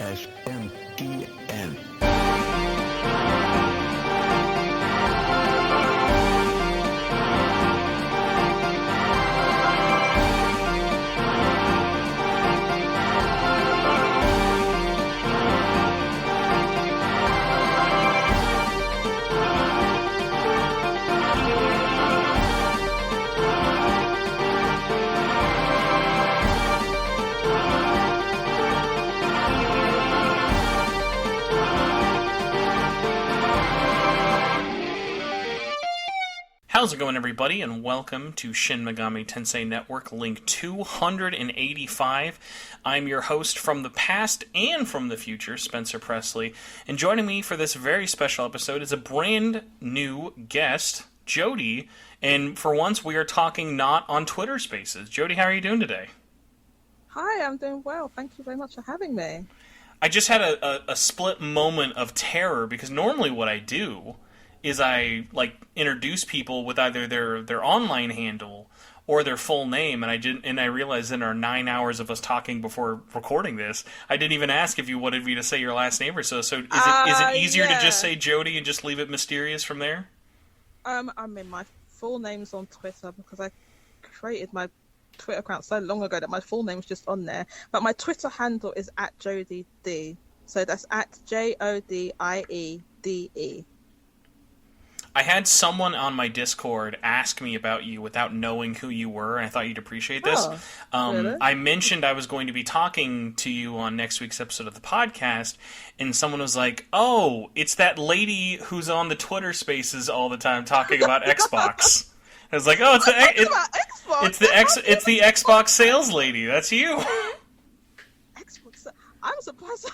SMTN. How's it going, everybody, and welcome to Shin Megami Tensei Network, link 285. I'm your host from the past and from the future, Spencer Presley, and joining me for this very special episode is a brand new guest, Jodie, and for once we are talking not on Twitter Spaces. Jodie, how are you doing today? Hi, I'm doing well. Thank you very much for having me. I just had a split moment of terror, because normally what I do is I introduce people with either their online handle or their full name, and I realized in our 9 hours of us talking before recording this, I didn't even ask if you wanted me to say your last name or so. So is it easier to just say Jodie and just leave it mysterious from there? I mean, my full name's on Twitter because I created my Twitter account so long ago that my full name's just on there. But my Twitter handle is @JodieD. So that's @JODIEDE. I had someone on my Discord ask me about you without knowing who you were, and I thought you'd appreciate this. Really? I mentioned I was going to be talking to you on next week's episode of the podcast, and someone was like, "Oh, it's that lady who's on the Twitter Spaces all the time talking about Xbox." I was like, "Oh, it's the Xbox sales lady. That's you." Xbox. I'm surprised.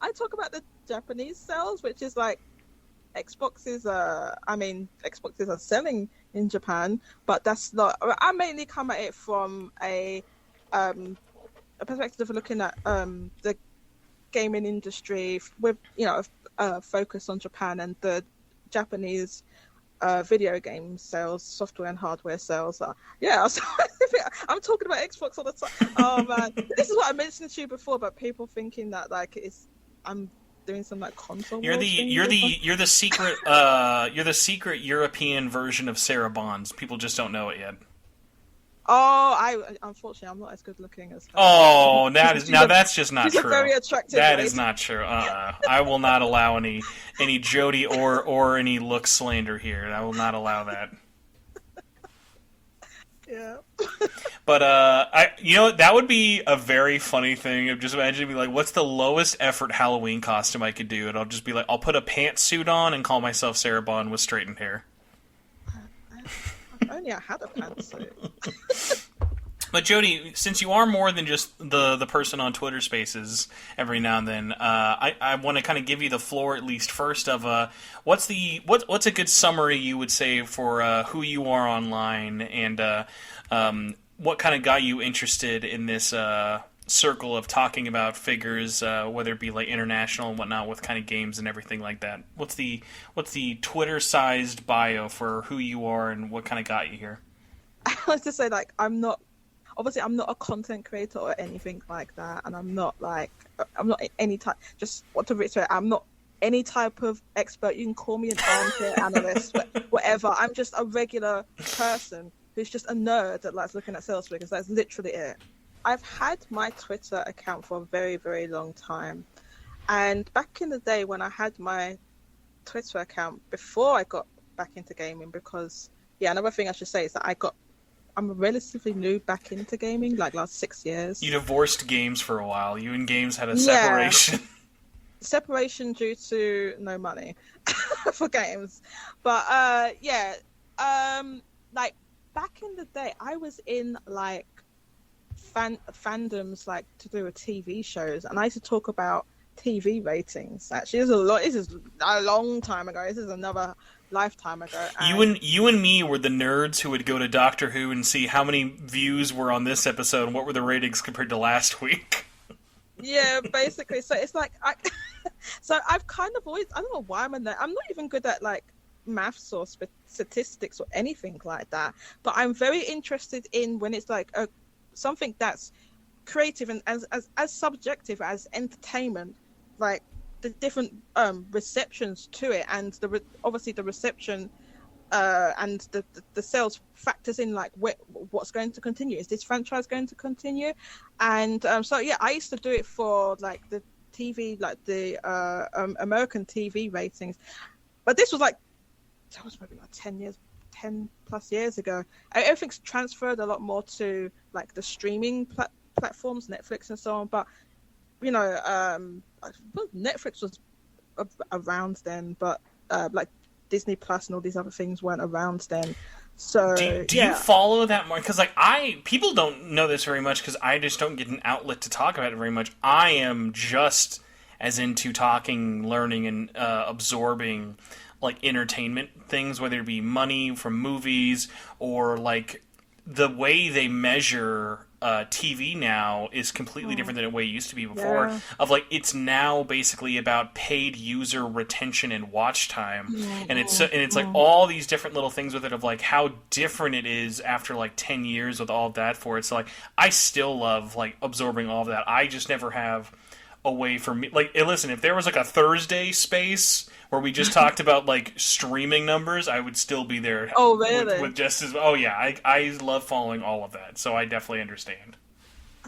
I talk about the Japanese sales, which is like. Xboxes are selling in Japan, but that's not. I mainly come at it from a perspective of looking at the gaming industry with a focus on Japan and the Japanese video game sales, software and hardware sales. I'm talking about Xbox all the time. Oh man, this is what I mentioned to you before about people thinking that I'm doing some console. You're the secret European version of Sarah Bonds. People just don't know it yet. Oh, unfortunately I'm not as good looking as her. Oh, that's just not true. True. A very attractive that lady. Is not true. I will not allow any Jodie or any look slander here. I will not allow that. Yeah. But that would be a very funny thing. Of just imagining me what's the lowest effort Halloween costume I could do, and I'll just be I'll put a pantsuit on and call myself Sarah Bond with straightened hair. If only I had a pantsuit. But Jodie, since you are more than just the person on Twitter Spaces every now and then, I want to kind of give you the floor at least first of what's a good summary you would say for who you are online and what kind of got you interested in this circle of talking about figures, whether it be international and whatnot with kind of games and everything like that. What's the Twitter-sized bio for who you are and what kind of got you here? I was to say I'm not a content creator or anything like that, and I'm not any type. Just want to reiterate, I'm not any type of expert. You can call me an armchair analyst, whatever. I'm just a regular person who's just a nerd that likes looking at sales figures. That's literally it. I've had my Twitter account for a very, very long time, and back in the day when I had my Twitter account before I got back into gaming, because another thing I should say is that I'm relatively new back into gaming, last 6 years. You divorced games for a while. You and games had a separation. Separation due to no money for games. But, back in the day, I was in, fandoms, to do with TV shows, and I used to talk about TV ratings. Actually, this is a long time ago. This is another lifetime ago. You and me were the nerds who would go to Doctor Who and see how many views were on this episode and what were the ratings compared to last week. Yeah, basically. So it's so I've kind of always, I don't know why I'm not even good at maths or statistics or anything like that, but I'm very interested in when it's something that's creative and as subjective as entertainment, like the different receptions to it, and obviously the reception and the sales factors in like what's going to continue. Is this franchise going to continue? And so yeah, I used to do it for like the TV, like the American TV ratings, but this was like, that was maybe like 10 plus years ago. Everything's transferred a lot more to like the streaming platforms, Netflix and so on. But you know, Netflix was around then, but like Disney Plus and all these other things weren't around then. So do you follow that more? Because like people don't know this very much because I just don't get an outlet to talk about it very much. I am just as into talking, learning, and absorbing like entertainment things, whether it be money from movies or like the way they measure TV now is completely different than the way it used to be before. Yeah. Of like, it's now basically about paid user retention and watch time, and it's like all these different little things with it of like how different it is after like 10 years with all of that for it. So like, I still love like absorbing all of that. I just never have a way for me, like, listen, if there was like a Thursday space where we just talked about like streaming numbers, I would still be there. Oh, really? With just as, oh yeah, I love following all of that, so I definitely understand.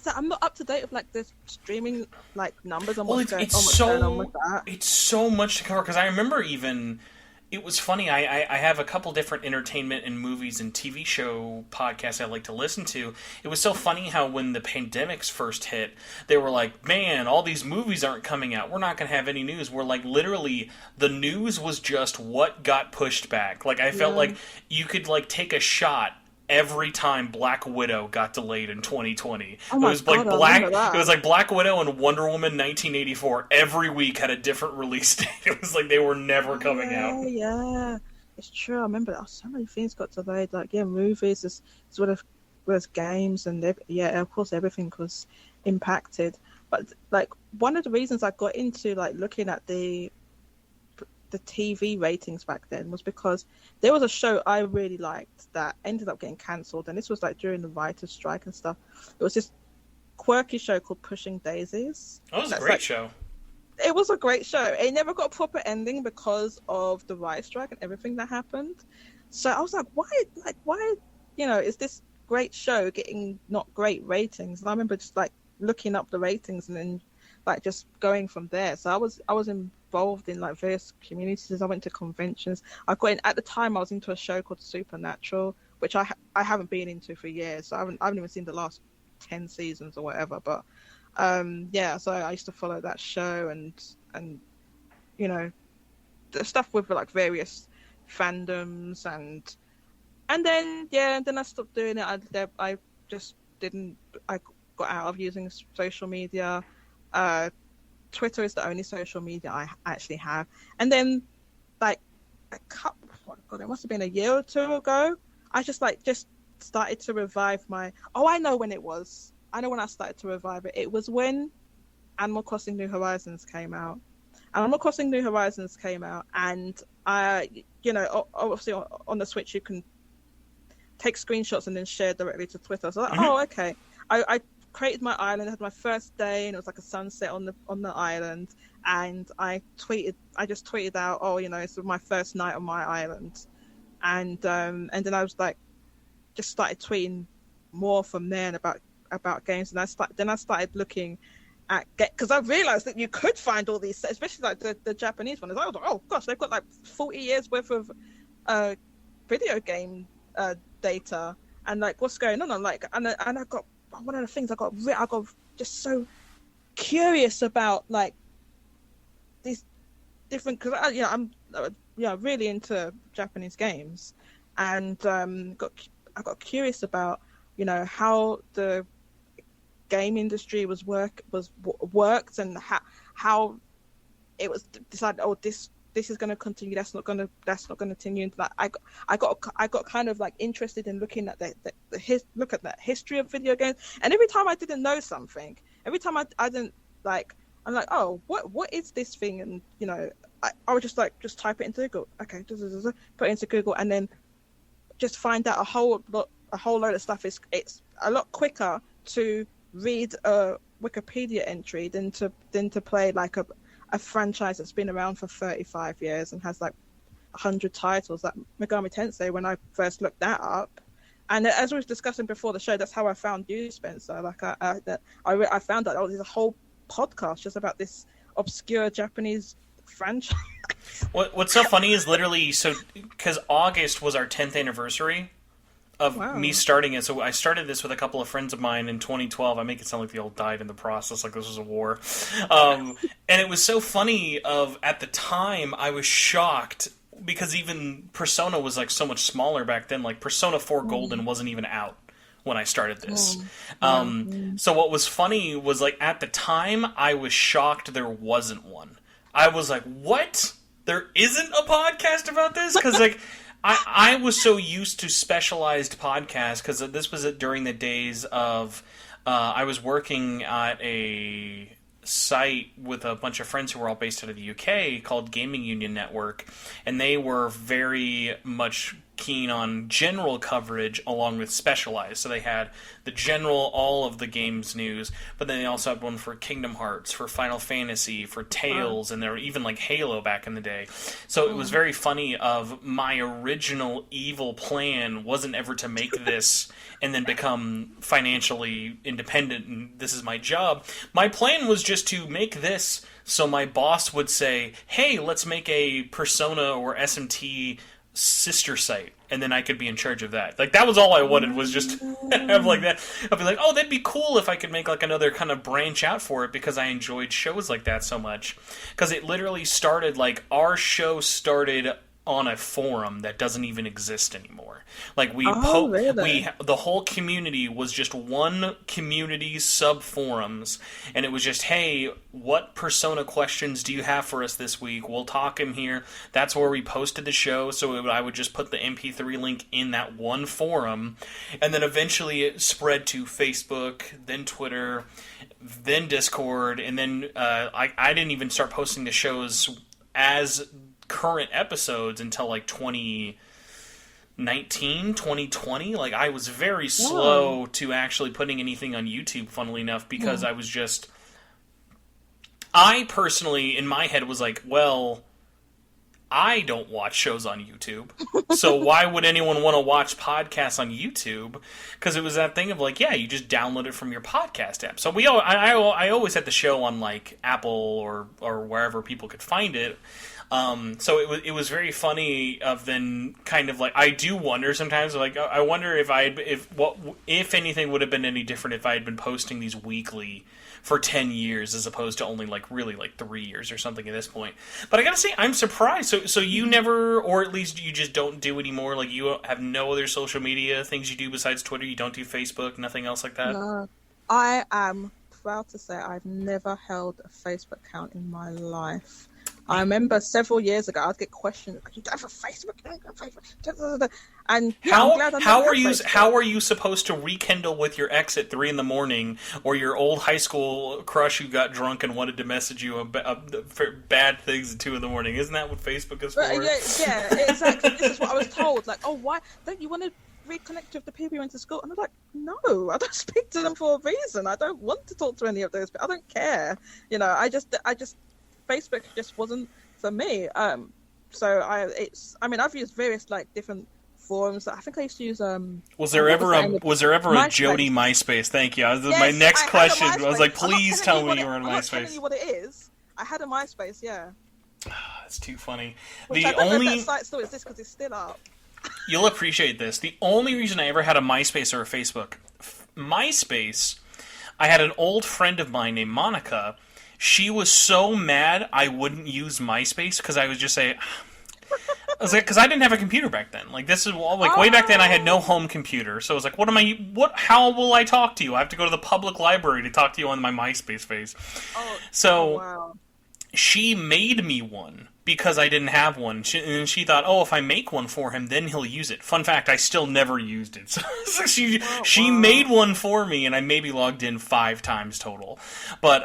So I'm not up to date with like the streaming like numbers and Well, what's going on with that. It's so much to cover because I remember even. It was funny, I have a couple different entertainment and movies and TV show podcasts I like to listen to. It was so funny how when the pandemics first hit, they were like, man, all these movies aren't coming out. We're not going to have any news. We're like, literally, the news was just what got pushed back. Like, I felt like you could, like, take a shot every time Black Widow got delayed in 2020. Oh my God, It was like Black Widow and Wonder Woman 1984 every week had a different release date. It was like they were never coming out. Yeah, it's true. I remember that. So many things got delayed. Like movies as well as games, and of course everything was impacted. But like one of the reasons I got into like looking at the TV ratings back then was because there was a show I really liked that ended up getting cancelled, and this was like during the writer's strike and stuff. It was this quirky show called Pushing Daisies. That was a great show. It was a great show. It never got a proper ending because of the writer's strike and everything that happened. So I was like, why, is this great show getting not great ratings? And I remember just like looking up the ratings and then like just going from there. So I was involved in like various communities. I went to conventions. At the time I was into a show called Supernatural, which I haven't been into for years. So I haven't even seen the last 10 seasons or whatever. But so I used to follow that show and the stuff with like various fandoms and then I stopped doing it. I just didn't. I got out of using social media. Twitter is the only social media I actually have. And then, like, it must have been a year or two ago, I just started to revive my... Oh, I know when it was. I know when I started to revive it. It was when Animal Crossing New Horizons came out. Animal Crossing New Horizons came out, and, obviously on the Switch you can take screenshots and then share directly to Twitter. So I was like, oh, okay. I created my island, had my first day, and it was like a sunset on the island, and I just tweeted out, it's my first night on my island, and then I was like, just started tweeting more from there about games, and I started looking at, because I realized that you could find all these, especially like the Japanese ones. I was like, oh gosh, they've got like 40 years worth of video game data, and like what's going on. I'm like, and I got one of the things I got just so curious about, like these different, because I'm really into Japanese games, and I got curious about how the game industry worked and how it was decided, this is going to continue, that's not going to continue. Into that, I got kind of like interested in looking at the history of video games. And every time I didn't know something, every time I didn't like, I'm like, oh, what is this thing? And I would just type it into Google. Okay, put it into Google, and then just find out a whole load of stuff. It's a lot quicker to read a Wikipedia entry than to play like a franchise that's been around for 35 years and has like 100 titles, like Megami Tensei, when I first looked that up. And as we was discussing before the show, that's how I found you, Spencer. Like I found out, there's a whole podcast just about this obscure Japanese franchise. What's so funny is literally, because August was our 10th anniversary of me starting it. So I started this with a couple of friends of mine in 2012. I make it sound like they all died in the process, like this was a war. And it was so funny at the time, I was shocked because even Persona was like so much smaller back then. Like Persona 4 Golden wasn't even out when I started this. So what was funny was, like, at the time, I was shocked there wasn't one. I was like, what? There isn't a podcast about this? Because, like, I was so used to specialized podcasts, because this was during the days of, I was working at a site with a bunch of friends who were all based out of the UK called Gaming Union Network, and they were very much keen on general coverage along with specialized. So they had the general, all of the games news, but then they also had one for Kingdom Hearts, for Final Fantasy, for Tales, and there were even like Halo back in the day. So it was very funny of my original evil plan wasn't ever to make this and then become financially independent and this is my job. My plan was just to make this so my boss would say, hey, let's make a Persona or SMT sister site, and then I could be in charge of that. Like, that was all I wanted, was just have like that. I'd be like, oh, that'd be cool if I could make like another kind of branch out for it, because I enjoyed shows like that so much. Because it literally started, like, our show started on a forum that doesn't even exist anymore. Like, the whole community was just one community sub-forums, and it was just, hey, what Persona questions do you have for us this week? We'll talk in here. That's where we posted the show, so I would just put the MP3 link in that one forum, and then eventually it spread to Facebook, then Twitter, then Discord, and then I didn't even start posting the shows as current episodes until like 2019, 2020. Like, I was very slow to actually putting anything on YouTube, funnily enough, because I personally, in my head, was like, well, I don't watch shows on YouTube, so why would anyone want to watch podcasts on YouTube? Because it was that thing of like, yeah, you just download it from your podcast app. So I always had the show on like Apple or wherever people could find it. So it was very funny of then kind of like, I do wonder sometimes, like, I wonder if anything would have been any different if I had been posting these weekly for 10 years as opposed to only like really like 3 years or something at this point. But I gotta say, I'm surprised. So you never, or at least you just don't do anymore, like you have no other social media things you do besides Twitter? You don't do Facebook, nothing else like that? No. I am proud to say I've never held a Facebook account in my life. I remember several years ago, I'd get questions. You don't have a Facebook? You don't have a Facebook? And yeah, I'm glad how are you supposed to rekindle with your ex at 3 a.m, or your old high school crush who got drunk and wanted to message you for bad things at 2 a.m? Isn't that what Facebook is for? Yeah, exactly. This is what I was told. Like, oh, why don't you want to reconnect with the people you went to school? And I'm like, no, I don't speak to them for a reason. I don't want to talk to any of those people. I don't care. You know, I just. Facebook just wasn't for me. So I've used various like different forums. I think I used to use Was there ever a Jodie MySpace? Thank you. My next question. I was like, please tell me you were on MySpace. I'm not telling you what it is. I had a MySpace, yeah. That's too funny. Which I don't know if that site still exists because it's still up. You'll appreciate this. The only reason I ever had a MySpace or a Facebook, MySpace, I had an old friend of mine named Monica. She was so mad I wouldn't use MySpace because I would just say, I was like, because I didn't have a computer back then. Like, this is like way back then. I had no home computer, so I was like, how will I talk to you? I have to go to the public library to talk to you on my MySpace page. Wow. She made me one because I didn't have one. And she thought, oh, if I make one for him, then he'll use it. Fun fact, I still never used it. So she made one for me, and I maybe logged in 5 times total. But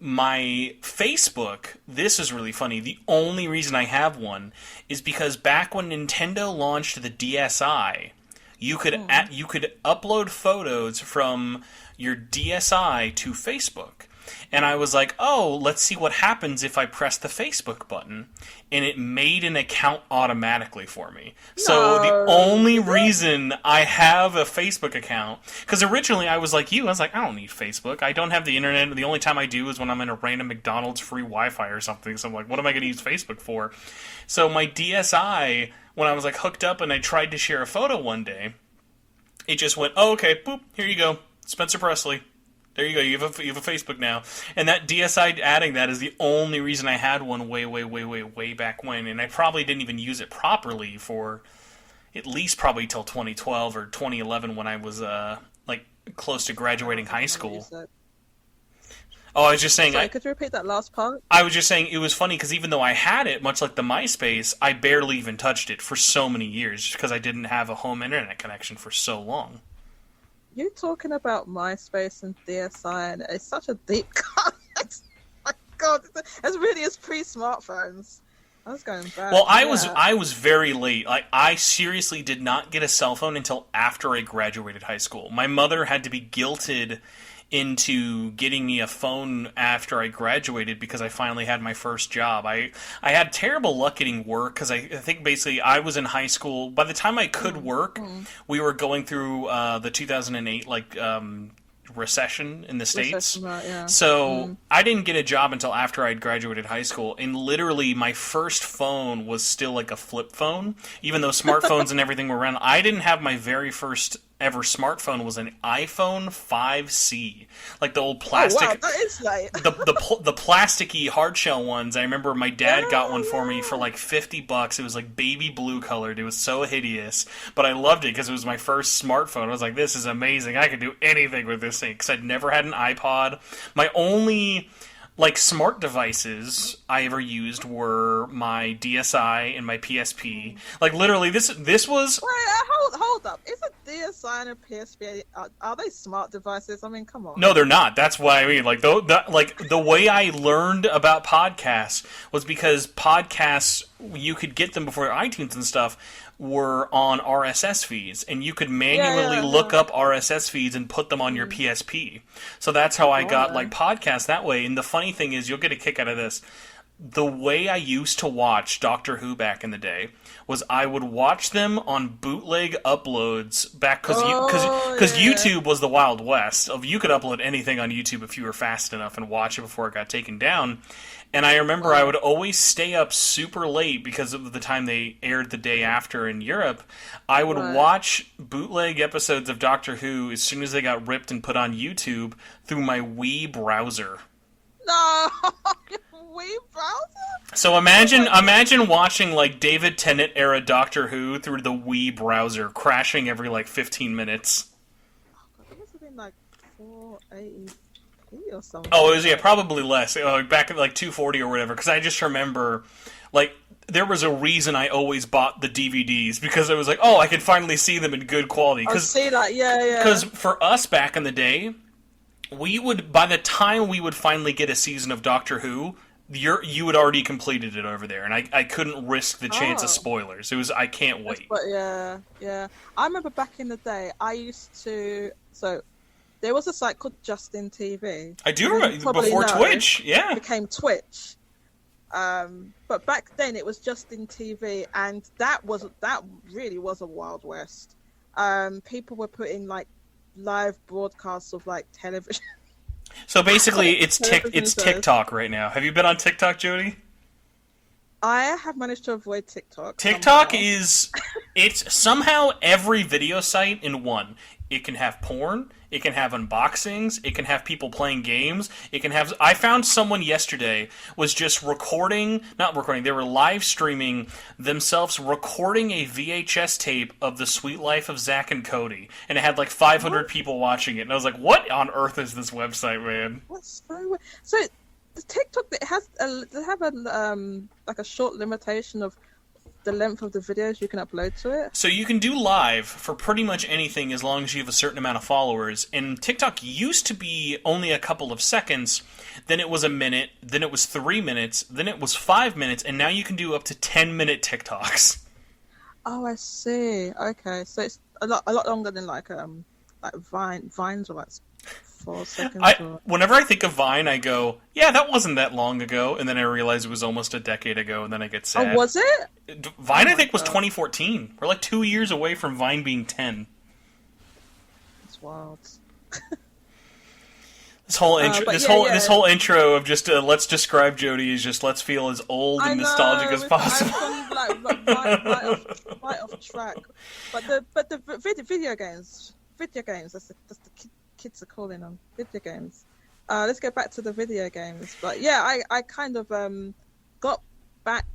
my Facebook, this is really funny. The only reason I have one is because back when Nintendo launched the DSi, you could upload photos from your DSi to Facebook. And I was like, oh, let's see what happens if I press the Facebook button. And it made an account automatically for me. So the only reason I have a Facebook account, because originally I was like you, I was like, I don't need Facebook. I don't have the internet. The only time I do is when I'm in a random McDonald's free Wi-Fi or something. So I'm like, what am I going to use Facebook for? So my DSi, when I was like hooked up and I tried to share a photo one day, it just went, oh, okay, boop, here you go, Spencer Presley. There you go. You have a Facebook now, and that DSi adding that is the only reason I had one way back when, and I probably didn't even use it properly for at least probably till 2012 or 2011 when I was like close to graduating high school. Oh, I was just saying. Sorry, could you repeat that last part? I was just saying it was funny because even though I had it, much like the MySpace, I barely even touched it for so many years just because I didn't have a home internet connection for so long. You talking about MySpace and DSi, and it's such a deep cut. My God, as really as pre-smartphones. I was going back. Well, I was very late. Like, I seriously did not get a cell phone until after I graduated high school. My mother had to be guilted into getting me a phone after I graduated because I finally had my first job. I had terrible luck getting work because I think basically I was in high school. By the time I could work, we were going through the 2008 recession in the States. So I didn't get a job until after I'd graduated high school, and literally my first phone was still like a flip phone. Even though smartphones and everything were around, I didn't have my very first ever smartphone was an iPhone 5C, like the old plastic. Oh, wow, that is late. the plasticky hard shell ones. I remember my dad got one for me for like $50. It was like baby blue colored. It was so hideous, but I loved it because it was my first smartphone. I was like, this is amazing. I could do anything with this thing because I'd never had an iPod. My only like smart devices I ever used were my DSi and my PSP. Like literally, this was. Wait, hold up! Is a DSi and a PSP are they smart devices? I mean, come on. No, they're not. That's why I mean, like the way I learned about podcasts was because podcasts you could get them before iTunes and stuff were on RSS feeds, and you could manually look up RSS feeds and put them on your PSP. So that's how I got like podcasts that way. And the funny thing is, you'll get a kick out of this. The way I used to watch Doctor Who back in the day was I would watch them on bootleg uploads back because YouTube was the Wild West of you could upload anything on YouTube if you were fast enough and watch it before it got taken down. And I remember I would always stay up super late because of the time they aired the day after in Europe. I would watch bootleg episodes of Doctor Who as soon as they got ripped and put on YouTube through my Wii browser. No, Wii browser? So imagine watching like David Tennant era Doctor Who through the Wii browser, crashing every like 15 minutes. Oh, God, it must have been like 480p or something. Oh, it was probably less. Back at like 240 or whatever. Because I just remember, like, there was a reason I always bought the DVDs because I was like, oh, I can finally see them in good quality. I see that, yeah. Because for us back in the day, by the time we would finally get a season of Doctor Who, you had already completed it over there, and I couldn't risk the chance of spoilers. It was I can't wait. But yeah. I remember back in the day, I used to there was a site called Justin TV. I do remember before Twitch. Yeah, it became Twitch. But back then it was Justin TV, and that really was a Wild West. People were putting like live broadcasts of like television. So basically, it's TikTok right now. Have you been on TikTok, Jodie? I have managed to avoid TikTok. TikTok it's somehow every video site in one. It can have porn. It can have unboxings. It can have people playing games. I found someone yesterday was just not recording, they were live streaming themselves recording a VHS tape of The Sweet Life of Zack and Cody. And it had like 500 people watching it. And I was like, what on earth is this website, man? That's so weird. So the TikTok, they have a short limitation of the length of the videos you can upload to it? So you can do live for pretty much anything as long as you have a certain amount of followers. And TikTok used to be only a couple of seconds, then it was a minute, then it was 3 minutes, then it was 5 minutes, and now you can do up to 10-minute TikToks. Oh, I see. Okay, so it's a lot longer than like Vines or like. 4 seconds. Whenever I think of Vine, I go, yeah, that wasn't that long ago, and then I realize it was almost a decade ago, and then I get sad. Oh, was it? Vine, I think, was 2014. We're like 2 years away from Vine being 10. It's wild. This whole intro of just let's describe Jodie is just let's feel as old and nostalgic as possible. I've gone right off track. But the video games. That's the kids are calling them video games. Let's go back to the video games. But yeah, I kind of got back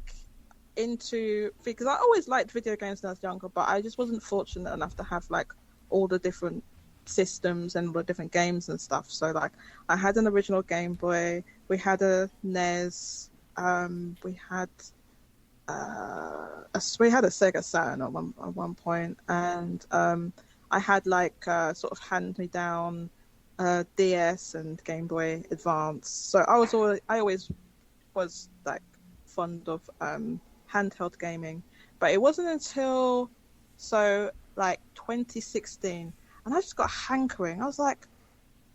into, because I always liked video games when I was younger, but I just wasn't fortunate enough to have like all the different systems and all the different games and stuff. So like I had an original Game Boy, we had a NES, we had a Sega Saturn at one point, and I had like sort of hand me down DS and Game Boy Advance. So I always was like fond of handheld gaming, but it wasn't until like 2016, and I just got hankering. I was like,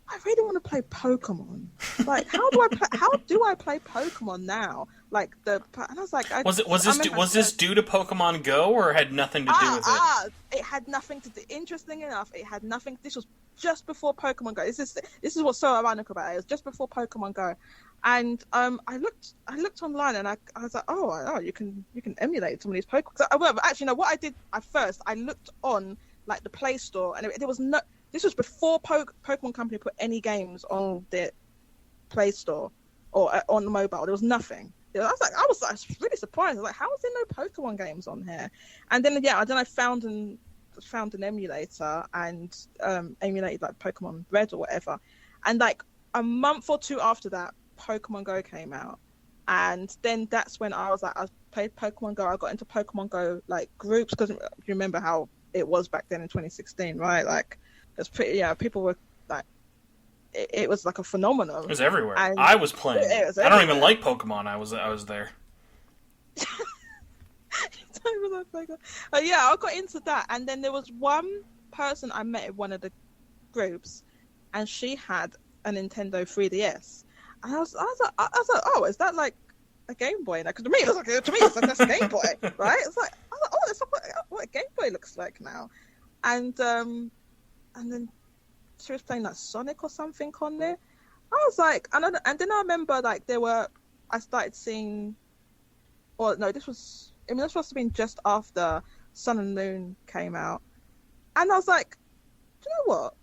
I really want to play Pokemon. Like, how do I play Pokemon now? Like and I was like, was this due to Pokemon Go, or had nothing to do with it? It had nothing to do. Interesting enough, it had nothing. This was just before Pokemon Go. This is what's so ironic about it. It was just before Pokemon Go, and I looked online, and I was like, oh, you can emulate some of these Pokemon. Well, actually, no. What I did at first, I looked on like the Play Store, and there was no. This was before Pokemon Company put any games on their Play Store or on the mobile. There was nothing. I was really surprised. I was like, how is there no Pokemon games on here? And then I found an emulator and emulated like Pokemon Red or whatever. And like a month or two after that, Pokemon Go came out. And then that's when I played Pokemon Go. I got into Pokemon Go like groups, because you remember how it was back then in 2016, right? Like, it's pretty. Yeah, people were like, it was like a phenomenon. It was everywhere. And I was playing. I don't even like Pokemon. I was there. Yeah, I got into that, and then there was one person I met in one of the groups, and she had a Nintendo 3DS, and I was like, oh, is that like a Game Boy? Because to me, it's like that's a Game Boy, right? It's like, I was like, oh, that's what a Game Boy looks like now, and then she was playing like Sonic or something on there. I was like, and then I remember like I started seeing, or no, this must have been just after Sun and Moon came out, and I was like, do you know what?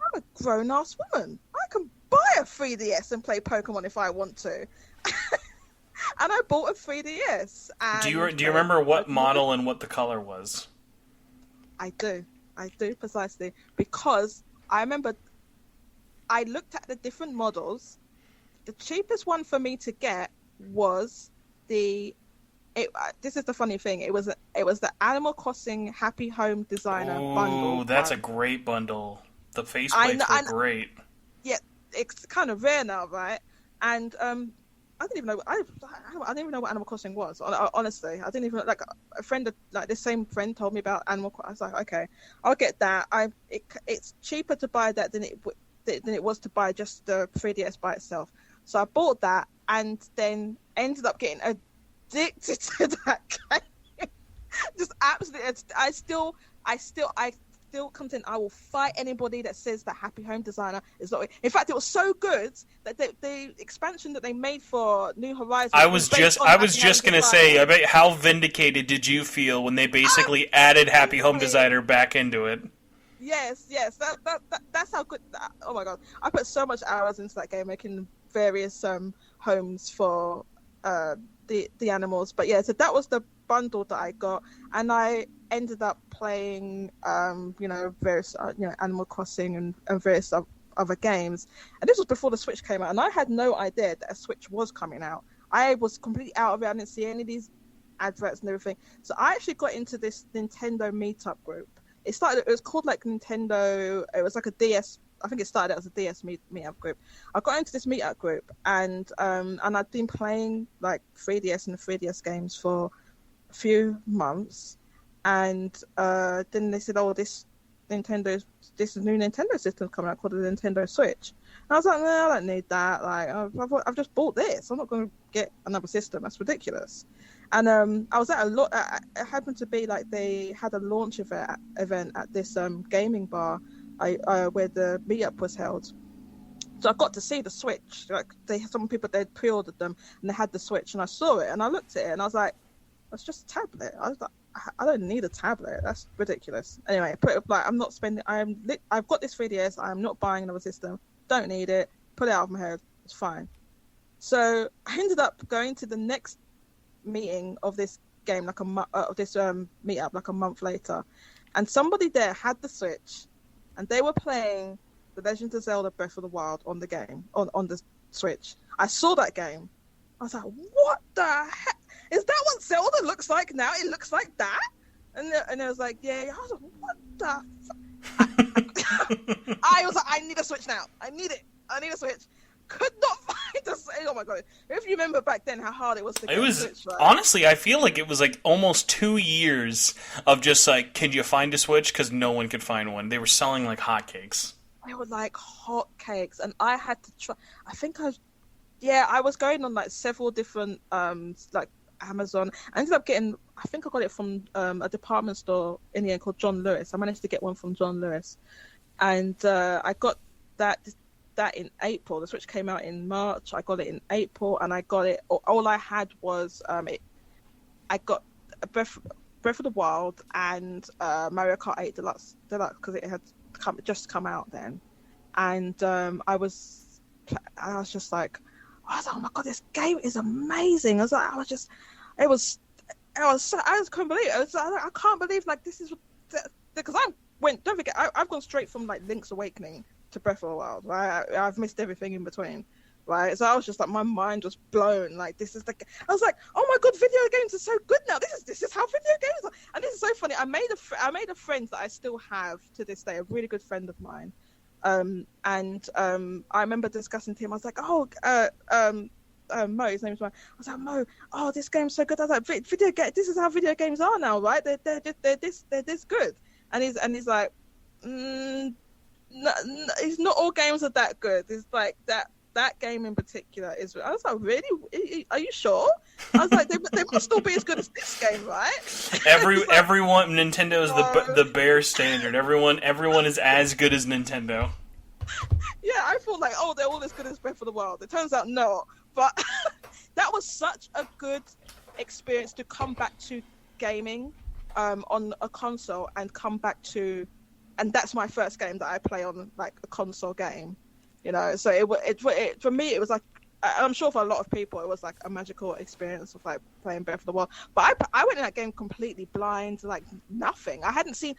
I'm a grown ass woman. I can buy a 3DS and play Pokemon if I want to. And I bought a 3DS. And do you remember what model and what the color was? I do precisely, because I remember I looked at the different models. The cheapest one for me to get was this is the funny thing. It was the Animal Crossing Happy Home Designer bundle. Oh, that's a great bundle. The faceplates were great. Yeah, it's kind of rare now, right? And I didn't even know. I didn't even know what Animal Crossing was. Honestly, I didn't even like. A friend, like this same friend, told me about Animal Crossing. I was like, okay, I'll get that. It's cheaper to buy that than it was to buy just the 3DS by itself. So I bought that, and then ended up getting addicted to that game. Just absolutely. I still content. I will fight anybody that says that Happy Home Designer is not. In fact, it was so good that the expansion that they made for New Horizons. I was just gonna say, I bet how vindicated did you feel when they basically added Happy Home Designer back into it? Yes. That's how good. Oh my god, I put so much hours into that game, making various homes for the animals. But yeah, so that was the bundle that I got, and I ended up playing various Animal Crossing and various other games. And this was before the Switch came out, and I had no idea that a Switch was coming out. I was completely out of it. I didn't see any of these adverts and everything. So I actually got into this Nintendo meetup group. It was called like Nintendo. It was like a DS. I think it started out as a DS meetup group. I got into this meetup group, and I'd been playing like 3DS and 3DS games for a few months, and then they said, "Oh, this this new Nintendo system coming out called the Nintendo Switch. And I was like, no, I don't need that. Like, I've just bought this. I'm not going to get another system. That's ridiculous. And I was at it happened to be like they had a launch event at this gaming bar where the meetup was held. So I got to see the Switch. Like some people, they'd pre-ordered them and they had the Switch, and I saw it and I looked at it and I was like, that's just a tablet. I was like, I don't need a tablet. That's ridiculous. Anyway, I'm not spending. I've got this 3DS. I'm not buying another system. Don't need it. Put it out of my head. It's fine. So I ended up going to the next meeting of this game, meetup, like a month later, and somebody there had the Switch, and they were playing The Legend of Zelda: Breath of the Wild on the game on the Switch. I saw that game. I was like, what the heck? Is that what Zelda looks like now? It looks like that? And I was like, yeah. I was like, what the fuck? I was like, I need a Switch now. I need it. I need a Switch. Could not find a Switch. Oh my god. If you remember back then how hard it was to get a Switch. Right? Honestly, I feel like it was like almost 2 years of just like, can you find a Switch? Because no one could find one. They were selling like hotcakes. They were like hotcakes. And I had to try. I was going on like several different like Amazon. I ended up getting, I think I got it from a department store in the end called John Lewis. I managed to get one from John Lewis, and I got that in April. The Switch came out in March. I got it in April, and I got it. All I had was I got Breath of the Wild and Mario Kart 8 Deluxe because it had just come out then, and I was just like, I was like, oh my god, this game is amazing. I just couldn't believe it. I can't believe like this is because don't forget, I've gone straight from like Link's Awakening to Breath of the Wild, right? I've missed everything in between, right? So I was just like, my mind was blown. Like I was like, oh my god, video games are so good now. This is how video games are. And this is so funny. I made a friend that I still have to this day, a really good friend of mine. I remember discussing to him. I was like, Mo, his name's Mo. I was like, Mo, oh, this game's so good. I was like, this is how video games are now, right? They're this good. And he's like, no, it's not all games are that good. It's like that game in particular is. I was like, really? Are you sure? I was like, they must still be as good as this game, right? Everyone, Nintendo is the bare standard. Everyone is as good as Nintendo. Yeah, I thought like, oh, they're all as good as Breath of the Wild. It turns out no, but that was such a good experience to come back to gaming on a console and come back to, and that's my first game that I play on like a console game, you know. So it for me it was like, I'm sure for a lot of people it was like a magical experience of like playing Breath of the Wild. But I went in that game completely blind, like nothing. I hadn't seen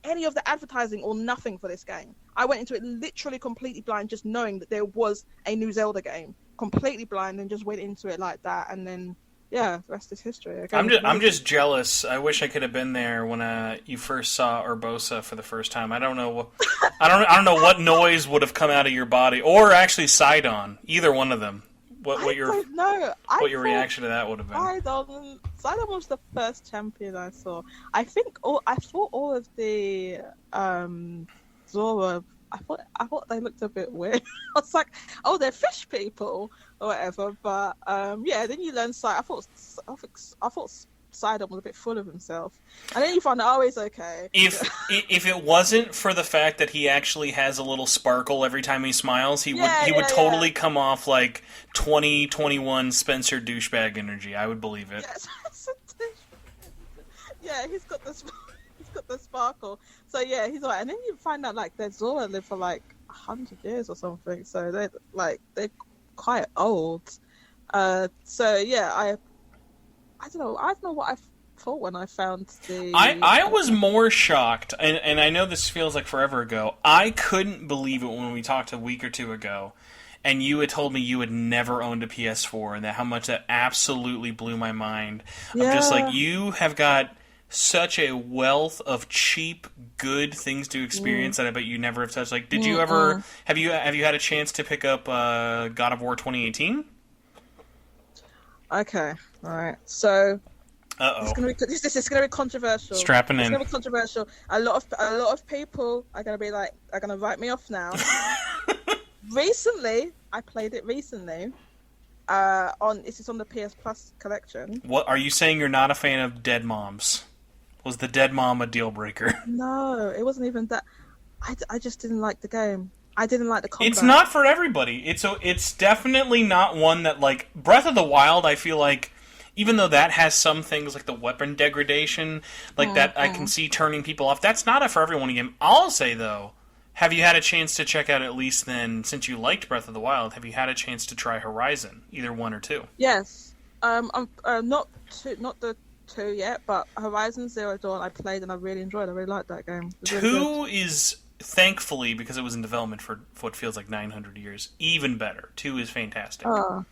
any of the advertising or nothing for this game. I went into it literally completely blind, just knowing that there was a new Zelda game, completely blind, and just went into it like that. And then yeah, the rest is history. I'm just jealous. I wish I could have been there when you first saw Urbosa for the first time. I don't know. I don't know what noise would have come out of your body, or actually Sidon. Either one of them. What your reaction to that would have been? Sidon was the first champion I saw. I thought all of the Zora. I thought they looked a bit weird. I was like, oh, they're fish people or whatever. But yeah, then you learn Sidon. I thought Sidon was a bit full of himself, and then you find out, oh, he's okay. If it wasn't for the fact that he actually has a little sparkle every time he smiles, he would totally come off like 2021 Spencer douchebag energy. I would believe it. Yeah, he's got the sparkle. So yeah, he's alright. And then you find out like that Zora lived for like 100 years or something. So they're quite old. So yeah, I don't know. I don't know what I thought when I found the. I was more shocked, and I know this feels like forever ago. I couldn't believe it when we talked a week or two ago, and you had told me you had never owned a PS4, and how much that absolutely blew my mind. I'm just like, you have got such a wealth of cheap, good things to experience that I bet you never have touched. Like, did you ever have you had a chance to pick up God of War 2018? Okay, all right. So Uh-oh. This is gonna be controversial. Strapping It's in. gonna be controversial. A lot of people are gonna write me off now. Recently, I played it recently. This is on the PS Plus collection. What are you saying? You're not a fan of Dead Moms? Was the Dead Mom a deal breaker? No, it wasn't even that. I just didn't like the game. I didn't like the combat. It's not for everybody. It's definitely not one that, like, Breath of the Wild, I feel like, even though that has some things like the weapon degradation, like that I can see turning people off, that's not a for everyone game. I'll say, though, have you had a chance to check out, at least then, since you liked Breath of the Wild, have you had a chance to try Horizon, either 1 or 2? Yes. I'm not the 2 yet, but Horizon Zero Dawn I played and I really enjoyed. I really liked that game. It was really 2 is, thankfully, because it was in development for what feels like 900 years, even better. 2 is fantastic. Yeah,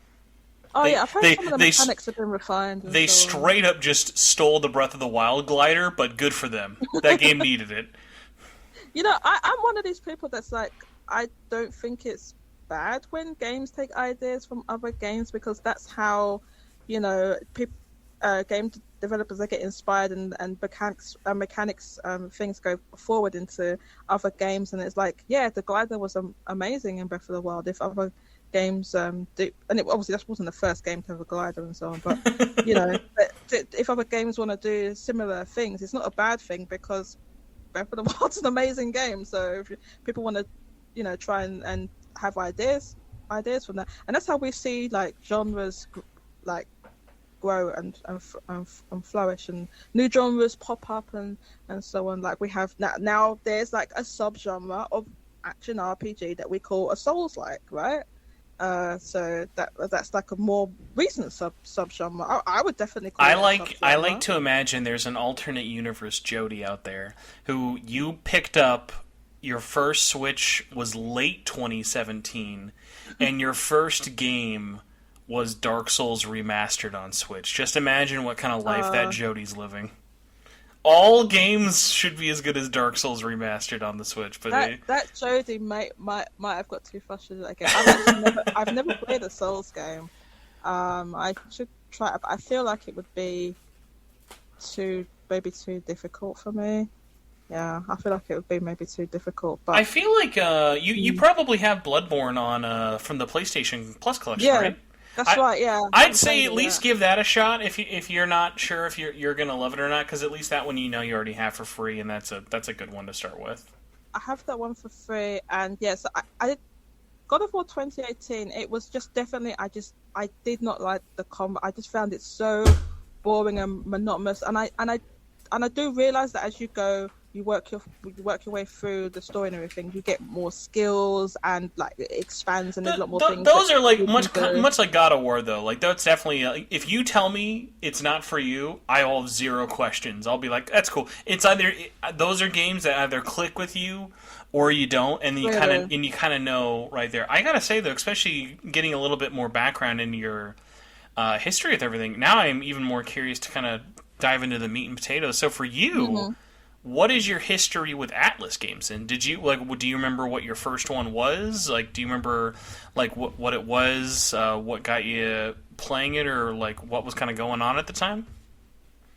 I've heard some of the mechanics have been refined. They straight up just stole the Breath of the Wild glider, but good for them. That game needed it. You know, I'm one of these people that's like, I don't think it's bad when games take ideas from other games, because that's how, you know, game developers, they get inspired and mechanics things go forward into other games. And it's like, yeah, the glider was amazing in Breath of the Wild. If other games do, and obviously that wasn't the first game to have a glider and so on, but you know, if other games want to do similar things, it's not a bad thing, because Breath of the Wild's an amazing game. So if people want to, you know, try and have ideas from that, and that's how we see like genres like grow and flourish, and new genres pop up and so on. Like we have now there's like a subgenre of action RPG that we call a Souls-like, right? So that's like a more recent subgenre. I would definitely call it a subgenre. I like to imagine there's an alternate universe Jodie out there who you picked up. Your first Switch was late 2017, and your first game was Dark Souls Remastered on Switch. Just imagine what kind of life that Jodie's living. All games should be as good as Dark Souls Remastered on the Switch, but that Jodie might have got too frustrated again. I've never played a Souls game. I should try it, but I feel like it would be maybe too difficult for me. Yeah, I feel like it would be maybe too difficult. But I feel like you probably have Bloodborne on from the PlayStation Plus collection, right? That's right, yeah. I'd say at least give that a shot if you're not sure if you're going to love it or not, because at least that one you already have for free, and that's a good one to start with. I have that one for free, and yes, I did God of War 2018. It was just definitely I did not like the combat. I just found it so boring and monotonous, and I do realize that as you go, you work your way through the story and everything, you get more skills and like it expands and there's a lot more things. Those are like much like God of War though. Like that's definitely if you tell me it's not for you, I will have zero questions. I'll be like, that's cool. It's either those are games that either click with you or you don't, and you kind of know right there. I gotta say though, especially getting a little bit more background into your history with everything. Now I'm even more curious to kind of dive into the meat and potatoes. So for you, what is your history with Atlus games? And do you remember what your first one was? Like, do you remember like what it was? What got you playing it, or like what was kind of going on at the time?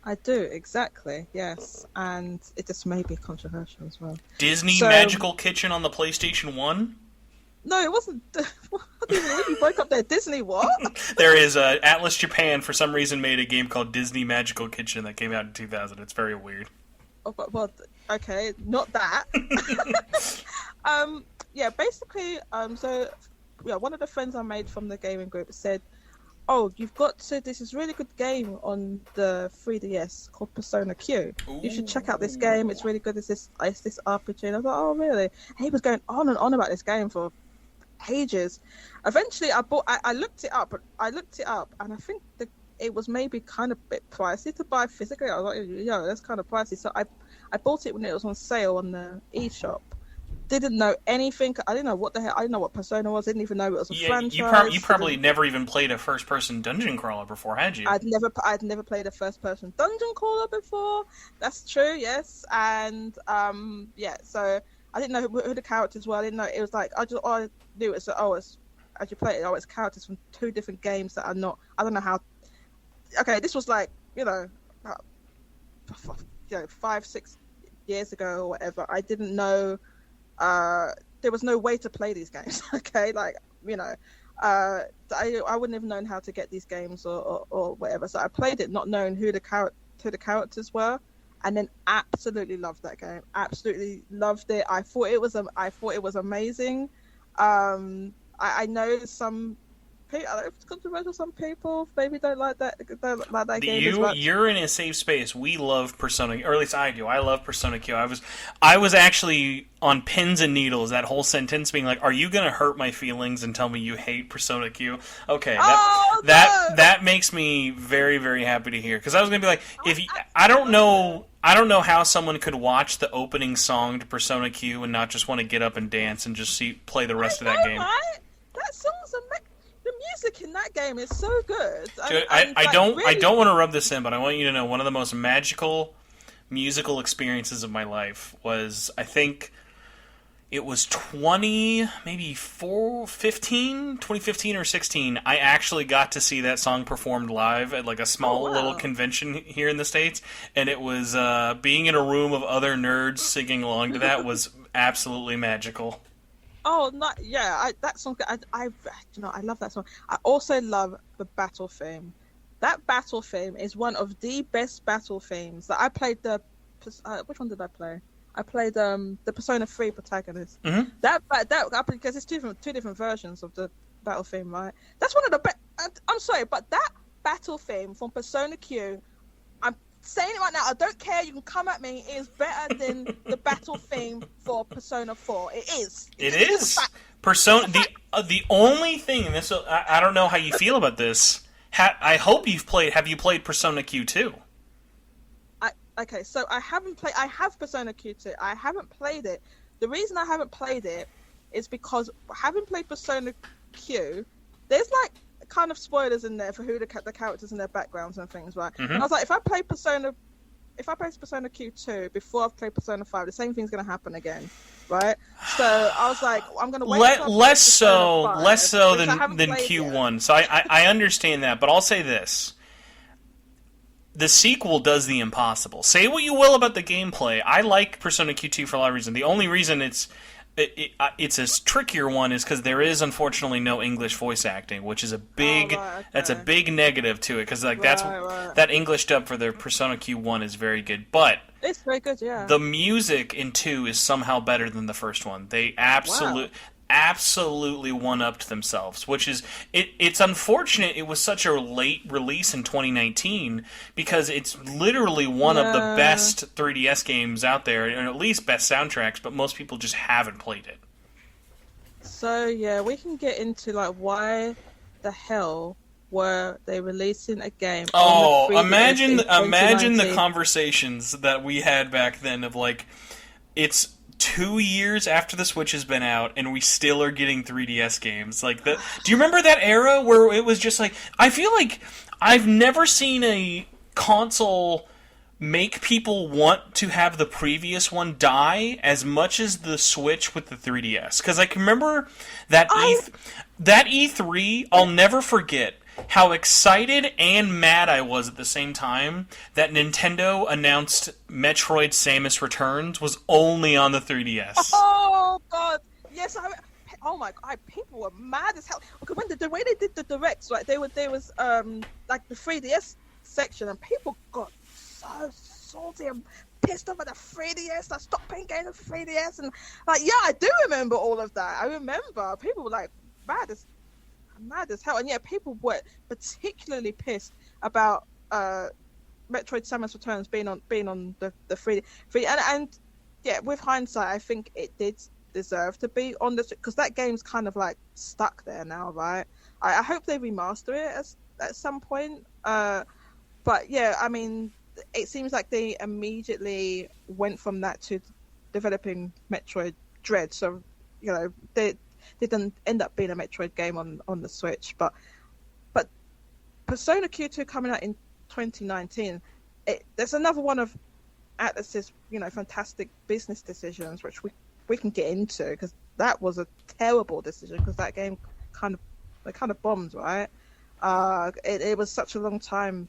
I do, exactly, yes, and it just may be controversial as well. Disney Magical Kitchen on the PlayStation 1? No, it wasn't. You broke up there. Disney what? There is Atlus Japan for some reason made a game called Disney Magical Kitchen that came out in 2000. It's very weird. Oh, well, okay, not that. Yeah, basically, so yeah, one of the friends I made from the gaming group said, "Oh, you've got to. This is a really good game on the 3DS called Persona Q. Ooh. You should check out this game. It's really good. It's this RPG." And I was like, "Oh, really?" And he was going on and on about this game for ages. Eventually, I looked it up, and I think it was maybe kind of a bit pricey to buy physically. I was like, "Yo, that's kind of pricey." So I bought it when it was on sale on the eShop. Didn't know anything. I didn't know what the hell. I didn't know what Persona was. I didn't even know it was a franchise. You probably never even played a first-person dungeon crawler before, had you? I'd never played a first-person dungeon crawler before. That's true, yes. And yeah, so I didn't know who the characters were. I didn't know it was like all I knew was it's as you play it. It's characters from two different games that are not. I don't know how. Okay, this was like about 5-6 years ago or whatever, I didn't know there was no way to play these games. Okay, like I wouldn't have known how to get these games or whatever. So I played it not knowing who the characters were, and then absolutely loved that game. Absolutely loved it. I thought it was amazing. I know some people, it's controversial. Some people maybe don't like that game as much. You're in a safe space. We love Persona, or at least I do. I love Persona Q. I was actually on pins and needles that whole sentence, being like, "Are you going to hurt my feelings and tell me you hate Persona Q?" Okay, that makes me very, very happy to hear, because I was going to be like, I don't know how someone could watch the opening song to Persona Q and not just want to get up and dance and just play the rest of that game. Right? That song's amazing. The music in that game is so good. Dude, I don't want to rub this in, but I want you to know one of the most magical musical experiences of my life was, I think it was 2015 or 16. I actually got to see that song performed live at like a small little convention here in the States, and it was being in a room of other nerds singing along to that was absolutely magical. Oh, that song. I love that song. I also love the battle theme. That battle theme is one of the best battle themes. That I played which one did I play? I played the Persona 3 protagonist. Mm-hmm. That because it's two different versions of the battle theme, right? That's one of the best. I'm sorry, but that battle theme from Persona Q, I'm saying it right now, I don't care, you can come at me, it is better than the battle theme for Persona 4. It is. It is. Persona, the only thing, and this, I don't know how you feel about this, I hope have you played Persona Q2? Okay, so I have Persona Q2. I haven't played it. The reason I haven't played it is because having played Persona Q, there's like kind of spoilers in there for who the characters and their backgrounds and things, right? Mm-hmm. And I was like, if I play Persona Q2 before I've played Persona 5, the same thing's going to happen again, right? So I was like, I'm going to wait. Less so than Q1. Yet. So I understand that, but I'll say this. The sequel does the impossible. Say what you will about the gameplay. I like Persona Q2 for a lot of reasons. The only reason it's a trickier one is because there is unfortunately no English voice acting, which is a big that's a big negative to it, because like that English dub for the Persona Q1 is very good, but it's very good. Yeah, the music in 2 is somehow better than the first one. They absolutely one-upped themselves, which is it's unfortunate it was such a late release in 2019, because it's literally one of the best 3DS games out there, and at least best soundtracks, but most people just haven't played it. So yeah, we can get into like why the hell were they releasing a game on the 3DS imagine the conversations that we had back then of like, it's 2 years after the Switch has been out, and we still are getting 3DS games. Like that. Do you remember that era where it was just like, I feel like I've never seen a console make people want to have the previous one die as much as the Switch with the 3DS. Because I can remember that E3, I'll never forget how excited and mad I was at the same time that Nintendo announced Metroid Samus Returns was only on the 3DS. Oh god, yes! Oh my god, people were mad as hell. Okay, when the way they did the directs, right? There was like the 3DS section, and people got so salty and pissed off at the 3DS. I stopped playing games on 3DS, and like, yeah, I do remember all of that. I remember people were like mad as hell, and yeah, people were particularly pissed about Metroid Samus Returns being on the 3D, and yeah, with hindsight, I think it did deserve to be on this, because that game's kind of like stuck there now, right? I hope they remaster it at some point, but yeah, I mean, it seems like they immediately went from that to developing Metroid Dread, so you know they didn't end up being a Metroid game on the Switch, but Persona Q2 coming out in 2019, there's another one of Atlus's fantastic business decisions, which we can get into, because that was a terrible decision, because that game kind of bombed, right? It was such a long time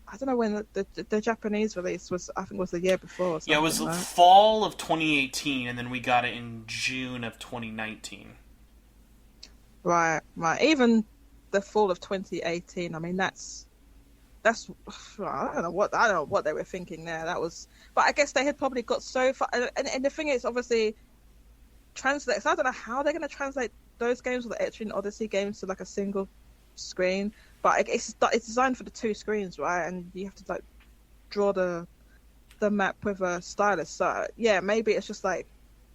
I don't know when the Japanese release was. I think it was the year before. Or something, Yeah, it was right? fall of 2018, and then we got it in June of 2019. Right, right. Even the fall of 2018. I mean, that's I don't know what they were thinking there. That was, but I guess they had probably got so far. And the thing is, obviously, translate. So I don't know how they're going to translate those games or the Etrian Odyssey games to like a single screen. But it's designed for the two screens, right? And you have to like draw the map with a stylus. So yeah, maybe it's just like,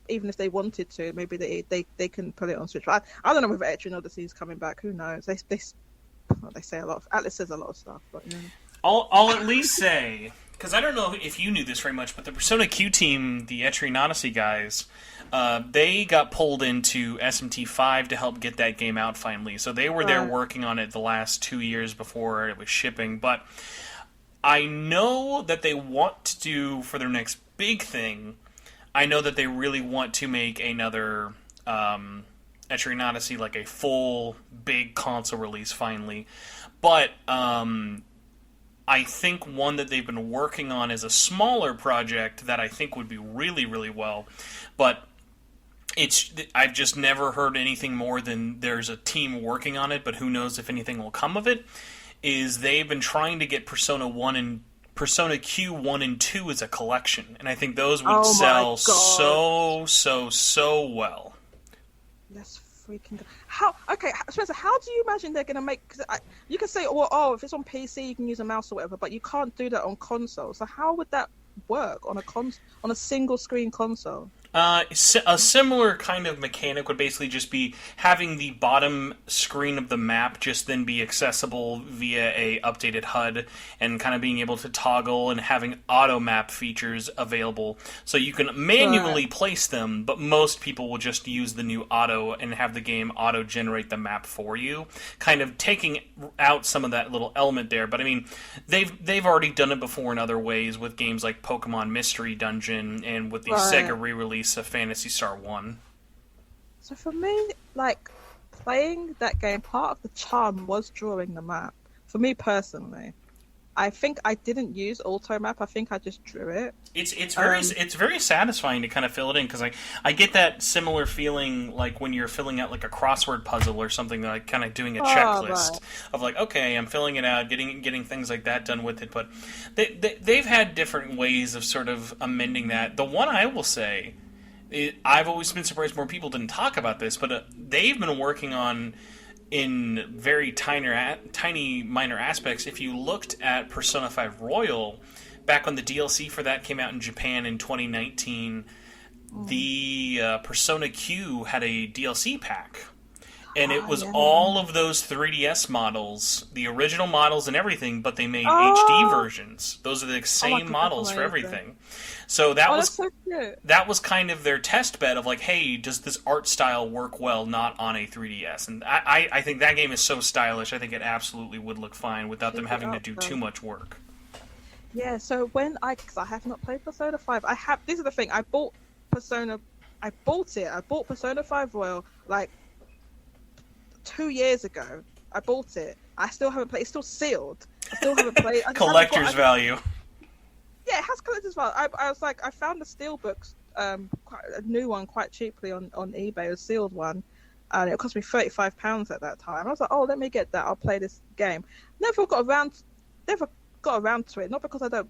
even if they wanted to, maybe they can put it on Switch. I don't know if Etrian Odyssey is coming back. Who knows? They say a lot. Atlus says a lot of stuff, but you know. I'll at least say, because I don't know if you knew this very much, but the Persona Q team, the Etrian Odyssey guys, they got pulled into SMT5 to help get that game out finally. So they were there working on it the last 2 years before it was shipping. But I know that they want to do, for their next big thing, I know that they really want to make another Etrian Odyssey, like a full big console release finally. But I think one that they've been working on is a smaller project that I think would be really, really well. But I've just never heard anything more than there's a team working on it, but who knows if anything will come of it, is they've been trying to get Persona 1 and Persona Q 1 and 2 as a collection. And I think those would sell so well. Let's freaking go. How? Okay, Spencer, how do you imagine they're going to make... Cause you can say, well, if it's on PC, you can use a mouse or whatever, but you can't do that on console. So how would that work on a single-screen console? A similar kind of mechanic would basically just be having the bottom screen of the map just then be accessible via a updated HUD, and kind of being able to toggle and having auto map features available, so you can manually place them, but most people will just use the new auto and have the game auto generate the map for you, kind of taking out some of that little element there. But I mean, they've already done it before in other ways with games like Pokemon Mystery Dungeon and with the Sega re-release of Phantasy Star 1. So for me, like, playing that game, part of the charm was drawing the map. For me personally, I think I didn't use auto map. I think I just drew it. It's very satisfying to kind of fill it in, because I get that similar feeling like when you're filling out like a crossword puzzle or something, like kind of doing a checklist of like, okay, I'm filling it out, getting things like that done with it. But they've had different ways of sort of amending that. The one I will say, I've always been surprised more people didn't talk about this, but they've been working on, in very tiny minor aspects. If you looked at Persona 5 Royal, back when the DLC for that came out in Japan in 2019, the Persona Q had a DLC pack. And it was all of those 3DS models, the original models and everything, but they made HD versions. Those are the same models for everything. So that was kind of their test bed of like, hey, does this art style work well not on a 3DS? And I think that game is so stylish, I think it absolutely would look fine without them having to do too much work. Yeah, so because I have not played Persona 5, this is the thing, I bought Persona 5 Royal, like, 2 years ago. I bought it. I still haven't played. It's still sealed. I still haven't played. Collector's value. Yeah, it has collector's value. I was like, I found the steelbooks, quite a new one, quite cheaply on eBay, a sealed one, and it cost me £35 at that time. I was like, oh, let me get that. I'll play this game. Never got around to it. Not because I don't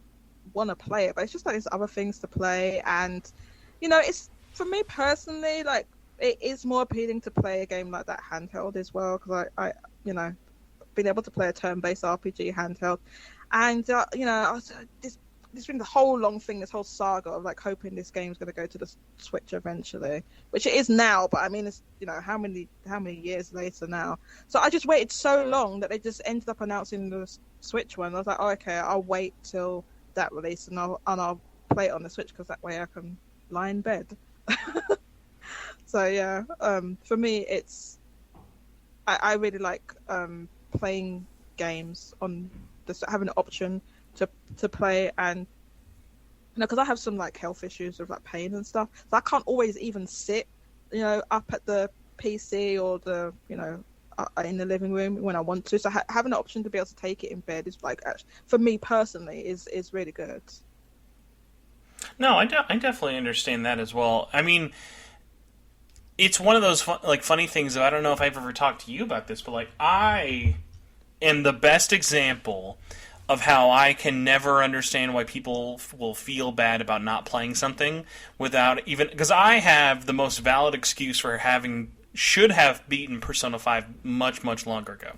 want to play it, but it's just like there's other things to play, and you know, it's, for me personally, like, it is more appealing to play a game like that handheld as well, because I you know, being able to play a turn-based RPG handheld, and you know, this been the whole long thing, this whole saga of like hoping this game's going to go to the Switch eventually, which it is now. But I mean, it's, you know, how many years later now? So I just waited so long that they just ended up announcing the Switch one. I was like, oh, okay, I'll wait till that release and I'll play it on the Switch, because that way I can lie in bed. So yeah, for me, it's I really like playing games on having an option to play, and you know, because I have some like health issues with like pain and stuff, so I can't always even sit, you know, up at the PC or the, you know, in the living room when I want to. So having the option to be able to take it in bed is like, for me personally, is really good. No, I definitely understand that as well. I mean, it's one of those funny things. I don't know if I've ever talked to you about this, but like I am the best example of how I can never understand why people will feel bad about not playing something without even, because I have the most valid excuse for should have beaten Persona 5 much, much longer ago.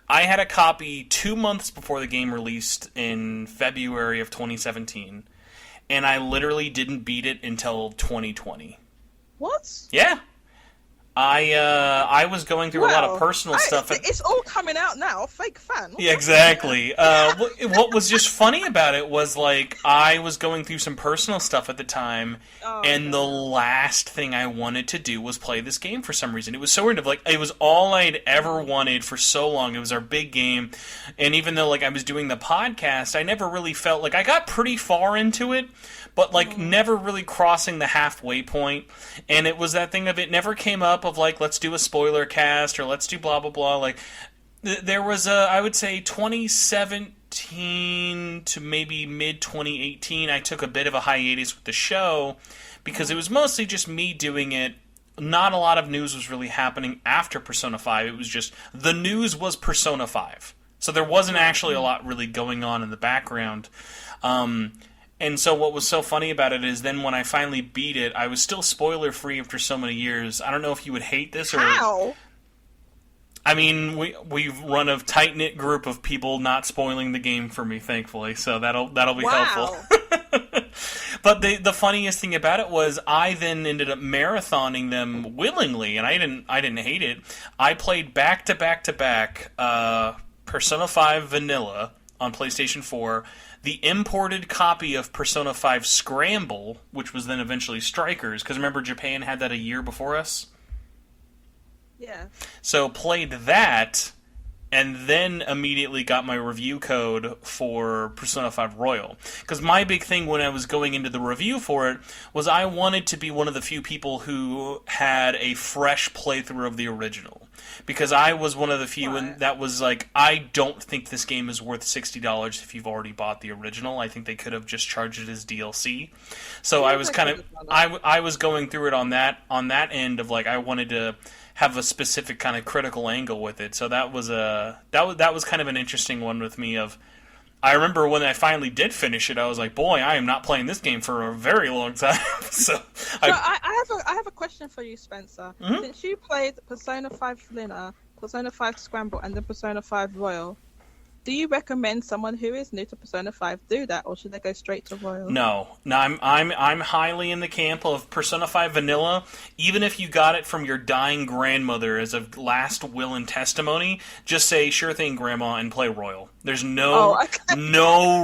I had a copy 2 months before the game released in February of 2017, and I literally didn't beat it until 2020. What? Yeah. I was going through a lot of personal stuff. It's all coming out now. Fake fan. Yeah, exactly. What was just funny about it was, like, I was going through some personal stuff at the time, and the last thing I wanted to do was play this game for some reason. It was so weird. Like, it was all I'd ever wanted for so long. It was our big game, and even though, like, I was doing the podcast, I never really felt like I got pretty far into it, but, like, never really crossing the halfway point. And it was that thing of, it never came up of, like, let's do a spoiler cast or let's do blah, blah, blah. Like, there was I would say 2017 to maybe mid-2018, I took a bit of a hiatus with the show because it was mostly just me doing it. Not a lot of news was really happening after Persona 5. It was just, the news was Persona 5. So there wasn't actually a lot really going on in the background. And so what was so funny about it is then when I finally beat it, I was still spoiler-free after so many years. I don't know if you would hate this or... How? I mean, we've run a tight-knit group of people not spoiling the game for me, thankfully, so that'll be helpful. But the funniest thing about it was I then ended up marathoning them willingly, and I didn't hate it. I played back-to-back-to-back Persona 5 Vanilla on PlayStation 4, the imported copy of Persona 5 Scramble, which was then eventually Strikers, because remember Japan had that a year before us? Yeah. So played that, and then immediately got my review code for Persona 5 Royal. Because my big thing when I was going into the review for it was I wanted to be one of the few people who had a fresh playthrough of the original. Because I was one of the few that was like, I don't think this game is worth $60 if you've already bought the original. I think they could have just charged it as DLC. So I was kind of, I was going through it on that end of like, I wanted to have a specific kind of critical angle with it. So that was kind of an interesting one with me of, I remember when I finally did finish it, I was like, boy, I am not playing this game for a very long time. I have a question for you, Spencer. Mm-hmm. Since you played Persona 5 Vanilla, Persona 5 Scramble, and then Persona 5 Royal, do you recommend someone who is new to Persona 5 do that, or should they go straight to Royal? No, I'm highly in the camp of Persona 5 Vanilla. Even if you got it from your dying grandmother as a last will and testimony, just say sure thing, Grandma, and play Royal. There's no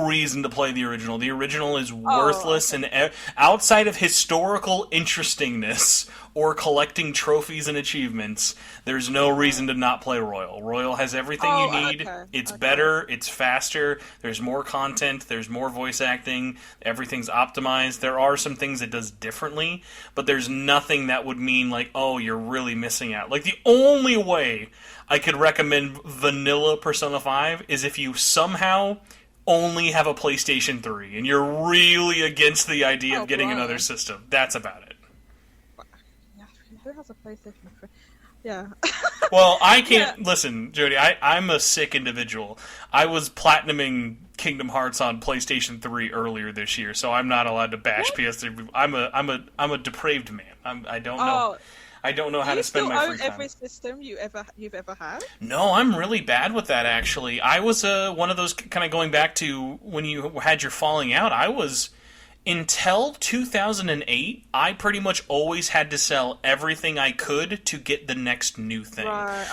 reason to play the original. The original is worthless, and outside of historical interestingness or collecting trophies and achievements, there's no reason to not play Royal. Royal has everything you need. It's better, it's faster, there's more content, there's more voice acting, everything's optimized. There are some things it does differently, but there's nothing that would mean like, oh, you're really missing out. Like, the only way I could recommend vanilla Persona 5 is if you somehow only have a PlayStation 3 and you're really against the idea of getting another system. That's about it. Who has a PlayStation 3? Yeah. Well, I can't... Listen, Jodie, I'm a sick individual. I was platinuming Kingdom Hearts on PlayStation 3 earlier this year, so I'm not allowed to bash PS3. I'm a depraved man. I don't know. I don't know how to spend my free time. Do you still own every system you've ever had? No, I'm really bad with that, actually. I was one of those, kind of going back to when you had your falling out, I was... Until 2008, I pretty much always had to sell everything I could to get the next new thing.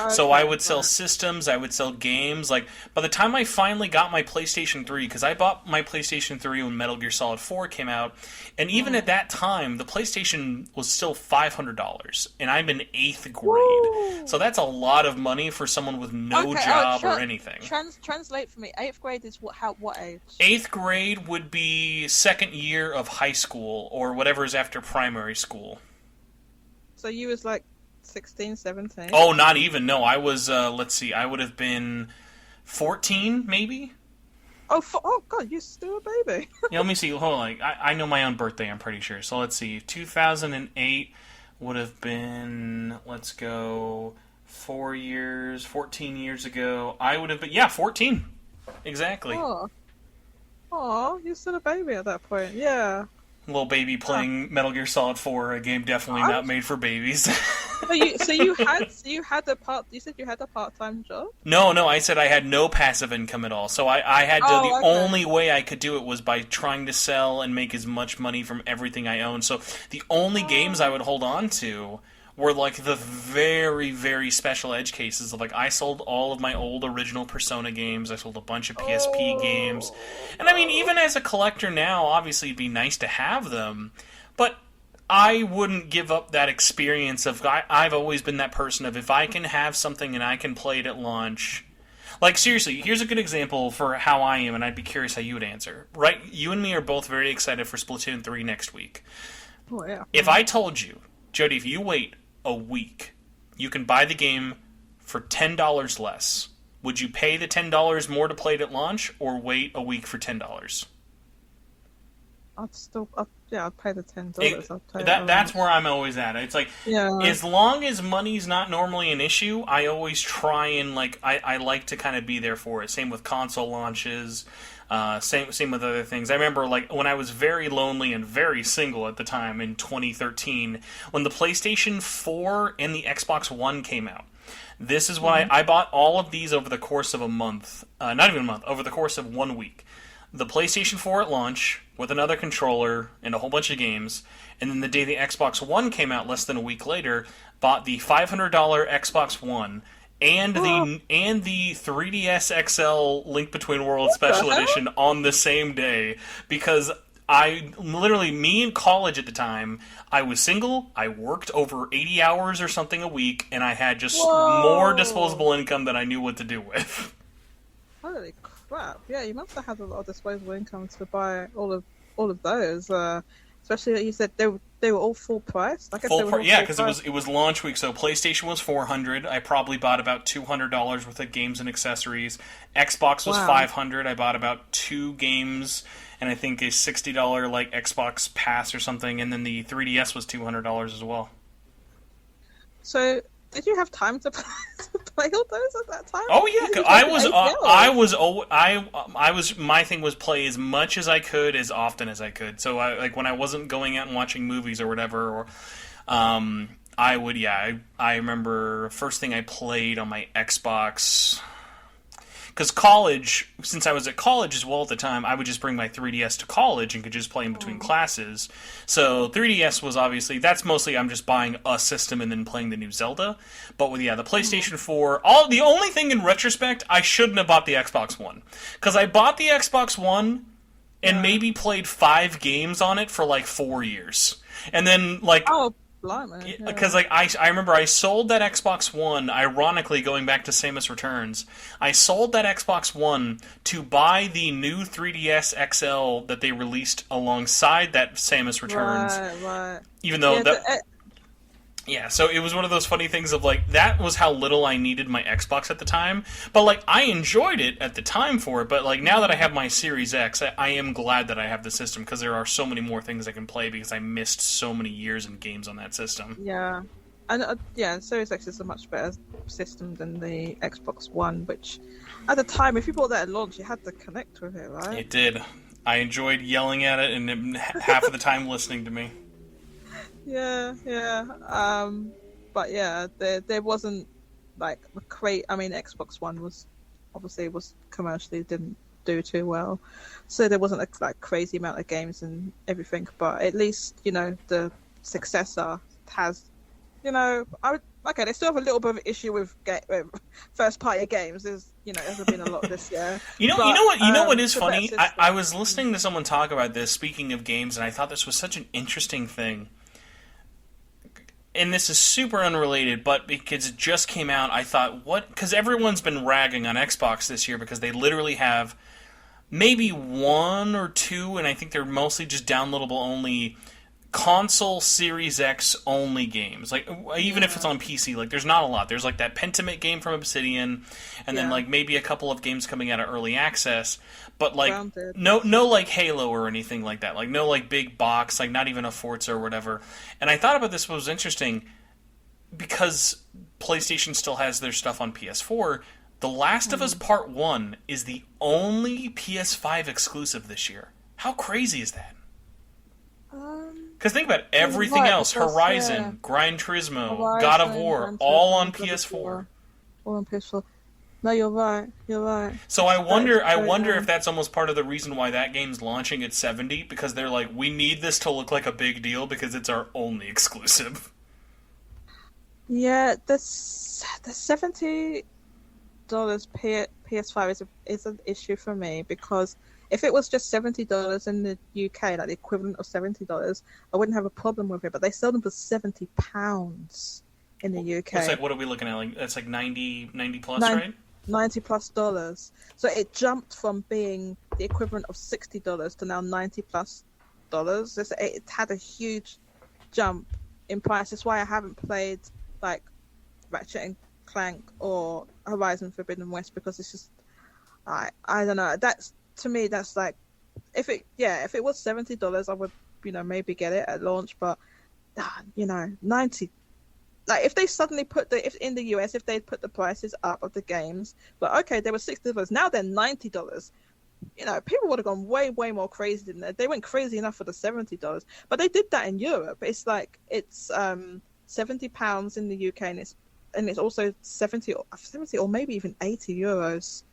So I would sell systems, I would sell games. Like, by the time I finally got my PlayStation 3, because I bought my PlayStation 3 when Metal Gear Solid 4 came out, and even at that time, the PlayStation was still $500, and I'm in 8th grade. Woo! So that's a lot of money for someone with no job or anything. Translate for me. 8th grade is what age? 8th grade would be second year of high school, or whatever is after primary school. So you was like 16, 17? Oh, not even. No, I was. Let's see. I would have been 14, maybe. Oh God, you're still a baby. Yeah, let me see. Hold on. I know my own birthday. I'm pretty sure. So let's see. 2008 would have been. Let's go. 4 years. 14 years ago. I would have been. Yeah, 14. Exactly. Oh, you're still a baby at that point. Yeah. Little baby playing Metal Gear Solid 4, a game definitely not made for babies. So you had a part. You said you had a part-time job. No, I said I had no passive income at all. So I had to. The okay. only way I could do it was by trying to sell and make as much money from everything I owned. So the only games I would hold on to were like the very, very special edge cases of like I sold all of my old original Persona games. I sold a bunch of PSP games, and I mean even as a collector now, obviously it'd be nice to have them, but I wouldn't give up that experience of I've always been that person of if I can have something and I can play it at launch. Like seriously, here's a good example for how I am, and I'd be curious how you would answer. Right, you and me are both very excited for Splatoon 3 next week. Oh yeah. If I told you, Jodie, if you wait a week, you can buy the game for $10 less. Would you pay the $10 more to play it at launch, or wait a week for $10? I'd pay the $10. That's where I'm always at. It's like, as long as money's not normally an issue, I always try and I like to kind of be there for it. Same with console launches. Same with other things. I remember when I was very lonely and very single at the time in 2013, when the PlayStation 4 and the Xbox One came out. This is why I bought all of these over the course of a month. Not even a month, over the course of 1 week. The PlayStation 4 at launch with another controller and a whole bunch of games, and then the day the Xbox One came out less than a week later, bought the $500 Xbox One and the 3DS XL Link Between Worlds Special Edition on the same day, because me in college at the time, I was single, I worked over 80 hours or something a week, and I had just more disposable income than I knew what to do with. Holy crap! Yeah, you must have had a lot of disposable income to buy all of those. Especially that you said they were all full price. Because it was launch week. So PlayStation was $400. I probably bought about $200 worth of games and accessories. Xbox was $500. I bought about 2 games and I think a $60 Xbox Pass or something. And then the 3DS was $200 as well. So did you have time to play all those at that time? Oh yeah, my thing was play as much as I could, as often as I could. So when I wasn't going out and watching movies or whatever, or I would, I remember first thing I played on my Xbox. Because college, since I was at college as well at the time, I would just bring my 3DS to college and could just play in between classes. So 3DS was obviously, that's mostly I'm just buying a system and then playing the new Zelda. But with, the PlayStation 4, the only thing in retrospect, I shouldn't have bought the Xbox One. Because I bought the Xbox One and maybe played 5 games on it for 4 years. And then because I remember I sold that Xbox One, ironically going back to Samus Returns, I sold that Xbox One to buy the new 3DS XL that they released alongside that Samus Returns. Right. Even though so it was one of those funny things of that was how little I needed my Xbox at the time. But I enjoyed it at the time for it. But now that I have my Series X, I am glad that I have the system because there are so many more things I can play because I missed so many years and games on that system. Yeah, and Series X is a much better system than the Xbox One, which at the time, if you bought that at launch, you had to connect with it, right? It did. I enjoyed yelling at it and half of the time listening to me. Yeah. But there wasn't Xbox One was commercially didn't do too well, so there wasn't a crazy amount of games and everything. But at least the successor has, they still have a little bit of an issue with first party games. There's been a lot this year. You know what is funny? I was listening to someone talk about this. Speaking of games, and I thought this was such an interesting thing. And this is super unrelated, but because it just came out, I thought, because everyone's been ragging on Xbox this year because they literally have maybe 1 or 2, and I think they're mostly just downloadable only, console Series X only games. Like, even if it's on PC, like, there's not a lot. There's, like, that Pentiment game from Obsidian, and then, like, maybe a couple of games coming out of early access, but, like, no, like, Halo or anything like that. Like, no, like, big box, like, not even a Forza or whatever. And I thought about this, what was interesting, because PlayStation still has their stuff on PS4, The Last of Us Part 1 is the only PS5 exclusive this year. How crazy is that? Because think about it, everything else, Horizon, Gran Turismo, God of War, all on PS4. All on PS4. No, you're right. So I wonder if that's almost part of the reason why that game's launching at $70, because they're like, we need this to look like a big deal because it's our only exclusive. Yeah, the $70 PS5 is an issue for me, because if it was just $70 in the UK, like the equivalent of $70, I wouldn't have a problem with it. But they sell them for £70 in the UK. It's like, what are we looking at? Like, that's like 90 plus, right? $90+. So it jumped from being the equivalent of $60 to now $90+. It had a huge jump in price. That's why I haven't played like Ratchet and Clank or Horizon Forbidden West, because it's just I don't know. That's, to me, that's like, if it was $70, I would, maybe get it at launch, but 90. Like, if they suddenly if in the US, if they'd put the prices up of the games, but okay, they were $60, now they're $90. People would have gone way, way more crazy than that. They went crazy enough for the $70, but they did that in Europe. It's like, it's £70 in the UK, and it's also 70 or maybe even €80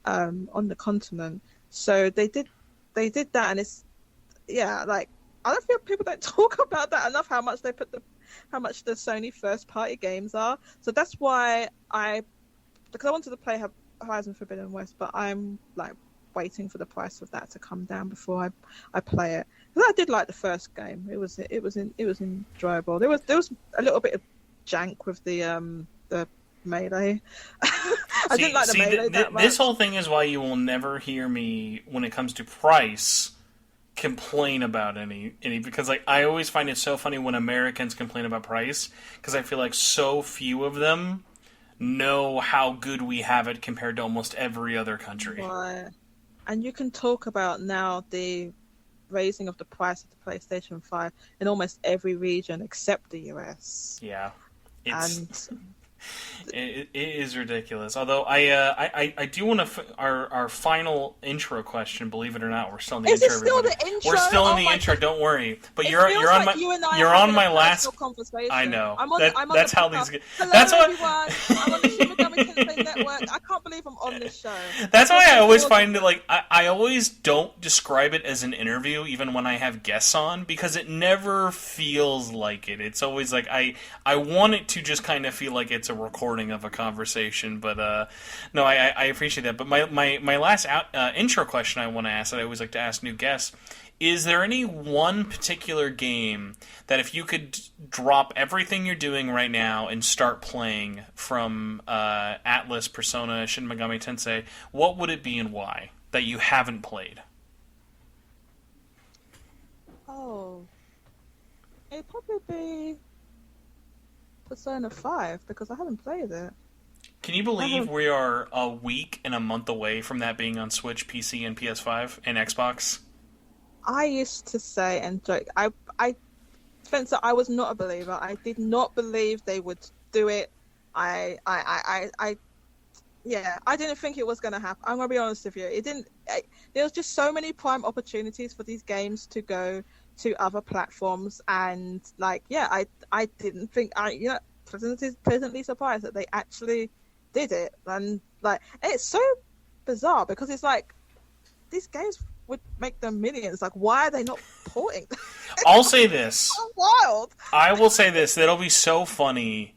on the continent. So they did that, and it's, like, I don't feel people don't talk about that enough, how much the Sony first party games are. So that's why because I wanted to play Horizon Forbidden West, but I'm like waiting for the price of that to come down before I play it. Because I did like the first game. It was enjoyable. There was a little bit of jank with the melee. I didn't like the melee that much. This whole thing is why you will never hear me, when it comes to price, complain about any, because like, I always find it so funny when Americans complain about price, because I feel like so few of them know how good we have it compared to almost every other country. Right. And you can talk about now the raising of the price of the PlayStation 5 in almost every region except the US. Yeah. It is ridiculous. Although I do want to our final intro question. Believe it or not, we're still in the intro. Still the intro? We're still in the intro. Don't worry. But you're on my last. I know. That's how these. Hello, that's everyone. I'm on the Shin Megami Network. I can't believe I'm on this show. That's why I always find it like I always don't describe it as an interview, even when I have guests on, because it never feels like it. It's always like I want it to just kind of feel like it's a recording of a conversation, but no, I appreciate that. But my last intro question I want to ask, that I always like to ask new guests, is there any one particular game that if you could drop everything you're doing right now and start playing, from Atlus, Persona, Shin Megami Tensei, what would it be and why, that you haven't played? Oh, it'd probably be Persona 5, because I haven't played it. Can you believe we are a week and a month away from that being on Switch, PC, and PS5, and Xbox? I used to say and joke, Spencer, I was not a believer. I did not believe they would do it. I didn't think it was going to happen. I'm going to be honest with you. There was just so many prime opportunities for these games to go to other platforms, and I didn't think, pleasantly surprised that they actually did it. And it's so bizarre, because it's like, these games would make them millions. Like, why are they not porting? I'll say this. So wild. I will say this. That'll be so funny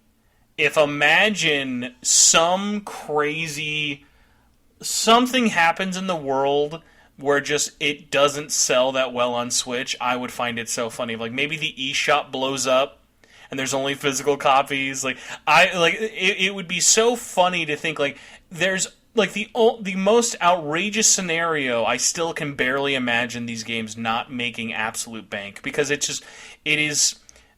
if, imagine, some crazy something happens in the world where just it doesn't sell that well on Switch. I would find it so funny. Like, maybe the eShop blows up and there's only physical copies. It would be so funny to think, like, there's like the most outrageous scenario, I still can barely imagine these games not making absolute bank, because it is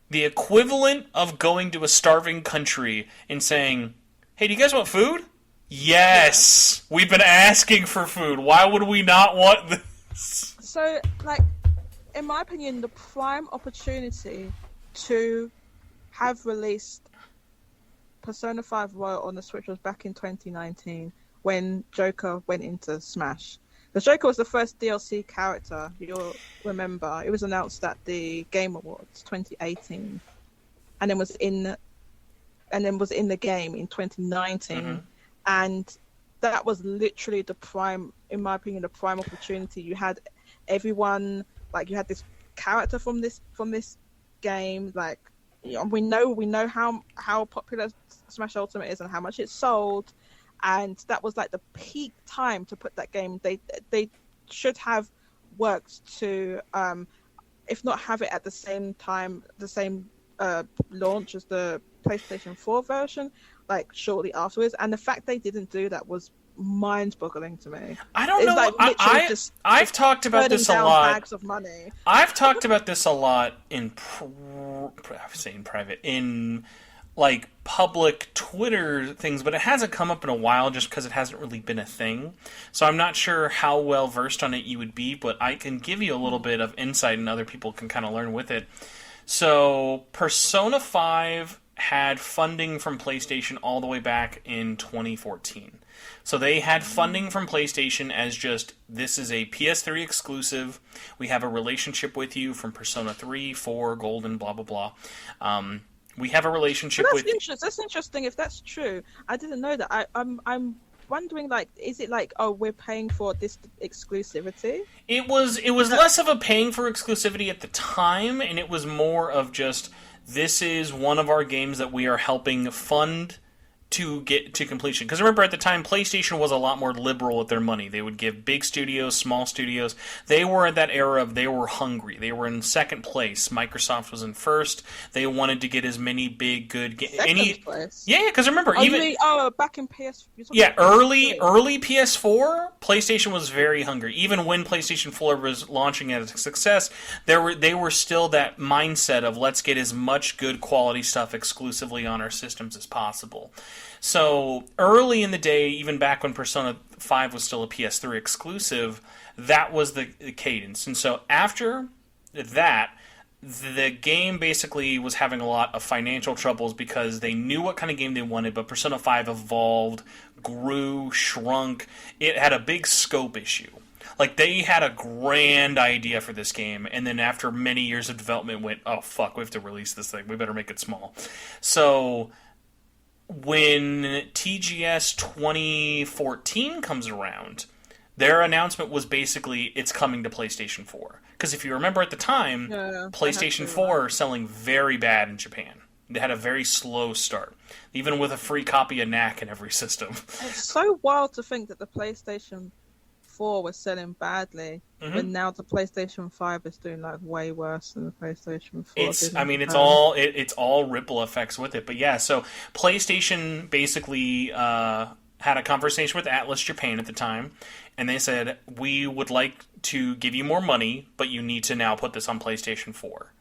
the equivalent of going to a starving country and saying, "Hey, do you guys want food?" Yes, we've been asking for food. Why would we not want this? So, like, in my opinion, the prime opportunity to have released Persona 5 Royal on the Switch was back in 2019 when Joker went into Smash. The Joker was the first DLC character, you'll remember. It was announced at the Game Awards 2018, and then was in the game in 2019. Mm-hmm. And that was literally the prime, in my opinion, the prime opportunity. You had everyone, like, you had this character from this game. Like, you know, we know how popular Smash Ultimate is and how much it sold, and that was like the peak time to put that game. They should have worked to, if not have it at the same time, the same launch as the PlayStation 4 version, like shortly afterwards. And the fact they didn't do that was mind-boggling to me. I don't know. Like, I've talked about this a lot. Bags of money. I've talked about this a lot in private, in like public Twitter things, but it hasn't come up in a while just because it hasn't really been a thing. So I'm not sure how well versed on it you would be, but I can give you a little bit of insight, and other people can kind of learn with it. So Persona 5 had funding from PlayStation all the way back in 2014. So they had funding from PlayStation as just, this is a PS3 exclusive. We have a relationship with you from Persona 3, 4, Golden, blah, blah, blah. We have a relationship with... That's interesting if that's true. I didn't know that. I'm wondering, like, is it like, oh, we're paying for this exclusivity? It was less of a paying for exclusivity at the time, and it was more of just, this is one of our games that we are helping fund to get to completion. Because remember, at the time, PlayStation was a lot more liberal with their money. They would give big studios, small studios. They were at that era of, they were hungry. They were in second place. Microsoft was in first. They wanted to get as many big, good games. Second place? Yeah, because remember, back in PS... Yeah, early PS4, PlayStation was very hungry. Even when PlayStation 4 was launching as a success, they were still that mindset of, let's get as much good quality stuff exclusively on our systems as possible. So early in the day, even back when Persona 5 was still a PS3 exclusive, that was the cadence. And so after that, the game basically was having a lot of financial troubles because they knew what kind of game they wanted, but Persona 5 evolved, grew, shrunk. It had a big scope issue. Like, they had a grand idea for this game, and then after many years of development went, oh, fuck, we have to release this thing. We better make it small. So when TGS 2014 comes around, their announcement was basically, it's coming to PlayStation 4. Because if you remember at the time, PlayStation 4 selling very bad in Japan. They had a very slow start, even with a free copy of Knack in every system. It's so wild to think that the PlayStation 4 was selling badly, but now the PlayStation 5 is doing like way worse than the PlayStation 4. It's all ripple effects with it. But yeah, so PlayStation basically had a conversation with Atlus Japan at the time, and they said, we would like to give you more money, but you need to now put this on PlayStation 4.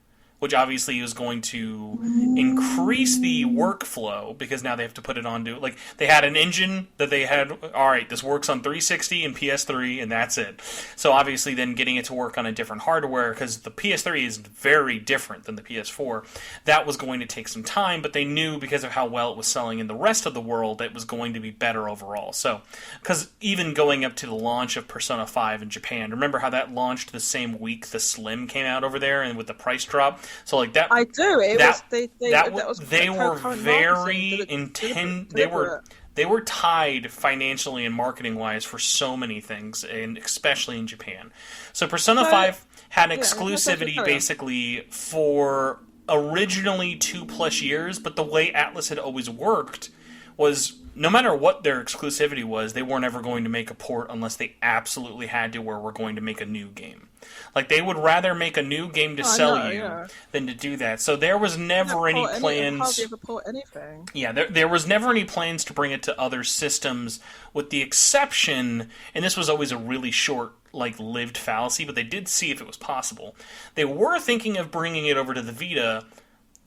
Which obviously is going to increase the workflow, because now they have to put it onto, like, they had an engine that they had, alright, this works on 360 and PS3, and that's it. So obviously then getting it to work on a different hardware, because the PS3 is very different than the PS4, that was going to take some time, but they knew because of how well it was selling in the rest of the world that it was going to be better overall. So, because even going up to the launch of Persona 5 in Japan, remember how that launched the same week the Slim came out over there, and with the price drop? So like that, I do. They were very intense. They were tied financially and marketing wise for so many things, and especially in Japan. So Persona 5 had exclusivity basically for originally 2+ years, but the way Atlus had always worked was, no matter what their exclusivity was, they weren't ever going to make a port unless they absolutely had to, where we're going to make a new game. Like, they would rather make a new game to sell you than to do that. So there was never any plans. Hardly ever port anything. Yeah, there was never any plans to bring it to other systems, with the exception, and this was always a really short, like, lived fallacy, but they did see if it was possible. They were thinking of bringing it over to the Vita.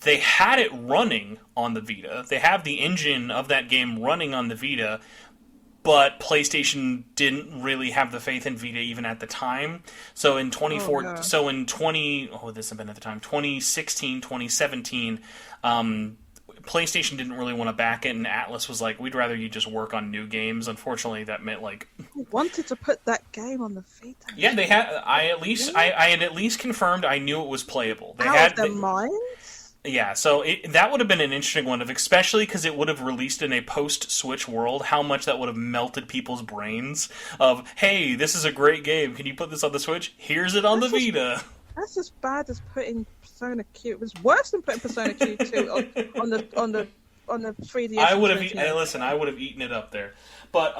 They had it running on the Vita. They have the engine of that game running on the Vita, but PlayStation didn't really have the faith in Vita even at the time. So in 2016, 2017, PlayStation didn't really want to back it, and Atlus was like, we'd rather you just work on new games. Unfortunately, that meant, like... I wanted to put that game on the Vita. Yeah, they had... I had at least confirmed I knew it was playable. They Out of their minds? Yeah, so that would have been an interesting one, especially because it would have released in a post-Switch world, how much that would have melted people's brains of, hey, this is a great game, can you put this on the Switch? Here's it on the Vita. That's as bad as putting Persona Q. It was worse than putting Persona Q2 on the 3DS. I would have eaten it up there. But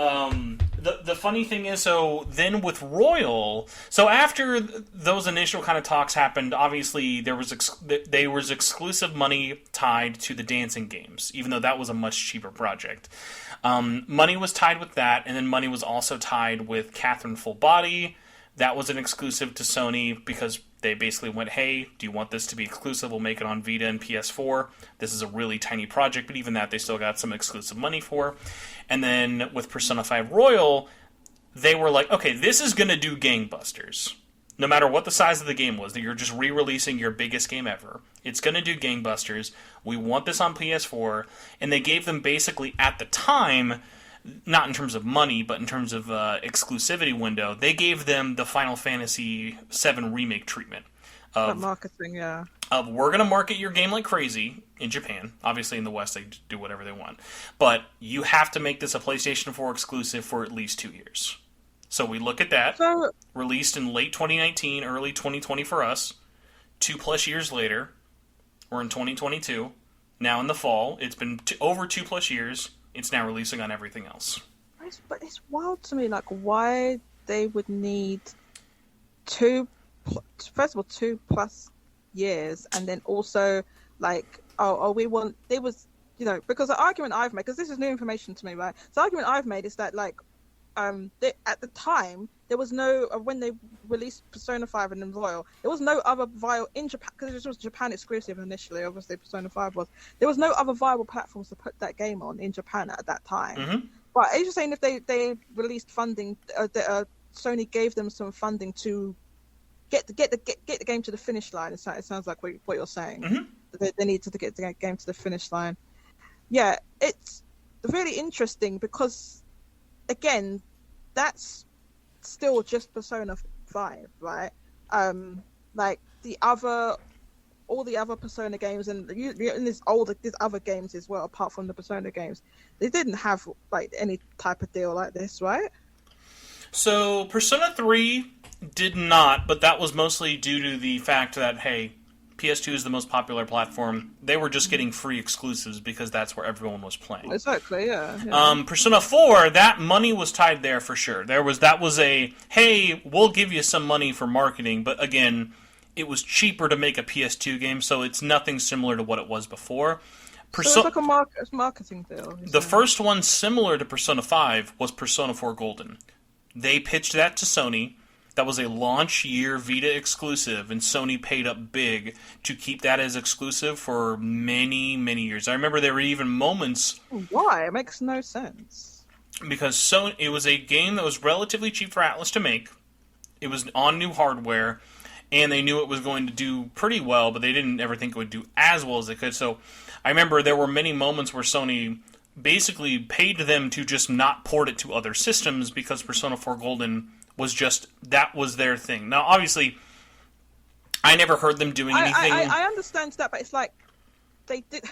the funny thing is, so then with Royal, so after those initial kind of talks happened, obviously there was exclusive money tied to the dancing games, even though that was a much cheaper project. Money was tied with that, and then money was also tied with Catherine Full Body. That was an exclusive to Sony because they basically went, hey, do you want this to be exclusive? We'll make it on Vita and PS4. This is a really tiny project, but even that they still got some exclusive money for. And then with Persona 5 Royal, they were like, okay, this is going to do gangbusters. No matter what the size of the game was, that you're just re-releasing your biggest game ever. It's going to do gangbusters. We want this on PS4. And they gave them basically, at the time... not in terms of money, but in terms of exclusivity window, they gave them the Final Fantasy VII Remake treatment. That marketing, yeah. We're going to market your game like crazy in Japan. Obviously, in the West, they do whatever they want. But you have to make this a PlayStation 4 exclusive for at least 2 years. So we look at that. So, released in late 2019, early 2020 for us. 2+ years later, we're in 2022. Now in the fall, it's been over 2+ years. It's now releasing on everything else. But it's wild to me, like, why they would need 2+ years, and then also, like, we want... There was, because the argument I've made, because this is new information to me, right? The argument I've made is that, like, at the time, there was no... when they released Persona 5 and then Royal, there was no other viable... in Japan, because it was Japan exclusive initially, obviously Persona 5 was. There was no other viable platforms to put that game on in Japan at that time. Mm-hmm. But I was just saying, if they released funding, Sony gave them some funding to get the game to the finish line. It sounds like what you're saying. Mm-hmm. They need to get the game to the finish line. Yeah, it's really interesting because, again, that's still just Persona 5, right? Like all the other Persona games, and these other games as well, apart from the Persona games, they didn't have like any type of deal like this, right? So Persona 3 did not, but that was mostly due to the fact that, hey, PS2 is the most popular platform. They were just getting free exclusives because that's where everyone was playing. Exactly, yeah. Persona 4, that money was tied there for sure. That was a, hey, we'll give you some money for marketing, but again, it was cheaper to make a PS2 game, so it's nothing similar to what it was before. So it's like a marketing deal. The first one similar to Persona 5 was Persona 4 Golden. They pitched that to Sony. That was a launch year Vita exclusive, and Sony paid up big to keep that as exclusive for many, many years. I remember there were even moments... Why? It makes no sense. Because it was a game that was relatively cheap for Atlus to make. It was on new hardware, and they knew it was going to do pretty well, but they didn't ever think it would do as well as it could. So I remember there were many moments where Sony basically paid them to just not port it to other systems because Persona 4 Golden... that was their thing. Now, obviously, I never heard them doing anything. I understand that, but it's like they did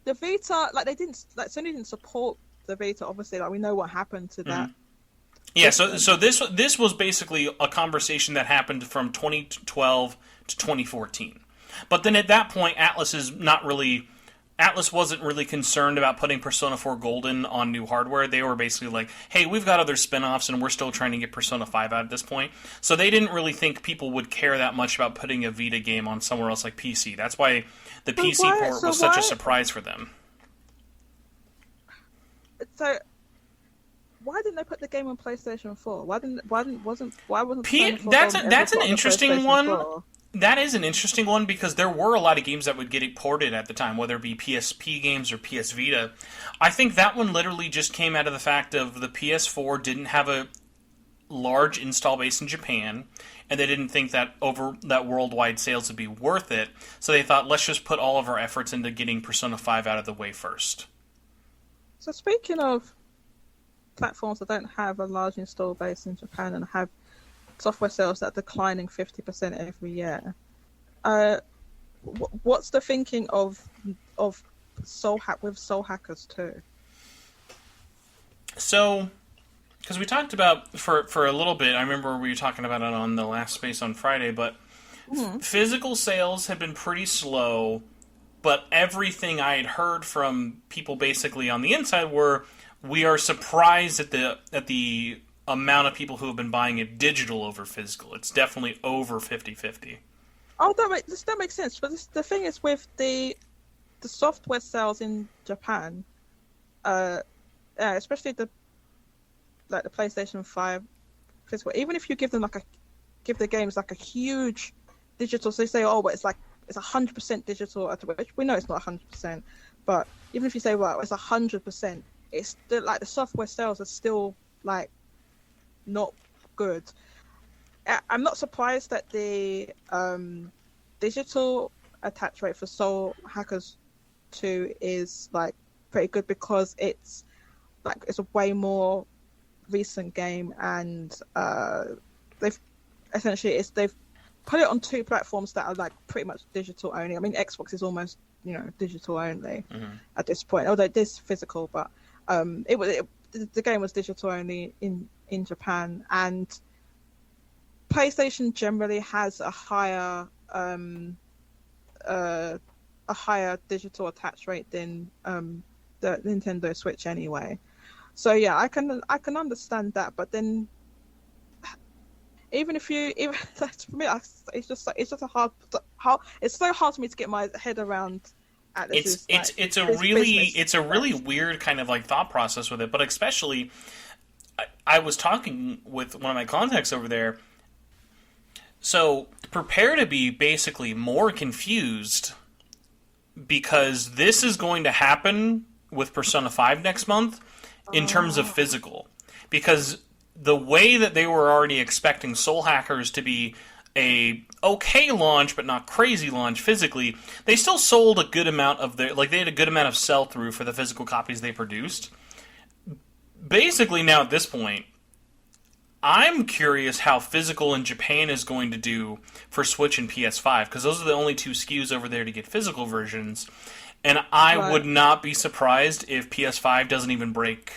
the Vita, like they didn't, like Sony didn't support the Vita. Obviously, like we know what happened to that. Yeah, so this was basically a conversation that happened from 2012 to 2014. But then at that point, Atlus is not really Atlus wasn't really concerned about putting Persona 4 Golden on new hardware. They were basically like, hey, we've got other spin-offs and we're still trying to get Persona 5 out at this point. So they didn't really think people would care that much about putting a Vita game on somewhere else like PC. That's why the PC port was such a surprise for them. So why didn't they put the game on PlayStation 4? Why wasn't That's an interesting one. 4? That is an interesting one because there were a lot of games that would get it ported at the time, whether it be PSP games or PS Vita. I think that one literally just came out of the fact of the PS4 didn't have a large install base in Japan, and they didn't think that worldwide sales would be worth it. So they thought, let's just put all of our efforts into getting Persona 5 out of the way first. So speaking of platforms that don't have a large install base in Japan and have software sales that are declining 50% every year, what's the thinking of Soul Hackers 2? So, because we talked about for a little bit, I remember we were talking about it on the last space on Friday, but physical sales have been pretty slow. But everything I had heard from people basically on the inside were, we are surprised at the amount of people who have been buying it digital over physical. It's definitely over 50-50. Oh, that makes sense. But the thing is with the software sales in Japan, especially the PlayStation 5 physical, even if you give them give the games like a huge digital, so they say, oh, but it's 100% digital, which we know it's not 100%, but even if you say, well, it's 100%, it's still like the software sales are still like not good. I'm not surprised that the digital attach rate for Soul Hackers 2 is like pretty good because it's a way more recent game, and they've put it on 2 platforms that are like pretty much digital only. I mean, Xbox is almost digital only at this point, although it is physical. But the game was digital only in Japan, and PlayStation generally has a higher digital attach rate than the Nintendo Switch anyway. So yeah, I can understand that, but then. Even for me, it's so hard for me to get my head around. It's a really weird kind of like thought process with it, but especially I was talking with one of my contacts over there. So prepare to be basically more confused because this is going to happen with Persona 5 next month in terms of physical, because the way that they were already expecting Soul Hackers to be a okay launch, but not crazy launch physically, they still sold a good amount of they had a good amount of sell-through for the physical copies they produced. Basically, now at this point, I'm curious how physical in Japan is going to do for Switch and PS5, because those are the only 2 SKUs over there to get physical versions, and I would not be surprised if PS5 doesn't even break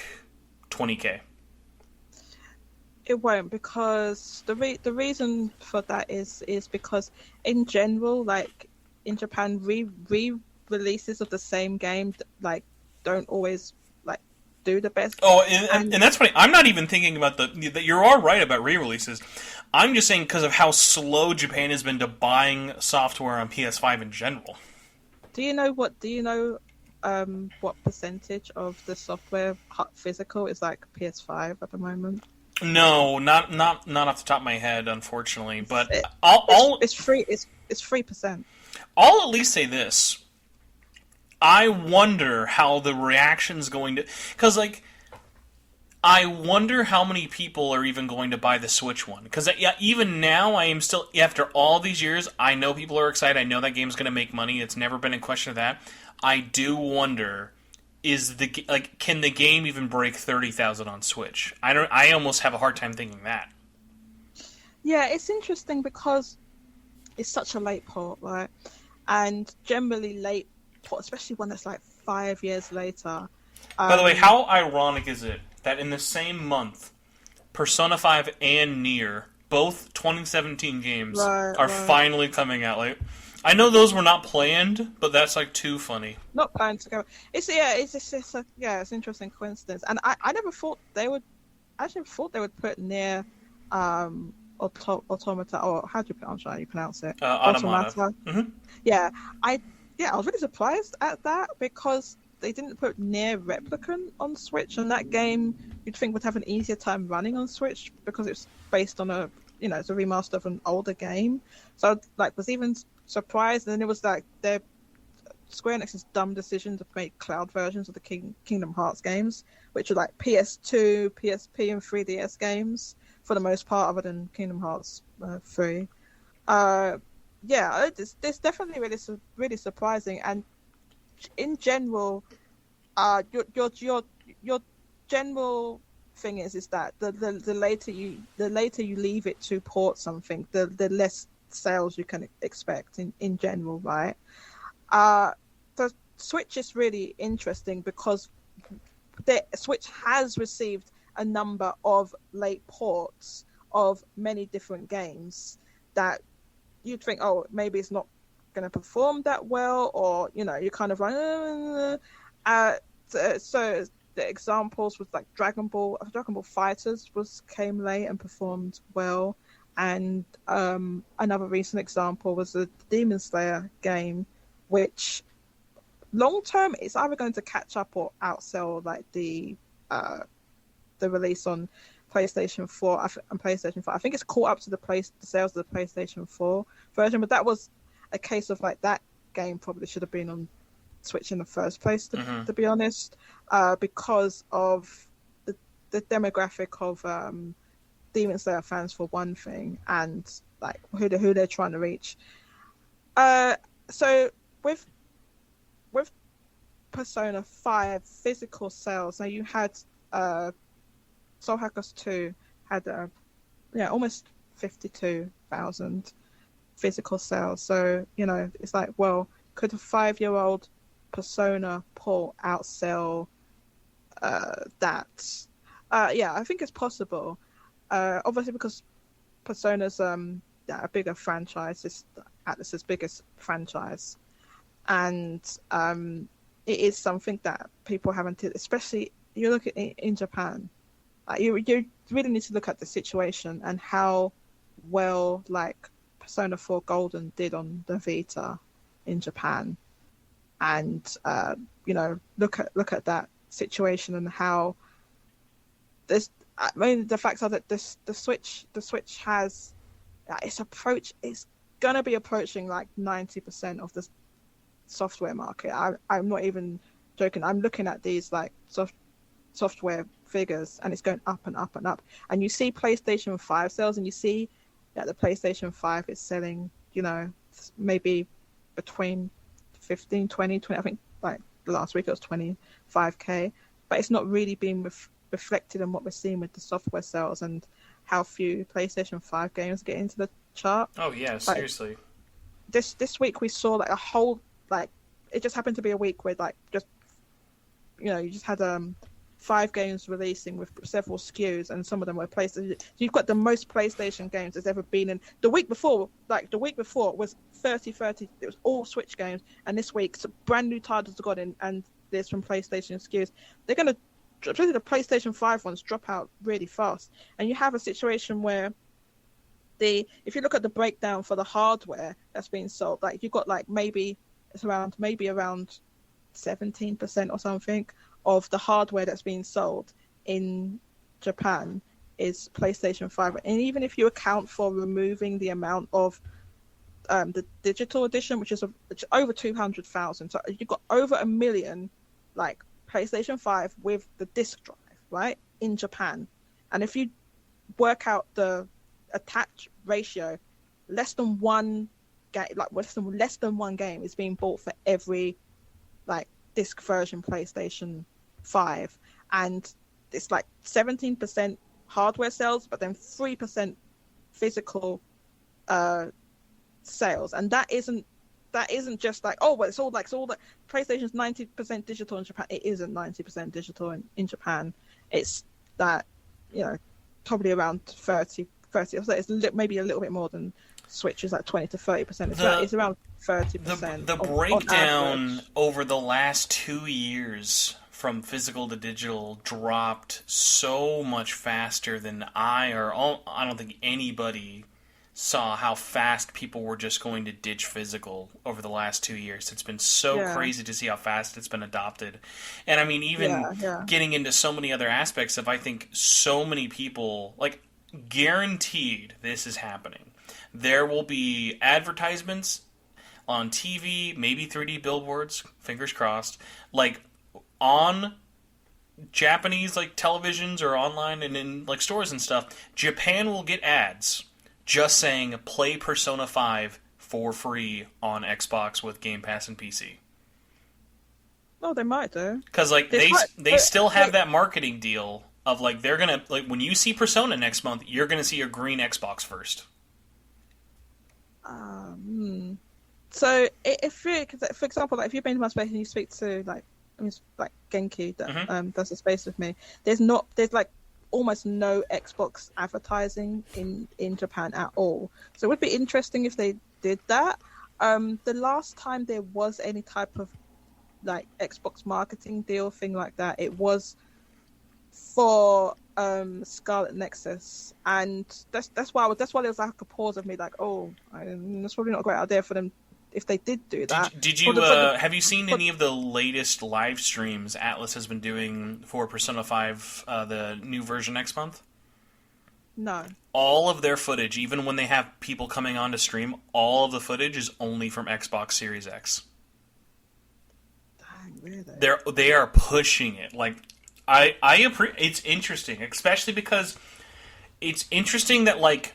20K. It won't, because the reason for that is because in general, like in Japan, re-releases of the same game like don't always like do the best. Oh, and that's funny. I'm not even thinking about that. You are right about re-releases. I'm just saying because of how slow Japan has been to buying software on PS5 in general. Do you know what percentage of the software physical is like PS5 at the moment? No, not off the top of my head, unfortunately. But it's 3%. I'll at least say this: I wonder how the reaction's going to, because I wonder how many people are even going to buy the Switch one. Because even now, I am still, after all these years, I know people are excited. I know that game's going to make money. It's never been a question of that. I do wonder. Can the game even break 30,000 on Switch? I almost have a hard time thinking that. Yeah, it's interesting because it's such a late port, right? And generally late port, especially when it's like 5 years later. By the way, how ironic is it that in the same month, Persona 5 and Nier, both 2017 games, are finally coming out? I know those were not planned, but that's like too funny. Not planned to go. It's an interesting coincidence, and I never thought they would. I actually thought they would put near, automata, or how do I'm trying to pronounce it? Automata. Mm-hmm. Yeah, I was really surprised at that because they didn't put near Replicant on Switch, and that game you'd think would have an easier time running on Switch because it's based on it's a remaster of an older game. So was even surprised, and then it was like their Square Enix's dumb decision to make cloud versions of the Kingdom Hearts games, which are like PS2, PSP, and 3DS games for the most part, other than Kingdom Hearts 3. It's definitely really surprising, and in general, your general thing is that the later you leave it to port something, the less sales you can expect in general, right? The Switch is really interesting because the Switch has received a number of late ports of many different games that you'd think, oh, maybe it's not going to perform that well, or you're kind of like, so the examples was like Dragon Ball Fighters came late and performed well, and another recent example was the Demon Slayer game, which long term it's either going to catch up or outsell like the release on PlayStation 4 and PlayStation 5. I think it's caught up to the sales of the PlayStation 4 version, but that was a case of like that game probably should have been on Switch in the first place, to be honest, because of the demographic of Demon Slayer fans for one thing, and like who they're trying to reach. So with Persona 5 physical sales, now you had Soul Hackers 2 had almost 52,000 physical sales. So it's like, well, could a 5-year-old Persona port outsell that? I think it's possible. Obviously, because Persona's a bigger franchise, it's Atlus's biggest franchise, and it is something that people haven't, especially you look at in Japan. You really need to look at the situation and how well like Persona 4 Golden did on the Vita in Japan, and look at that situation and how this. I mean, the facts are that the Switch has it's gonna be approaching like 90% of the software market. I'm not even joking. I'm looking at these like software figures, and it's going up and up and up. And you see PlayStation 5 sales, and you see that the PlayStation 5 is selling, maybe between 15, 20, I think like last week it was 25k, but it's not really being reflected in what we're seeing with the software sales and how few PlayStation 5 games get into the chart. Oh yeah, seriously. This week we saw like a whole, like, it just happened to be a week where like just you just had 5 games releasing with several SKUs, and some of them were PlayStation. You've got the most PlayStation games there's ever been. And the week before was 30. It was all Switch games, and this week some brand new titles have got in, and there's from PlayStation SKUs. They're gonna, especially the PlayStation 5 ones, drop out really fast. And you have a situation where if you look at the breakdown for the hardware that's being sold, like you've got like maybe around 17% or something of the hardware that's being sold in Japan is PlayStation 5. And even if you account for removing the amount of the digital edition, which is over 200,000, so you've got over 1 million like PlayStation 5 with the disc drive, right, in Japan. And if you work out the attach ratio, less than one game is being bought for every like disc version PlayStation 5, and it's like 17% hardware sales, but then 3% physical sales. And that isn't just like, oh, well, it's all that PlayStation's 90% digital in Japan. It isn't 90% digital in Japan. It's that, probably around 30, 30. So it's maybe a little bit more than Switch is like 20 to 30%. It's around 30%. The breakdown over the last 2 years from physical to digital dropped so much faster than I don't think anybody saw how fast people were just going to ditch physical over the last 2 years. It's been so crazy to see how fast it's been adopted. And I mean, even getting into so many other aspects of, I think so many people, like, guaranteed this is happening. There will be advertisements on TV, maybe 3D billboards, fingers crossed, like on Japanese like televisions or online and in like stores and stuff. Japan will get ads just saying play Persona 5 for free on Xbox with Game Pass and PC. Oh, they might do. Because like they still have that marketing deal of like they're gonna like when you see Persona next month, you're gonna see a green Xbox first. So if you, for example, like if you've been to my space and you speak to like Genki that does the space with me, there's like almost no Xbox advertising in Japan at all. So it would be interesting if they did that. The last time there was any type of like Xbox marketing deal thing like that, it was for Scarlet Nexus, and that's why there was like a pause of me like, that's probably not a great idea for them if they did do that. Did you have you seen any of the latest live streams Atlus has been doing for Persona 5, the new version next month? No. All of their footage, even when they have people coming on to stream, all of the footage is only from Xbox Series X. Dang, really? They are pushing it. Like it's interesting, especially because it's interesting that like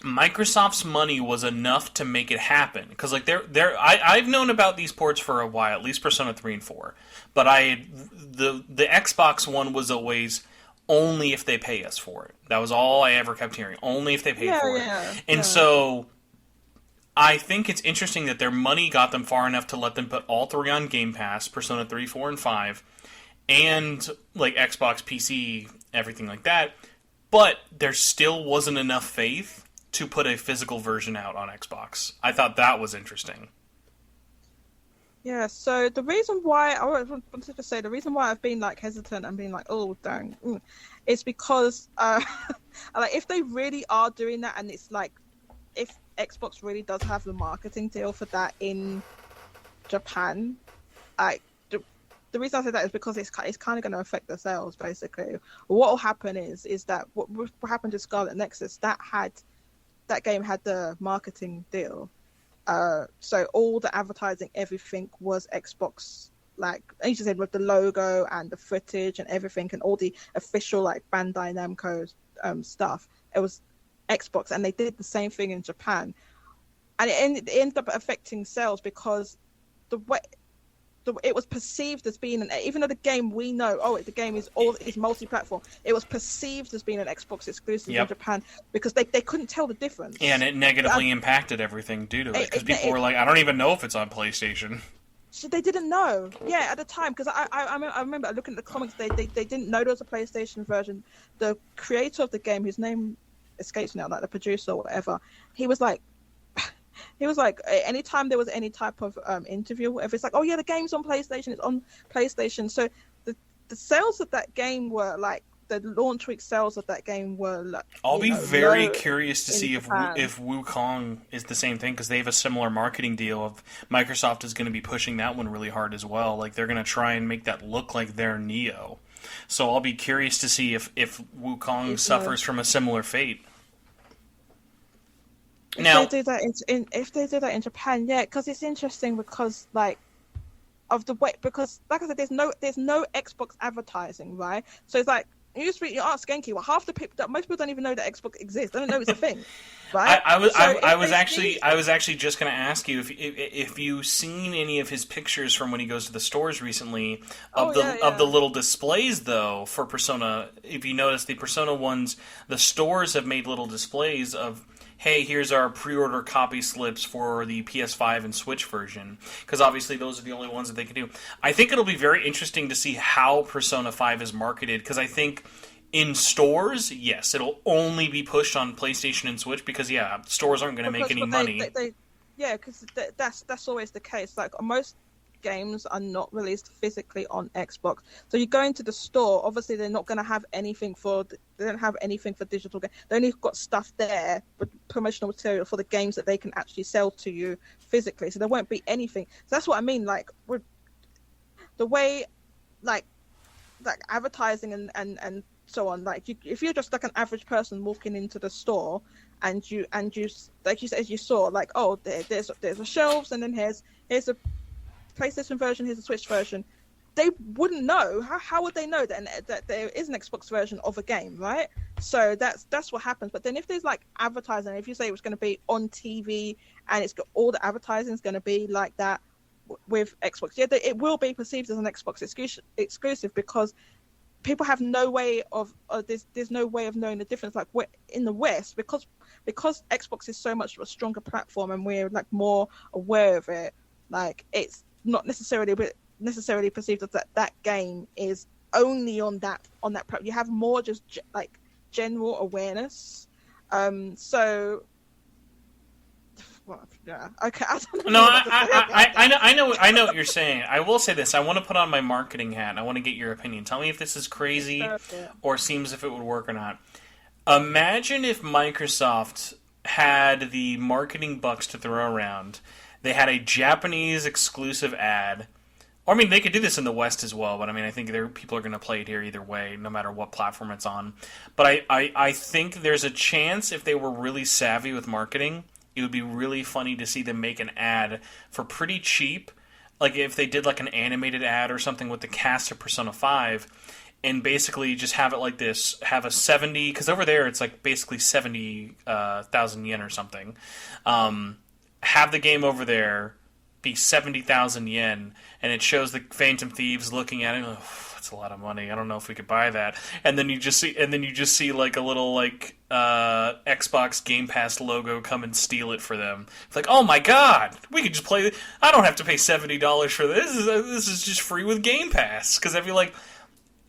Microsoft's money was enough to make it happen. Because like I've known about these ports for a while, at least Persona 3 and 4. But the Xbox one was always only if they pay us for it. That was all I ever kept hearing. Only if they paid for it. And so I think it's interesting that their money got them far enough to let them put all three on Game Pass, Persona 3, 4, and 5, and like Xbox, PC, everything like that. But there still wasn't enough faith to put a physical version out on Xbox. I thought that was interesting. Yeah, so the reason why the reason why I've been like hesitant and being like, oh dang, is because like if they really are doing that, and it's like if Xbox really does have the marketing deal for that in Japan, the reason I say that is because it's kind of going to affect the sales basically. What will happen is that what happened to Scarlet Nexus, that game had the marketing deal. So all the advertising, everything was Xbox, like as you said, with the logo and the footage and everything and all the official like Bandai Namco stuff. It was Xbox, and they did the same thing in Japan, and it ended up affecting sales because it was perceived as being even though the game we know, the game is multi-platform, it was perceived as being an Xbox exclusive in Japan because they couldn't tell the difference. And it negatively impacted everything due to it because people were like, I don't even know if it's on PlayStation. So they didn't know, at the time, because I remember looking at the comments, they didn't know there was a PlayStation version. The creator of the game, whose name escapes me now, like the producer or whatever, he was like, anytime there was any type of interview, whatever, it's like, the game's on PlayStation, it's on PlayStation. So the sales of that game were like, the launch week sales of that game were like, I'll be very curious to see if Wukong is the same thing, because they have a similar marketing deal of Microsoft is going to be pushing that one really hard as well. Like they're going to try and make that look like their Neo. So I'll be curious to see if Wukong suffers from a similar fate. If they do that in Japan, because it's interesting because like of the way, because like I said, there's no Xbox advertising, right? So it's like you ask Genki, well, half the people, most people don't even know that Xbox exists. They don't know it's a thing, right? I was actually just going to ask you if you've seen any of his pictures from when he goes to the stores recently of the little displays though for Persona. If you notice, the Persona ones, the stores have made little displays of, hey, here's our pre-order copy slips for the PS5 and Switch version, because obviously those are the only ones that they can do. I think it'll be very interesting to see how Persona 5 is marketed, because I think In stores, yes, it'll only be pushed on PlayStation and Switch because stores aren't going to make any money. Yeah, because that's always the case. Like most games are not released physically on Xbox. So you go into the store, obviously they're not going to have anything they don't have anything for digital games. They only got stuff there with promotional material for the games that they can actually sell to you physically. So there won't be anything. So that's what I mean. Like with the way, like advertising and so on. Like if you're just like an average person walking into the store and you like you said, you saw like, oh, there's the shelves, and then here's a PlayStation version, here's a Switch version. They wouldn't know. How would they know that there is an Xbox version of a game, right? So that's what happens. But then if there's like advertising, if you say it was going to be on TV and it's got all the advertising is going to be like that with Xbox, it will be perceived as an Xbox exclusive because people have no way of there's no way of knowing the difference. Like in the West, because Xbox is so much of a stronger platform and we're like more aware of it. Like it's not necessarily perceived as that game is only on that platform. You have more just like general awareness. So. Well, yeah. Okay. I don't know. No, I know what you're saying. I will say this. I want to put on my marketing hat. And I want to get your opinion. Tell me if this is crazy or seems if it would work or not. Imagine if Microsoft had the marketing bucks to throw around. They had a Japanese exclusive ad. Or, I mean, they could do this in the West as well, but I mean, I think people are going to play it here either way, no matter what platform it's on. But I think there's a chance if they were really savvy with marketing, it would be really funny to see them make an ad for pretty cheap. Like if they did like an animated ad or something with the cast of Persona 5, and basically just have it like this, have a 70, because over there it's like basically 70,000 yen or something. Have the game over there be 70,000 yen, and it shows the Phantom Thieves looking at it. Oh, that's a lot of money. I don't know if we could buy that. And then you just see like a little like Xbox Game Pass logo come and steal it for them. It's like, oh my god, we could just play. I don't have to pay $70 for this. This is just free with Game Pass. Because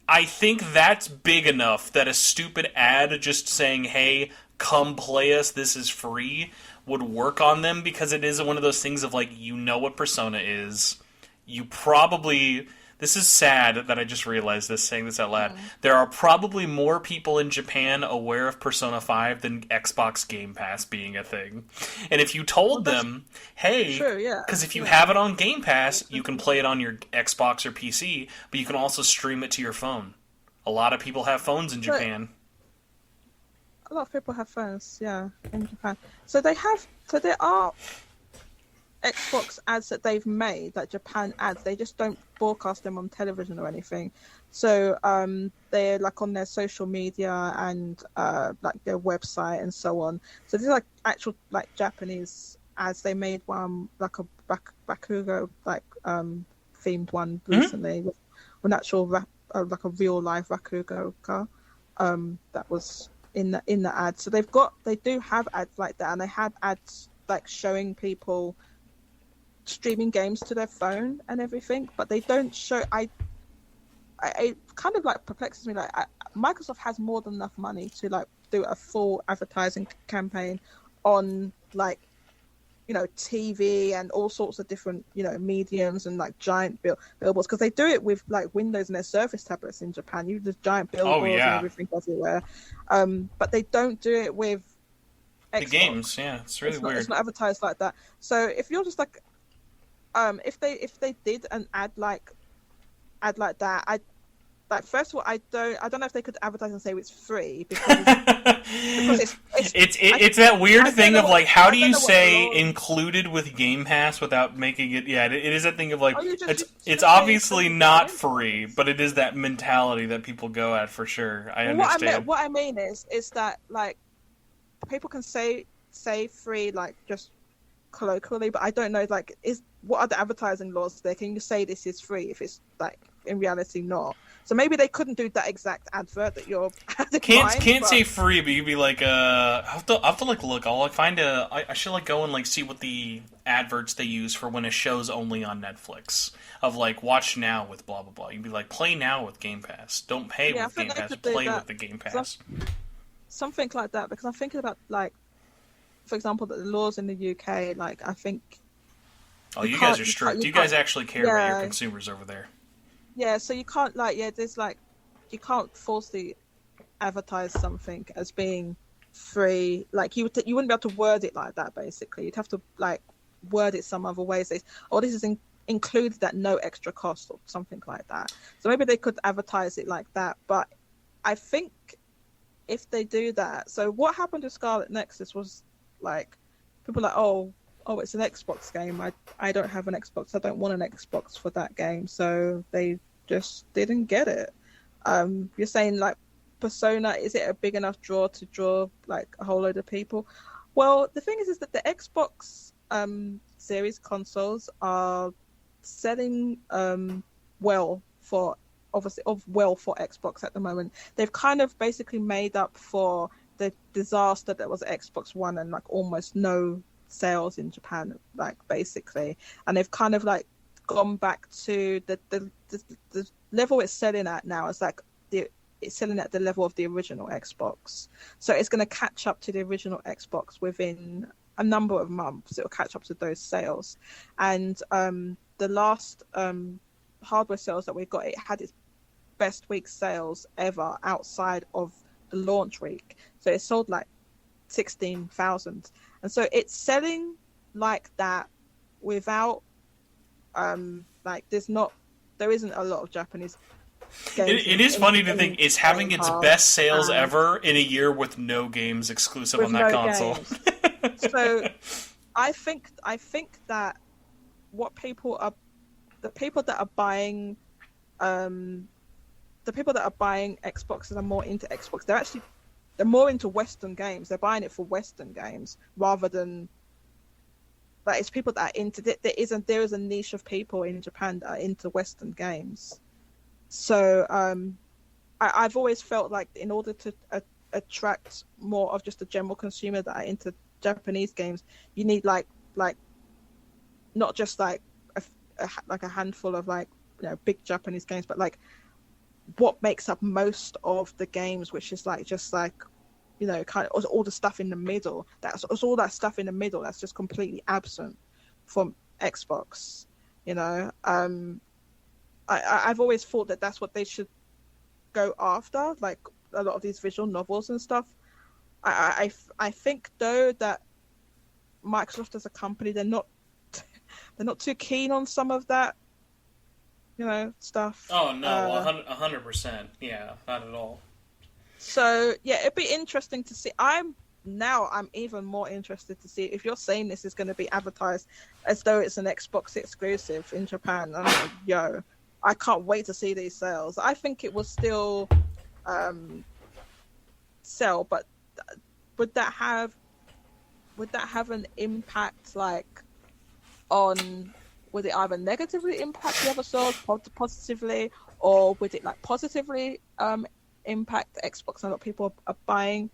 I think that's big enough that a stupid ad just saying, hey, come play us, this is free, would work on them, because it is one of those things of like, you know what Persona is. You probably... This is sad that I just realized this, saying this out loud. There are probably more people in Japan aware of Persona 5 than Xbox Game Pass being a thing. And if you told them, hey, because if you have it on Game Pass, you can play it on your Xbox or PC, but you can also stream it to your phone. A lot of people have phones in Japan. A lot of people have phones, yeah, in Japan. So there are Xbox ads that they've made, like Japan ads. They just don't broadcast them on television or anything. So they're like on their social media and like their website and so on. So these are like actual like Japanese ads. They made one like a Bakugo like themed one recently with an actual like a real life Bakugo car that was in the ad. So they do have ads like that, and they have ads like showing people streaming games to their phone and everything, but they don't show. It kind of like perplexes me. Like Microsoft has more than enough money to like do a full advertising campaign on like TV and all sorts of different mediums and like giant billboards, because they do it with like Windows and their Surface tablets in Japan. You just giant billboards and everything everywhere, but they don't do it with Xbox. The games. Yeah, it's really weird. It's not advertised like that. So if you're just like if they did an ad like that, first of all, I don't know if they could advertise and say it's free because it's that weird thing of like, how do you say included with Game Pass without making it? Yeah, it is that thing of like, it's obviously not free, but it is that mentality that people go at for sure. I understand. What I mean is that like people can say free, like just colloquially, but I don't know. Like, what are the advertising laws there? Can you say this is free if it's like in reality not? So maybe they couldn't do that exact advert that you're can't say free, but you'd be like, I have to like look. I'll like find I should like go and like see what the adverts they use for when a show's only on Netflix of like watch now with blah blah blah. You'd be like, play now with Game Pass. Don't pay with Game Pass. Play with the Game Pass. Something like that, because I'm thinking about like, for example, the laws in the UK. Like, I think. Oh, you guys are strict. You guys actually care about your consumers over there. Yeah, so you can't there's like, you can't falsely advertise something as being free. Like you wouldn't be able to word it like that. Basically, you'd have to like word it some other way. Say, oh, this is included at no extra cost or something like that. So maybe they could advertise it like that. But I think if they do that, so what happened to Scarlet Nexus was like people are like, oh, it's an Xbox game. I don't have an Xbox. I don't want an Xbox for that game. So they just didn't get it. You're saying like Persona, is it a big enough draw to draw like a whole load of people? Well, the thing is that the Xbox series consoles are selling well for Xbox at the moment. They've kind of basically made up for the disaster that was Xbox One and like almost no sales in Japan, like basically, and they've kind of like gone back to the level it's selling at now. It's like it's selling at the level of the original Xbox, so it's going to catch up to the original Xbox within a number of months. It'll catch up to those sales, and the last hardware sales that we got, it had its best week sales ever outside of the launch week. So it sold like 16,000. And so it's selling like that without like there isn't a lot of Japanese games. It is funny to think it's having its best sales ever in a year with no games exclusive on that console. So I think that the people that are buying Xboxes are more into Xbox. They're more into Western games. They're buying it for Western games rather than like it's people that are into it. There is a niche of people in Japan that are into Western games. So I've always felt like in order to attract more of just a general consumer that are into Japanese games, you need like not just like a handful of like, you know, big Japanese games, but like what makes up most of the games, which is like just like, you know, kind of all the stuff in the middle. That's all that stuff in the middle that's just completely absent from Xbox. You know, I've always thought that that's what they should go after, like a lot of these visual novels and stuff. I think though that Microsoft as a company, they're not too keen on some of that, you know, stuff. Oh no, 100%. Yeah, not at all. So yeah, it'd be interesting to see. I'm even more interested to see if you're saying this is going to be advertised as though it's an Xbox exclusive in Japan. I'm like, yo, I can't wait to see these sales. I think it will still sell, but would that have an impact like on? Would it either negatively impact the other sales positively, or would it like positively impact Xbox? A lot of people are buying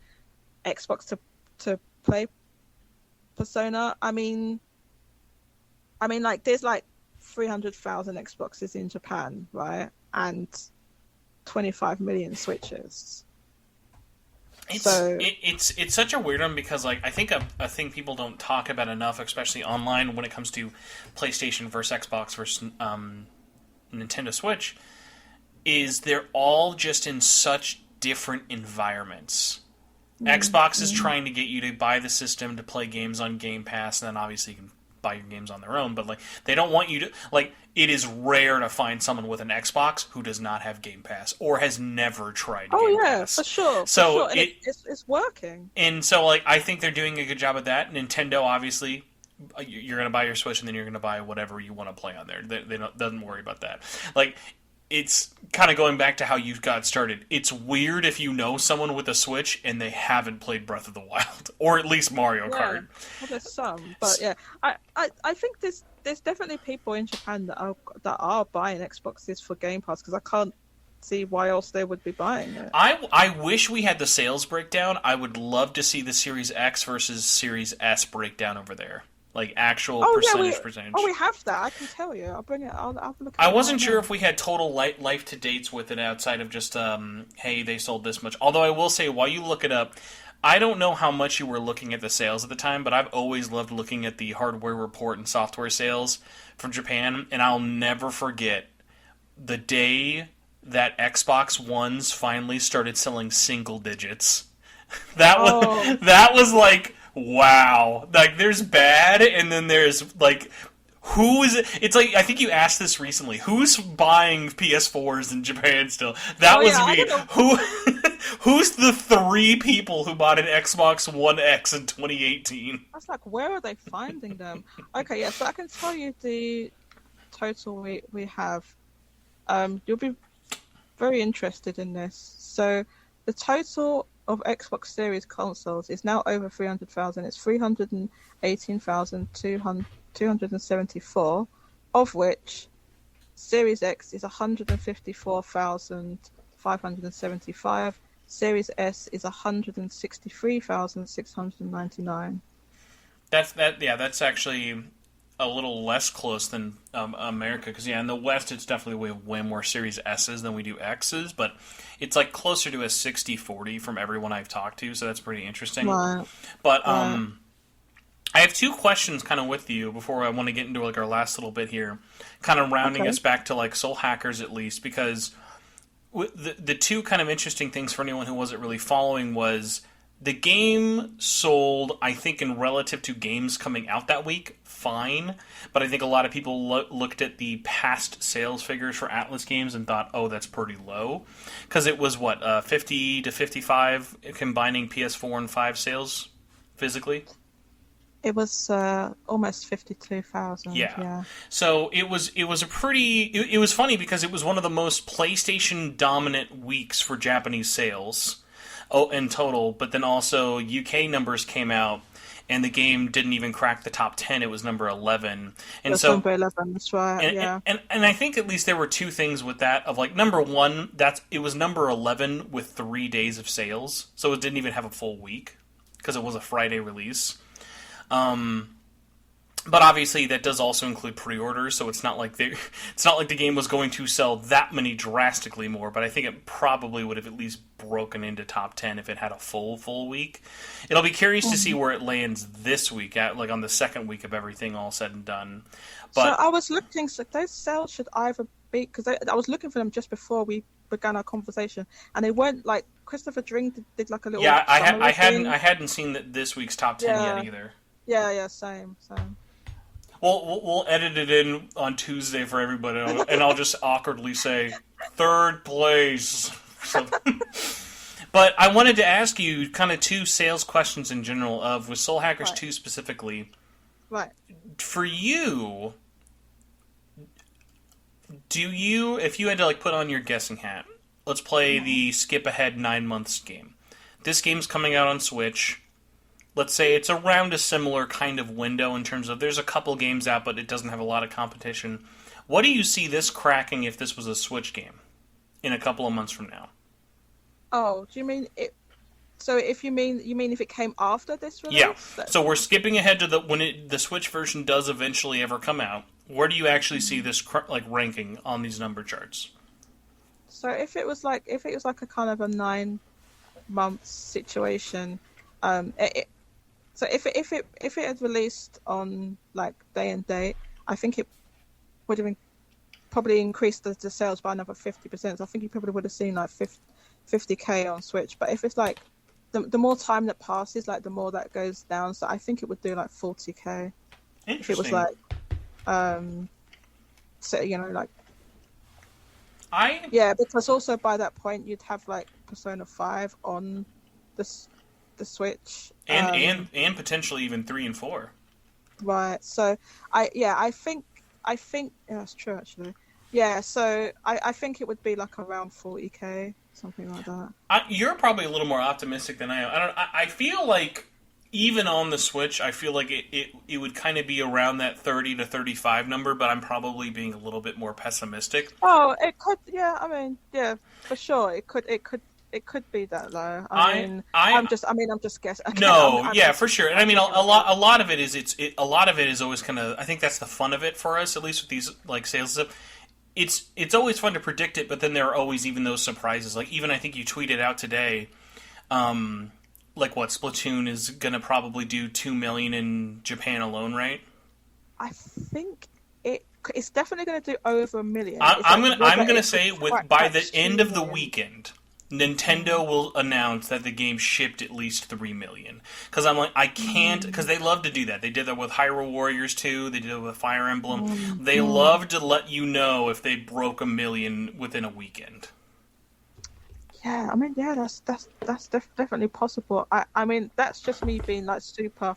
Xbox to play Persona. I mean, like there's like 300,000 Xboxes in Japan, right, and 25 million Switches. It's such a weird one because like I think a thing people don't talk about enough, especially online when it comes to PlayStation versus Xbox versus Nintendo Switch, is they're all just in such different environments. Xbox is trying to get you to buy the system to play games on Game Pass, and then obviously you can buy your games on their own, but like they don't want you to like. It is rare to find someone with an Xbox who does not have Game Pass or has never tried Game Pass. For sure. So and it's working. And so like I think they're doing a good job at that. Nintendo obviously, you're going to buy your Switch and then you're going to buy whatever you want to play on there. They don't worry about that. Like it's kind of going back to how you got started. It's weird if you know someone with a Switch and they haven't played Breath of the Wild, or at least Mario Kart. Well, there's some, but yeah, I think there's definitely people in Japan that are buying Xboxes for Game Pass, because I can't see why else they would be buying it. I wish we had the sales breakdown. I would love to see the Series X versus Series S breakdown over there. Like actual percentage. Oh, we have that. I can tell you. I'll bring it. I'll have a look at I it wasn't right sure now. if we had total life to dates with it outside of just, hey, they sold this much. Although I will say, while you look it up, I don't know how much you were looking at the sales at the time, but I've always loved looking at the hardware report and software sales from Japan, and I'll never forget the day that Xbox Ones finally started selling single digits. That was like, wow. Like, there's bad, and then there's, like, who is it? It's like, I think you asked this recently. Who's buying PS4s in Japan still? That was me. Who's the 3 people who bought an Xbox One X in 2018? I was like, where are they finding them? Okay, yeah, so I can tell you the total we have. You'll be very interested in this. So the total of Xbox Series consoles is now over 300,000. It's 318,274, of which Series X is 154,575. Series S is 163,699. That's actually a little less close than America, because in the West it's definitely way more Series S's than we do X's, but it's like closer to a 60-40 from everyone I've talked to, so that's pretty interesting. Right. But I have 2 questions kind of with you before I want to get into like our last little bit here, kind of rounding us back to like Soul Hackers at least, because the 2 kind of interesting things for anyone who wasn't really following was the game sold, I think, in relative to games coming out that week, fine. But I think a lot of people looked at the past sales figures for Atlus games and thought, oh, that's pretty low. Because it was, 50 to 55 combining PS4 and 5 sales physically? It was almost 52,000. Yeah. So it was a pretty. It was funny because it was one of the most PlayStation dominant weeks for Japanese sales. In total, but then also UK numbers came out, and the game didn't even crack the top 10. It was number 11, and That's number 11. That's right. And I think at least there were 2 things with that. Of like, number one, it was number 11 with 3 days of sales, so it didn't even have a full week because it was a Friday release. But obviously, that does also include pre-orders, so it's not like the game was going to sell that many drastically more. But I think it probably would have at least broken into top 10 if it had a full week. It'll be curious to see where it lands this week, on the second week of everything all said and done. But so I was looking. So those sales should either be, because I was looking for them just before we began our conversation, and they weren't like Christopher Dring did like a little. Yeah, I hadn't seen this week's top 10 yet either. Yeah, same. We'll edit it in on Tuesday for everybody, and I'll just awkwardly say 3rd place. So, but I wanted to ask you kind of 2 sales questions in general with Soul Hackers 2 specifically. Right. For you, if you had to put on your guessing hat, let's play the skip ahead 9 months game. This game's coming out on Switch. Let's say it's around a similar kind of window in terms of there's a couple games out, but it doesn't have a lot of competition. What do you see this cracking if this was a Switch game in a couple of months from now? Oh, do you mean it? So if you mean if it came after this release? Yeah. So we're skipping ahead to when the Switch version does eventually ever come out. Where do you actually see this ranking on these number charts? So if it was like a kind of a 9 month situation, so if it had released on day and date, I think it would have probably increased the sales by another 50%. So I think you probably would have seen 50k on Switch. But if it's the more time that passes, the more that goes down. So I think it would do 40k. If it was because also by that point you'd have Persona 5 on the Switch, and potentially even 3 and 4. Right. So I think that's true actually. Yeah, so I think it would be like around 40K, something like that. You're probably a little more optimistic than I am. I don't. I feel like even on the Switch, I feel like it would kind of be around that 30 to 35 number, but I'm probably being a little bit more pessimistic. Oh, it could, yeah, I mean, yeah, for sure. It could be that low. I'm just guessing. Again, No, I'm yeah, just for sure. And I mean, a lot of it is a lot of it is always kind of. I think that's the fun of it for us, at least with these like sales stuff. It's always fun to predict it, but then there are always even those surprises. Like even I think you tweeted out today, like what Splatoon is gonna probably do 2 million in Japan alone, right? I think it's definitely going to do over 1 million. I'm gonna say by the end of the million. weekend, Nintendo will announce that the game shipped at least 3 million. Because I'm like, I can't, because they love to do that. They did that with Hyrule Warriors 2, they did it with Fire Emblem. They love to let you know if they broke 1 million within a weekend. Yeah, I mean, yeah, that's definitely possible. I mean, that's just me being like super.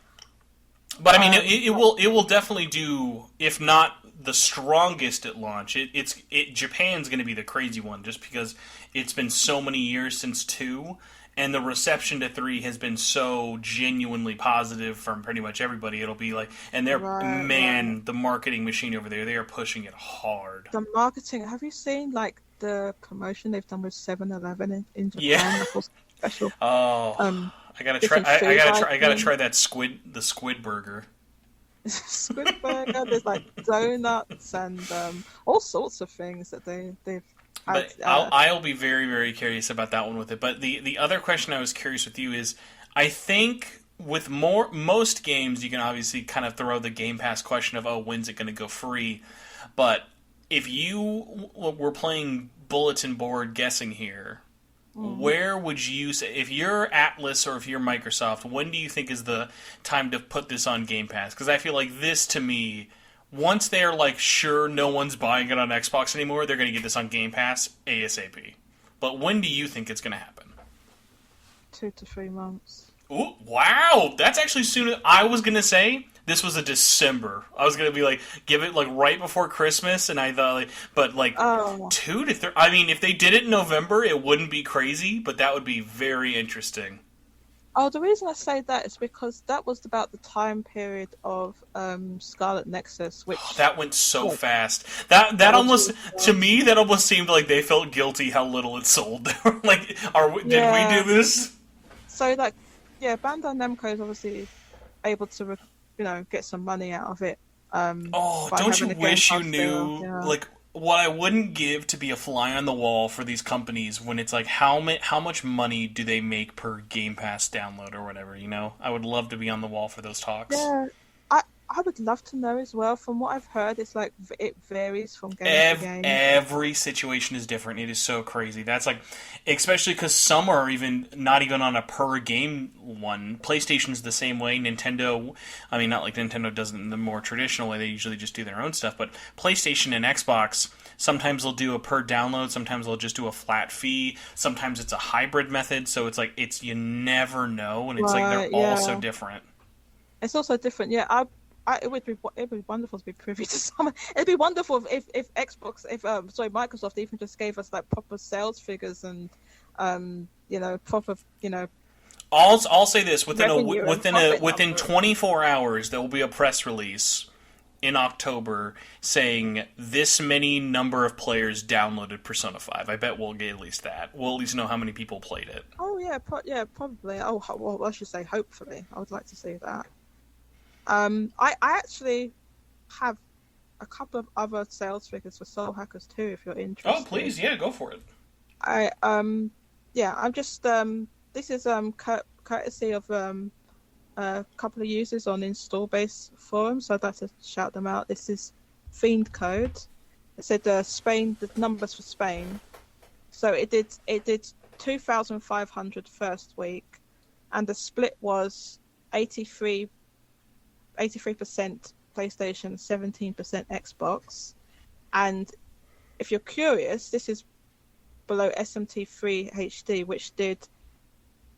But I mean, it will definitely do, if not the strongest at launch. Japan's going to be the crazy one, just because it's been so many years since 2, and the reception to 3 has been so genuinely positive from pretty much everybody. It'll be like, and the marketing machine over there, they are pushing it hard. The marketing. Have you seen like the promotion they've done with 7-Eleven in Japan? Yeah. Special. Oh. I gotta try. I gotta try that the squid burger. Squid burger. There's like donuts and all sorts of things that they've. But I'll be very, very curious about that one with it. But the other question I was curious with you is, I think with most games you can obviously kind of throw the Game Pass question of, oh, when's it going to go free? But if you were playing bulletin board guessing here. Where would you say, if you're Atlus or if you're Microsoft, when do you think is the time to put this on Game Pass? Because I feel like this, to me, once they're like, sure, no one's buying it on Xbox anymore, they're going to get this on Game Pass ASAP. But when do you think it's going to happen? 2 to 3 months. Ooh, wow! That's actually sooner. I was going to say this was a December. I was going to be like, give it like right before Christmas, and I thought, but 2 to 3. I mean, if they did it in November, it wouldn't be crazy, but that would be very interesting. Oh, the reason I say that is because that was about the time period of Scarlet Nexus, which that went so fast. That almost to me that almost seemed like they felt guilty how little it sold. Like, did we do this? So like, yeah, Bandai Namco is obviously able to get some money out of it. Don't you wish you knew like what I wouldn't give to be a fly on the wall for these companies when it's like how much money do they make per Game Pass download or whatever, I would love to be on the wall for those talks. Yeah, I would love to know as well. From what I've heard, it's like it varies from game to game. Every situation is different. It is so crazy. That's like, especially because some are even not even on a per game one. PlayStation's the same way. Nintendo, I mean, not like Nintendo does it in the more traditional way. They usually just do their own stuff. But PlayStation and Xbox, sometimes they'll do a per download. Sometimes they'll just do a flat fee. Sometimes it's a hybrid method. So it's like you never know, and it's like they're all so different. It's also different. Yeah, it would be wonderful to be privy to some. It'd be wonderful if Microsoft even just gave us like proper sales figures and proper I'll say this within 24 hours there will be a press release in October saying this many number of players downloaded Persona 5. I bet we'll get at least that. We'll at least know how many people played it. Oh yeah, probably. Oh well, I should say hopefully. I would like to see that. I actually have a couple of other sales figures for Soul Hackers too, if you're interested. Oh, please, yeah, go for it. I'm just this is courtesy of a couple of users on Install Base forums, so I'd like to shout them out. This is Fiend Code. It said Spain, the numbers for Spain. So it did 2,500 first week, and the split was 83% PlayStation, 17% Xbox. And if you're curious, this is below SMT3 HD, which did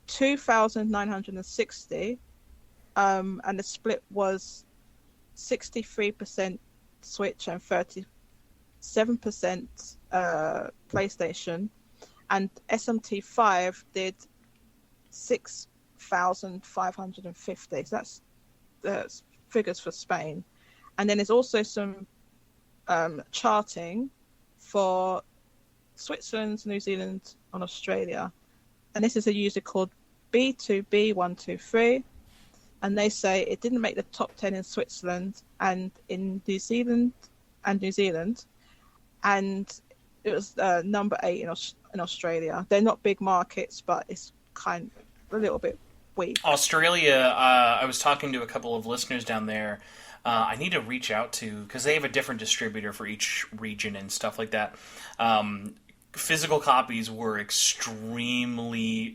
2,960, and the split was 63% Switch and 34% 7% PlayStation, and SMT5 did 6,550. So that's figures for Spain. And then there's also some charting for Switzerland, New Zealand, and Australia. And this is a user called B2B123. And they say it didn't make the top 10 in Switzerland and in New Zealand. And it was number 8 in Australia. They're not big markets, but it's kind of a little bit weak. Australia, I was talking to a couple of listeners down there. I need to reach out to, because they have a different distributor for each region and stuff like that. Physical copies were extremely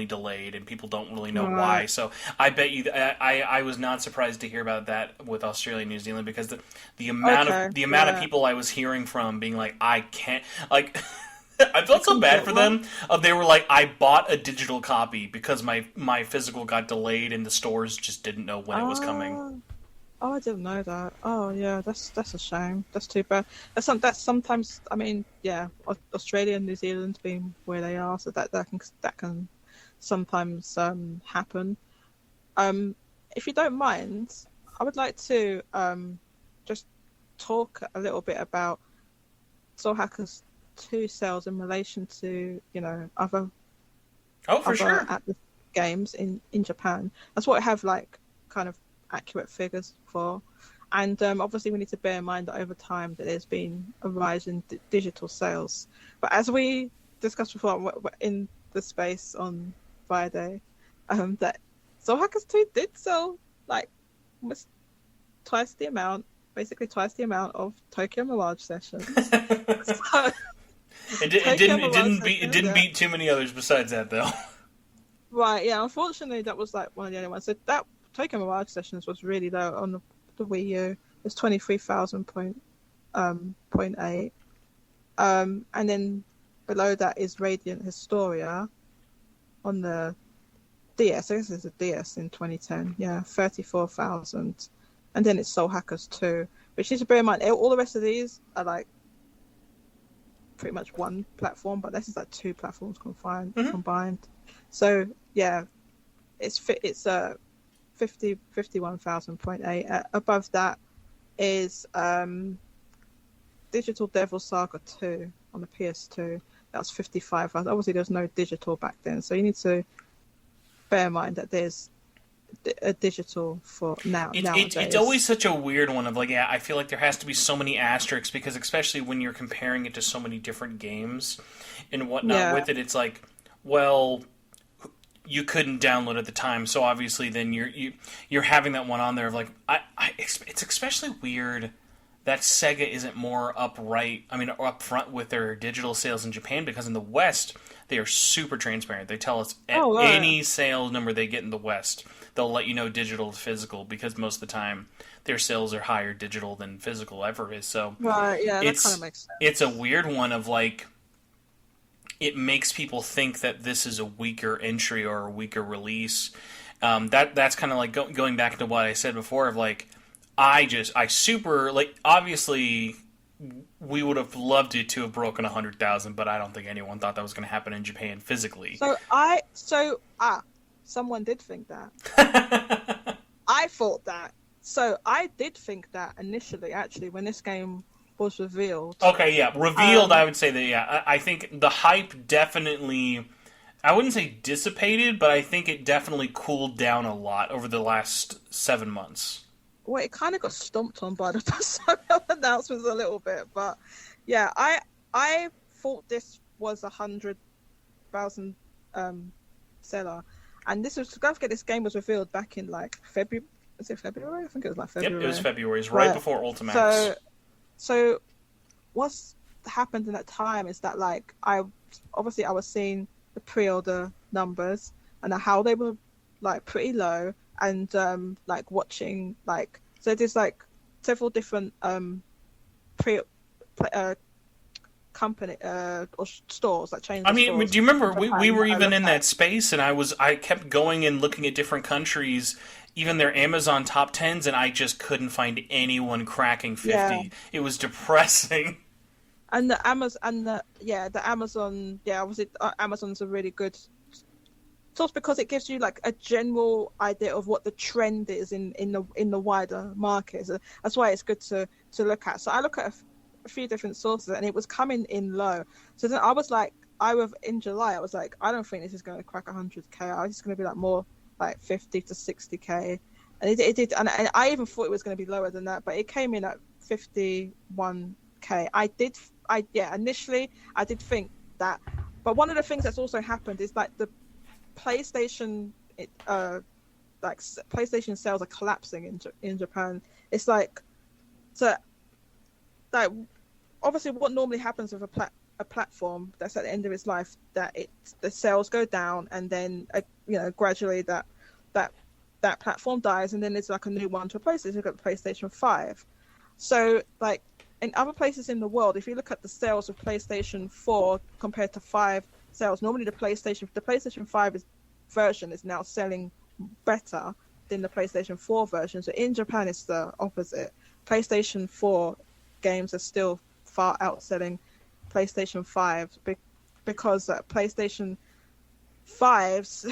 delayed, and people don't really know why. So I bet you, I was not surprised to hear about that with Australia and New Zealand, because the amount of people I was hearing from being like, I can't, like. I felt so bad for them. They were like, I bought a digital copy because my physical got delayed and the stores just didn't know when it was coming. Oh, I didn't know that. Oh, yeah, that's a shame. That's too bad. That's sometimes. I mean, yeah, Australia and New Zealand being where they are, so that can sometimes happen. If you don't mind, I would like to just talk a little bit about Soul Hackers 2 sales in relation to other Atlus games in Japan. That's what I have kind of accurate figures for, and obviously we need to bear in mind that over time that there's been a rise in digital sales. But as we discussed before in the space on Friday, that Soul Hackers 2 did sell almost basically twice the amount of Tokyo Mirage Sessions. So, it didn't beat too many others besides that, though. Right, yeah. Unfortunately, that was one of the only ones. So that Tokyo Mirage Sessions was really low on the Wii U. It's 23,000.8. And then below that is Radiant Historia on the DS. I guess it's a DS in 2010. Yeah, 34,000. And then it's Soul Hackers 2, which you need to bear in mind. All the rest of these are pretty much one platform, but this is 2 platforms combined. So yeah, it's 51,000.8. Above that is Digital Devil Saga 2 on the PS2. That was 55,000. Obviously, there's no digital back then, so you need to bear in mind that there's a digital for nowadays. It's always such a weird one of I feel like there has to be so many asterisks, because especially when you're comparing it to so many different games and whatnot with it, it's well, you couldn't download at the time, so obviously then you're having that one on there of it's especially weird that Sega isn't more upfront with their digital sales in Japan, because in the West they are super transparent. They tell us any sales number they get in the West, they'll let you know digital to physical, because most of the time their sales are higher digital than physical ever is. So right, yeah, that kind of makes sense. It's a weird one of it makes people think that this is a weaker entry or a weaker release. That's kind of going back to what I said before of obviously we would have loved it to have broken 100,000, but I don't think anyone thought that was going to happen in Japan physically. Someone did think that. I thought that. So I did think that initially, actually, when this game was revealed. Okay, yeah. Revealed, I would say that, yeah. I think the hype definitely, I wouldn't say dissipated, but I think it definitely cooled down a lot over the last 7 months. Well, it kind of got stomped on by the Sony announcements a little bit, but yeah, I thought this was 100,000 seller, and this was, don't forget, this game was revealed back in February. Was it February? I think it was February. Yep, it was February. It was right before Ultimax. So what's happened in that time is that I was seeing the pre-order numbers and how they were pretty low, and watching so there's several different company or stores chains. I mean, stores do you remember we were even in that space, and I kept going and looking at different countries, even their Amazon top 10s, and I just couldn't find anyone cracking 50. Yeah. It was depressing. And the Amazon, the Amazon, obviously Amazon's a really good source because it gives you like a general idea of what the trend is in the wider market. So that's why it's good to look at. So I look at a few different sources, and it was coming in low. So then I was like, in July, I was like, I don't think this is going to crack 100k. I was just going to be like more like 50 to 60k, and it did. And I even thought it was going to be lower than that, but it came in at 51k. Initially I did think that, but one of the things that's also happened is like the PlayStation, PlayStation sales are collapsing in Japan. It's like, so like obviously what normally happens with a platform that's at the end of its life, that the sales go down, and then gradually that platform dies, and then there's like a new one to replace it. You've got the PlayStation 5. So like in other places in the world, if you look at the sales of PlayStation 4 compared to 5 sales, normally the PlayStation 5 version is now selling better than the PlayStation 4 version. So in Japan, it's the opposite. PlayStation 4 games are still far outselling PlayStation 5 because PlayStation 5's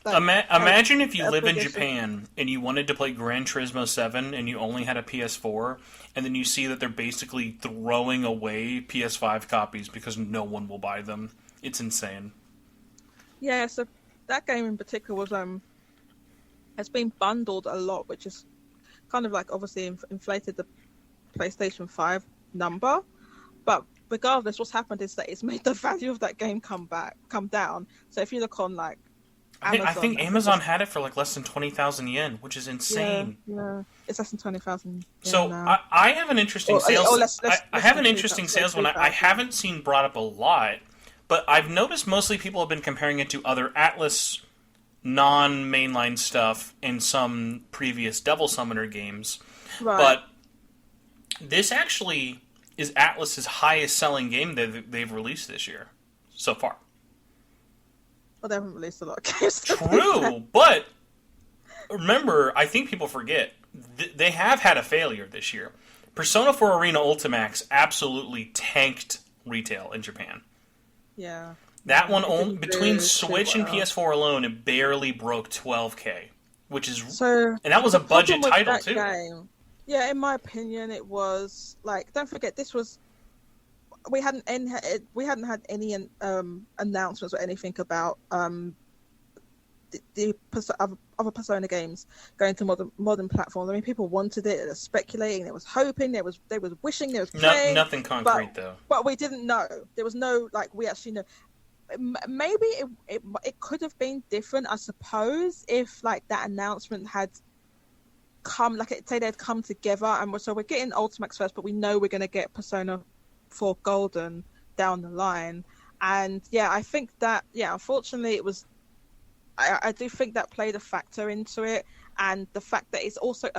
imagine if you live in Japan and you wanted to play Gran Turismo 7 and you only had a PS4, and then you see that they're basically throwing away PS5 copies because no one will buy them. It's insane. Yeah, so that game in particular has been bundled a lot, which is kind of like obviously inflated the PlayStation 5 number. But regardless, what's happened is that it's made the value of that game come down. So if you look on like Amazon, I think Amazon had it for like less than 20,000 yen, which is insane. Yeah, it's less than 20,000. So now. I have an interesting I have an interesting sales one. I haven't seen brought up a lot, but I've noticed mostly people have been comparing it to other Atlus non-mainline stuff and some previous Devil Summoner games. Right. But this actually is Atlus's highest selling game that they've released this year so far. Well, they haven't released a lot of games. True, but remember, I think people forget, they have had a failure this year. Persona 4 Arena Ultimax absolutely tanked retail in Japan. Yeah. That one, between Switch and PS4 alone, it barely broke 12K, which is... and that was a budget title, too. Game, yeah, in my opinion, it was, like, don't forget, this was... We hadn't had any announcements or anything about the other Persona games going to modern platforms. I mean, people wanted it. They were speculating. There was hoping. There was wishing. There was praying. Nothing concrete, though. But we didn't know. There was no we actually know. Maybe it could have been different, I suppose, if like that announcement had come, say they'd come together, and so we're getting Ultimax first, but we know we're going to get Persona 4 Golden down the line. And I think that unfortunately it was. I do think that played a factor into it, and the fact that it's also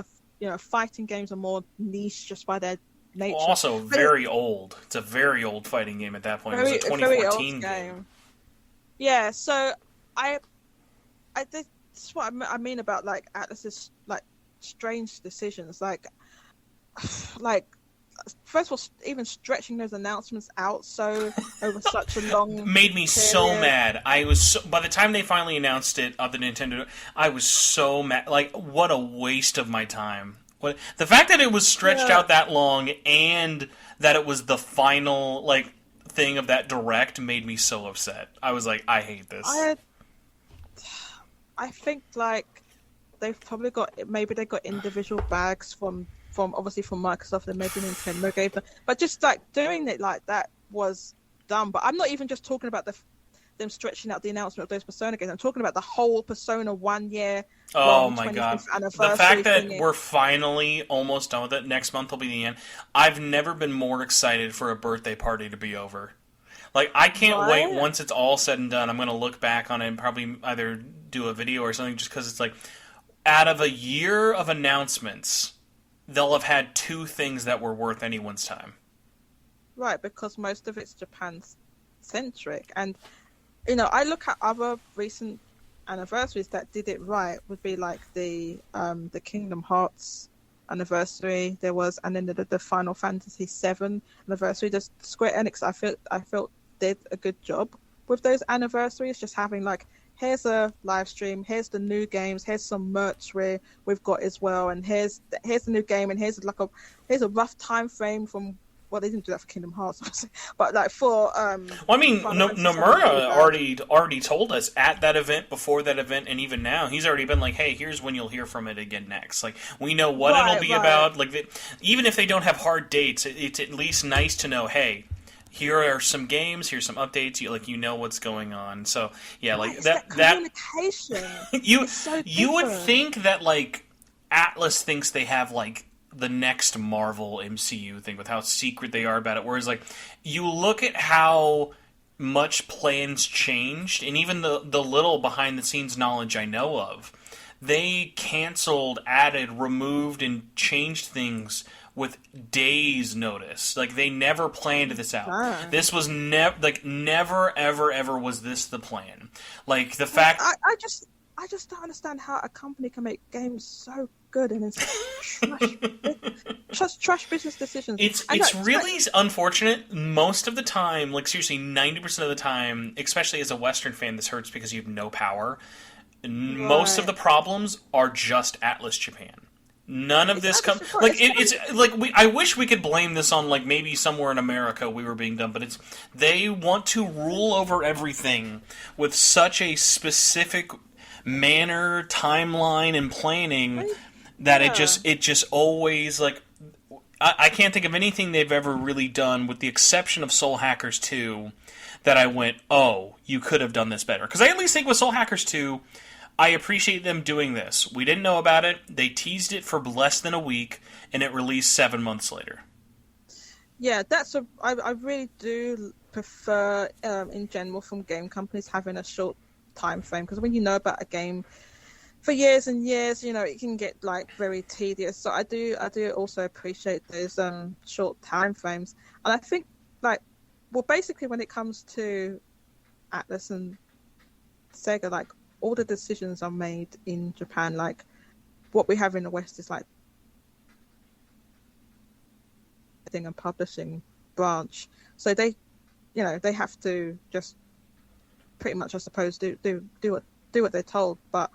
fighting games are more niche just by their nature. Also, very old. It's a very old fighting game at that point. It was a 2014 game. Yeah, so this is what I mean about like Atlus's like strange decisions, like first of all, even stretching those announcements out over such a long made me period. So mad. I was by the time they finally announced it of the Nintendo, I was so mad. Like, what a waste of my time. The fact that it was stretched out that long and that it was the final thing of that direct made me so upset. I was like, I hate this. I think they've probably got individual bags from obviously from Microsoft, and maybe Nintendo gave them, but just doing it like that was dumb. But I'm not even just talking about them stretching out the announcement of those Persona games. I'm talking about the whole Persona 1 year. Oh my god! The fact that we're finally almost done with it. Next month will be the end. I've never been more excited for a birthday party to be over. I can't wait. Once it's all said and done, I'm going to look back on it and probably either do a video or something, just because it's out of a year of announcements, they'll have had 2 things that were worth anyone's time. Right, because most of it's Japan-centric. And, I look at other recent anniversaries that did it right, would be the Kingdom Hearts anniversary there was, and then the Final Fantasy VII anniversary. Just Square Enix, I felt did a good job with those anniversaries, just having like, here's a live stream, here's the new games, here's some merch we've got as well, and here's the new game, and here's a rough time frame from. Well, they didn't do that for Kingdom Hearts, but like for well, I mean, Nomura already told us at that event, before that event, and even now, he's already been like, "Hey, here's when you'll hear from it again next." Like, we know what it'll be about. Like, even if they don't have hard dates, it's at least nice to know, hey, here are some games, here's some updates. You know what's going on. So yeah, like that communication. you would think that like Atlus thinks they have like the next Marvel MCU thing with how secret they are about it. Whereas, like, you look at how much plans changed, and even the little behind-the-scenes knowledge I know of, they canceled, added, removed, and changed things with days' notice. Like, they never planned this out. This was never, ever was this the plan. Like, the fact... I just don't understand how a company can make games so good and it's trash business decisions. It's really unfortunate. Most of the time, like seriously, 90% of the time, especially as a Western fan, this hurts because you have no power. Right. Most of the problems are just Atlus Japan. None of this comes like it's like I wish we could blame this on like maybe somewhere in America we were being done, but they want to rule over everything with such a specific manner, timeline, and planning that it just always like I can't think of anything they've ever really done with the exception of Soul Hackers 2 that I went, oh, you could have done this better. Because I at least think with Soul Hackers 2, I appreciate them doing this. We didn't know about it. They teased it for less than a week, and it released 7 months later. Yeah, I really do prefer in general from game companies having a short time frame, because when you know about a game for years and years, you know, it can get like very tedious. So I do also appreciate those short time frames. And I think like, well, basically when it comes to Atlus and Sega, like all the decisions are made in Japan. Like what we have in the West is like and publishing branch, so they have to just pretty much, I suppose, do what they're told. But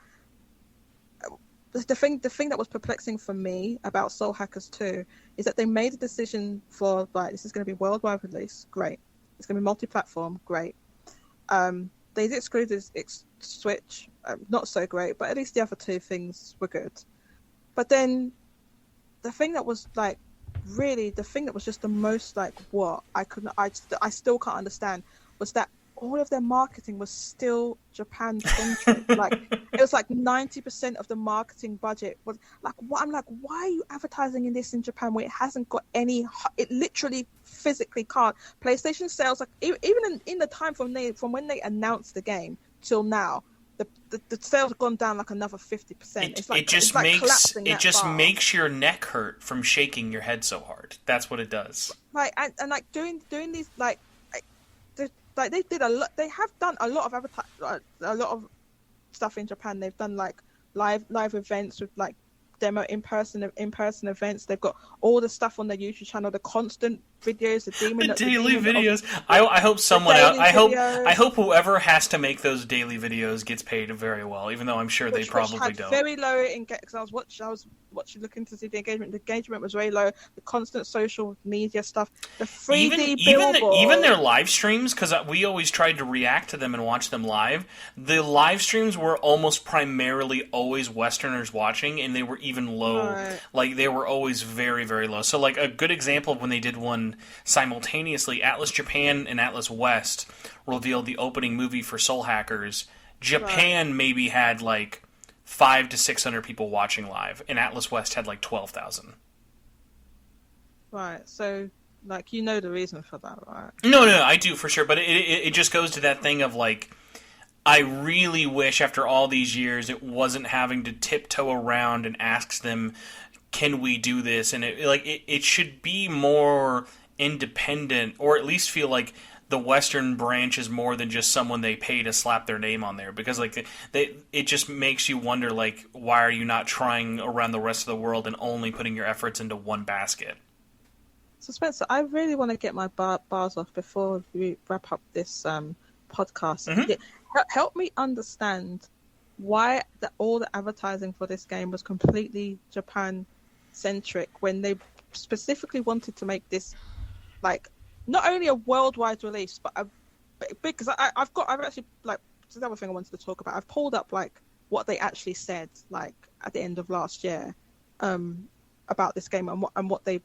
the thing that was perplexing for me about Soul Hackers 2 is that they made a decision for like, this is going to be worldwide release, great. It's going to be multi-platform, great. They excluded Switch, not so great, but at least the other two things were good. But then the thing that was like really the thing that was just the most like what I still can't understand was that all of their marketing was still Japan centric. Like it was like 90% of the marketing budget was like, what I'm like, why are you advertising in this in Japan where it hasn't got any? It literally physically can't. PlayStation sales, like even in the time from when they announced the game till now, the sales have gone down like another 50%. It just makes your neck hurt from shaking your head so hard. That's what it does. Right, and like doing these like they did a lot. They have done a lot of a lot of stuff in Japan. They've done like live events with like demo in person events. They've got all the stuff on their YouTube channel, the constant videos, the daily videos. I hope someone else. I hope whoever has to make those daily videos gets paid very well, even though I'm sure they probably don't. Very low because I was watching, looking to see the engagement. The engagement was very low. The constant social media stuff, the 3D billboard. Even their live streams, because we always tried to react to them and watch them live. The live streams were almost primarily always Westerners watching, and they were even low. Right. Like they were always very, very low. So like a good example of when they did one simultaneously, Atlus Japan and Atlus West revealed the opening movie for Soul Hackers. Japan maybe had like 500 to 600 people watching live, and Atlus West had like 12,000. Right, so like you know the reason for that, right? No, I do for sure, but it just goes to that thing of like, I really wish after all these years it wasn't having to tiptoe around and ask them, can we do this? And it should be more independent, or at least feel like the Western branch is more than just someone they pay to slap their name on there, because like it just makes you wonder, like, why are you not trying around the rest of the world and only putting your efforts into one basket? So Spencer, I really want to get my bars off before we wrap up this podcast. Mm-hmm. Help me understand why all the advertising for this game was completely Japan centric when they specifically wanted to make this like not only a worldwide release, but because I've actually, like, this is the other thing I wanted to talk about. I've pulled up like what they actually said like at the end of last year about this game and what they.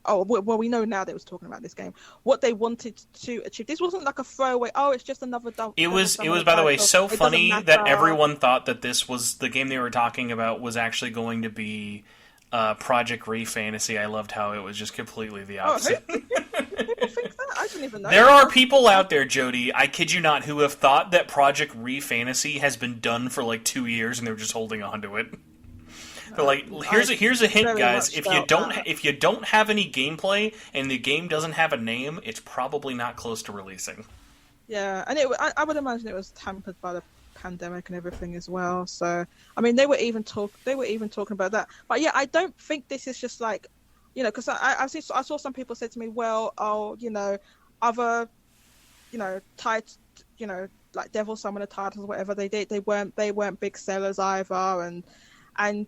Oh, well, we know now they was talking about this game. What they wanted to achieve. This wasn't like a throwaway. Oh, it's just another. It was, by the way, so funny that everyone thought that this was the game they were talking about was actually going to be Project Re Fantasy. I loved how it was just completely the opposite. Oh, people think that? I didn't even know. There are people out there, Jodie, I kid you not, who have thought that Project Re Fantasy has been done for like 2 years and they're just holding on to it. They're like, here's a hint, guys. If you don't have any gameplay and the game doesn't have a name, it's probably not close to releasing. Yeah, and I would imagine it was hampered by the pandemic and everything as well. So I mean, they were even talking about that. But yeah, I don't think this is just like, you know, because I saw some people say to me, well, other, like Devil Summoner titles or whatever they weren't big sellers either, and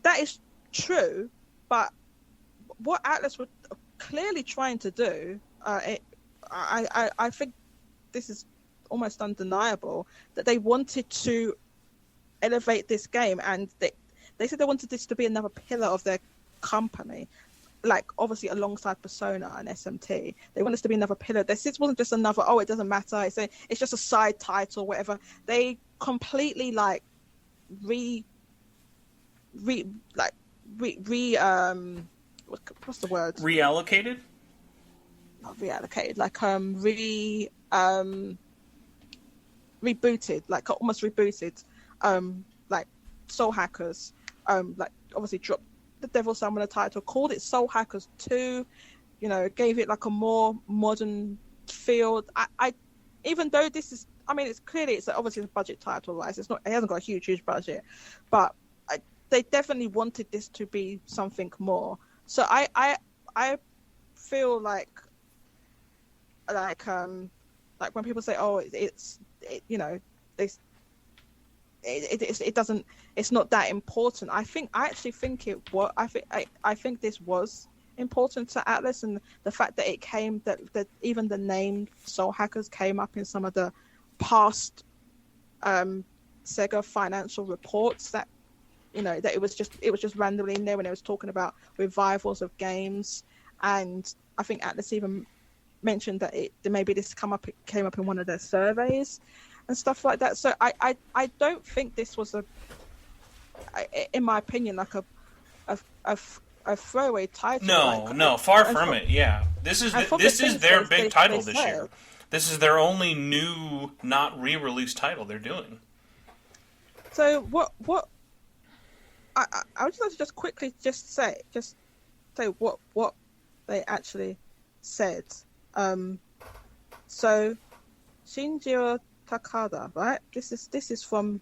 that is true, but what Atlus were clearly trying to do, I think this is almost undeniable, that they wanted to elevate this game, and they said they wanted this to be another pillar of their company, like obviously alongside Persona and SMT. They want this to be another pillar. This wasn't just another, it doesn't matter, it's just a side title, whatever. They completely like what's the word? Reallocated? Not reallocated, like rebooted, like almost rebooted, like Soul Hackers, like obviously dropped the Devil Summoner title, called it Soul Hackers 2, gave it like a more modern feel. I even though this is, I mean, it's obviously a budget title, right? It hasn't got a huge budget, but they definitely wanted this to be something more. So I feel like when people say, it's not that important. I actually think it was. I think this was important to Atlus, and the fact that it came that even the name Soul Hackers came up in some of the past Sega financial reports, that that it was just randomly in there when it was talking about revivals of games. And I think Atlus even mentioned that maybe this came up in one of their surveys and stuff like that. So I don't think this was in my opinion, like a throwaway title. No, far from it. Yeah, this is their big title this year. This is their only new, not re-released title they're doing. So what I would just like to quickly say what they actually said. So Shinjiro Takada, right? This is from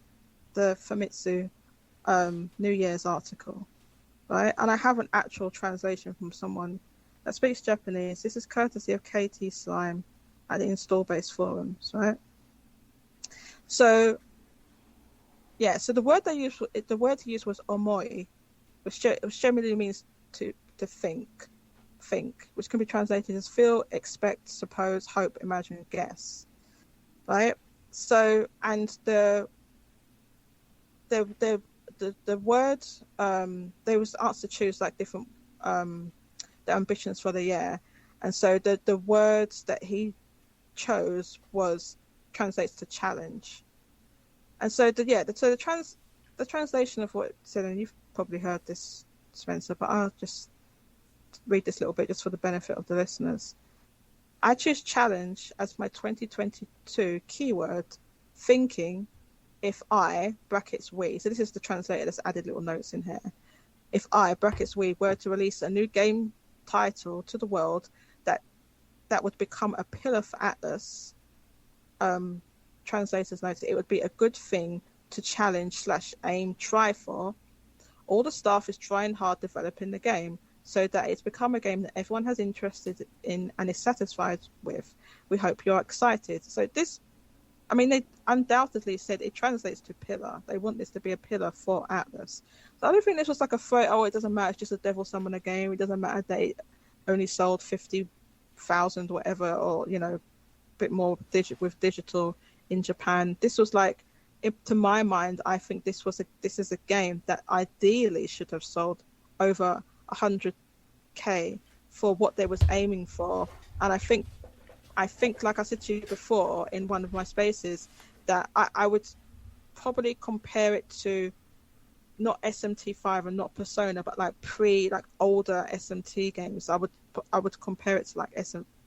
the Famitsu New Year's article, right? And I have an actual translation from someone that speaks Japanese. This is courtesy of KT Slime at the Install Base forums, right? So yeah, so the word he used was omoi, which generally means to think, which can be translated as feel, expect, suppose, hope, imagine, guess, right? So, and the word, there was asked to choose like different the ambitions for the year, and so the words that he chose translates to challenge. And so the translation of what it said, and you've probably heard this, Spencer, but I'll just read this little bit just for the benefit of the listeners. I choose challenge as my 2022 keyword, thinking if I, brackets we, so this is the translator that's added little notes in here. If I, brackets we, were to release a new game title to the world that that would become a pillar for Atlus, translators noted it would be a good thing to challenge / aim try for. All the staff is trying hard developing the game so that it's become a game that everyone has interested in and is satisfied with. We hope you're excited. So this, I mean, they undoubtedly said it translates to pillar. They want this to be a pillar for Atlus. So I don't think this was like a threat. Oh, it doesn't matter. It's just a Devil Summoner game. It doesn't matter that it only sold 50,000 whatever, or a bit more with digital in Japan. This was like, to my mind, I think this is a game that ideally should have sold over 100k for what they was aiming for. And I think, like I said to you before in one of my spaces, that I would probably compare it to not SMT5 and not Persona, but like older SMT games. I would compare it to like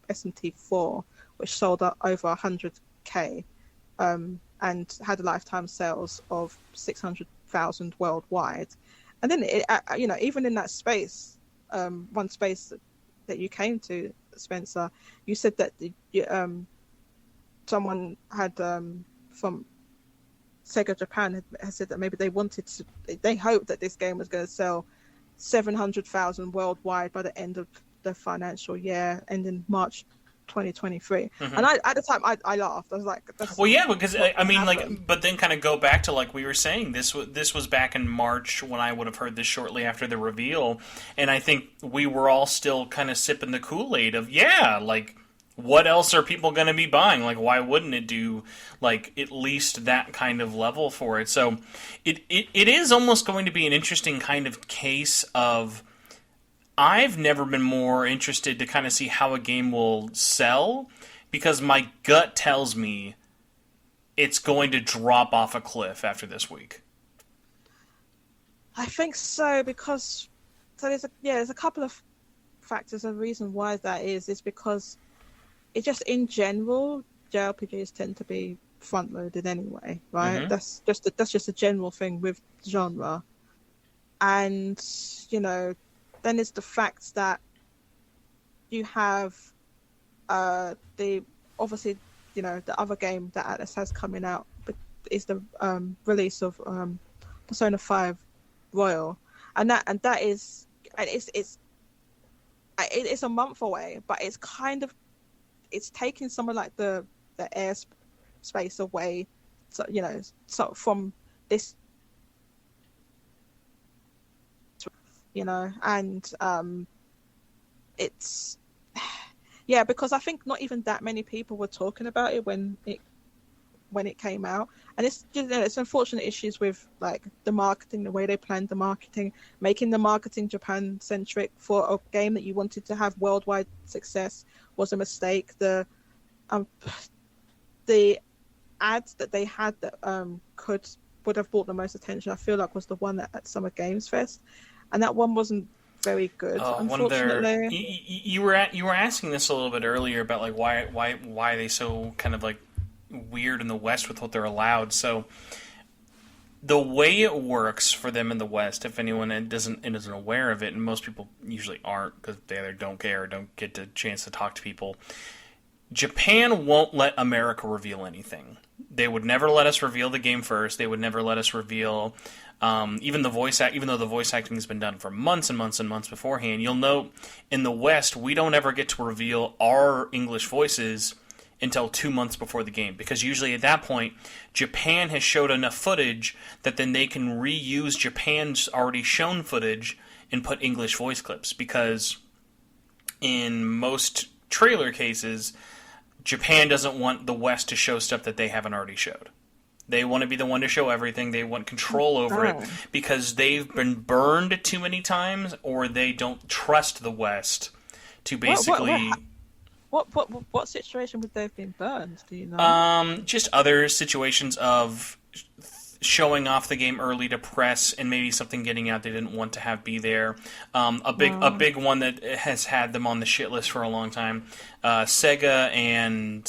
SMT4, which sold over 100k, and had a lifetime sales of 600,000 worldwide. And then even in that space, one space that you came to, Spencer, you said that someone had from Sega Japan had said that maybe they hoped that this game was going to sell 700,000 worldwide by the end of the financial year, ending March 2023. Mm-hmm. And at the time I laughed. I was like, well, yeah, because I mean, like, but then kind of go back to like we were saying, this was back in March when I would have heard this shortly after the reveal, and I think we were all still kind of sipping the Kool-Aid of, yeah, like, what else are people going to be buying? Like, why wouldn't it do like at least that kind of level for it? So it is almost going to be an interesting kind of case of, I've never been more interested to kind of see how a game will sell, because my gut tells me it's going to drop off a cliff after this week. I think so, because there's a couple of factors. A reason why that is because it just, in general, JRPGs tend to be front loaded anyway, right? Mm-hmm. That's just a general thing with genre. And then it's the fact that you have the other game that Atlus has coming out is the release of Persona 5 Royal, and that is, and it's a month away, but it's taking some of like the air space away, so from this, and it's, yeah, because I think not even that many people were talking about it when it came out, and it's just, it's unfortunate issues with like the marketing, the way they planned the marketing, making the marketing Japan centric for a game that you wanted to have worldwide success was a mistake. The ads that they had that would have brought the most attention, I feel like, was the one at Summer Games Fest, and that one wasn't very good. Unfortunately, you were asking this a little bit earlier about like why are they so kind of like weird in the West with what they're allowed. So the way it works for them in the West, if anyone isn't aware of it, and most people usually aren't because they either don't care or don't get the chance to talk to people, Japan won't let America reveal anything. They would never let us reveal the game first. They would never let us reveal even though the voice acting has been done for months and months and months beforehand. You'll note in the West, we don't ever get to reveal our English voices until 2 months before the game, because usually at that point, Japan has showed enough footage that then they can reuse Japan's already shown footage and put English voice clips, because in most trailer cases, Japan doesn't want the West to show stuff that they haven't already showed. They want to be the one to show everything. They want control over it because they've been burned too many times, or they don't trust the West to basically... What situation would they have been burned? Do you know? Just other situations of showing off the game early to press, and maybe something getting out they didn't want to have be there. A big one that has had them on the shit list for a long time. Sega and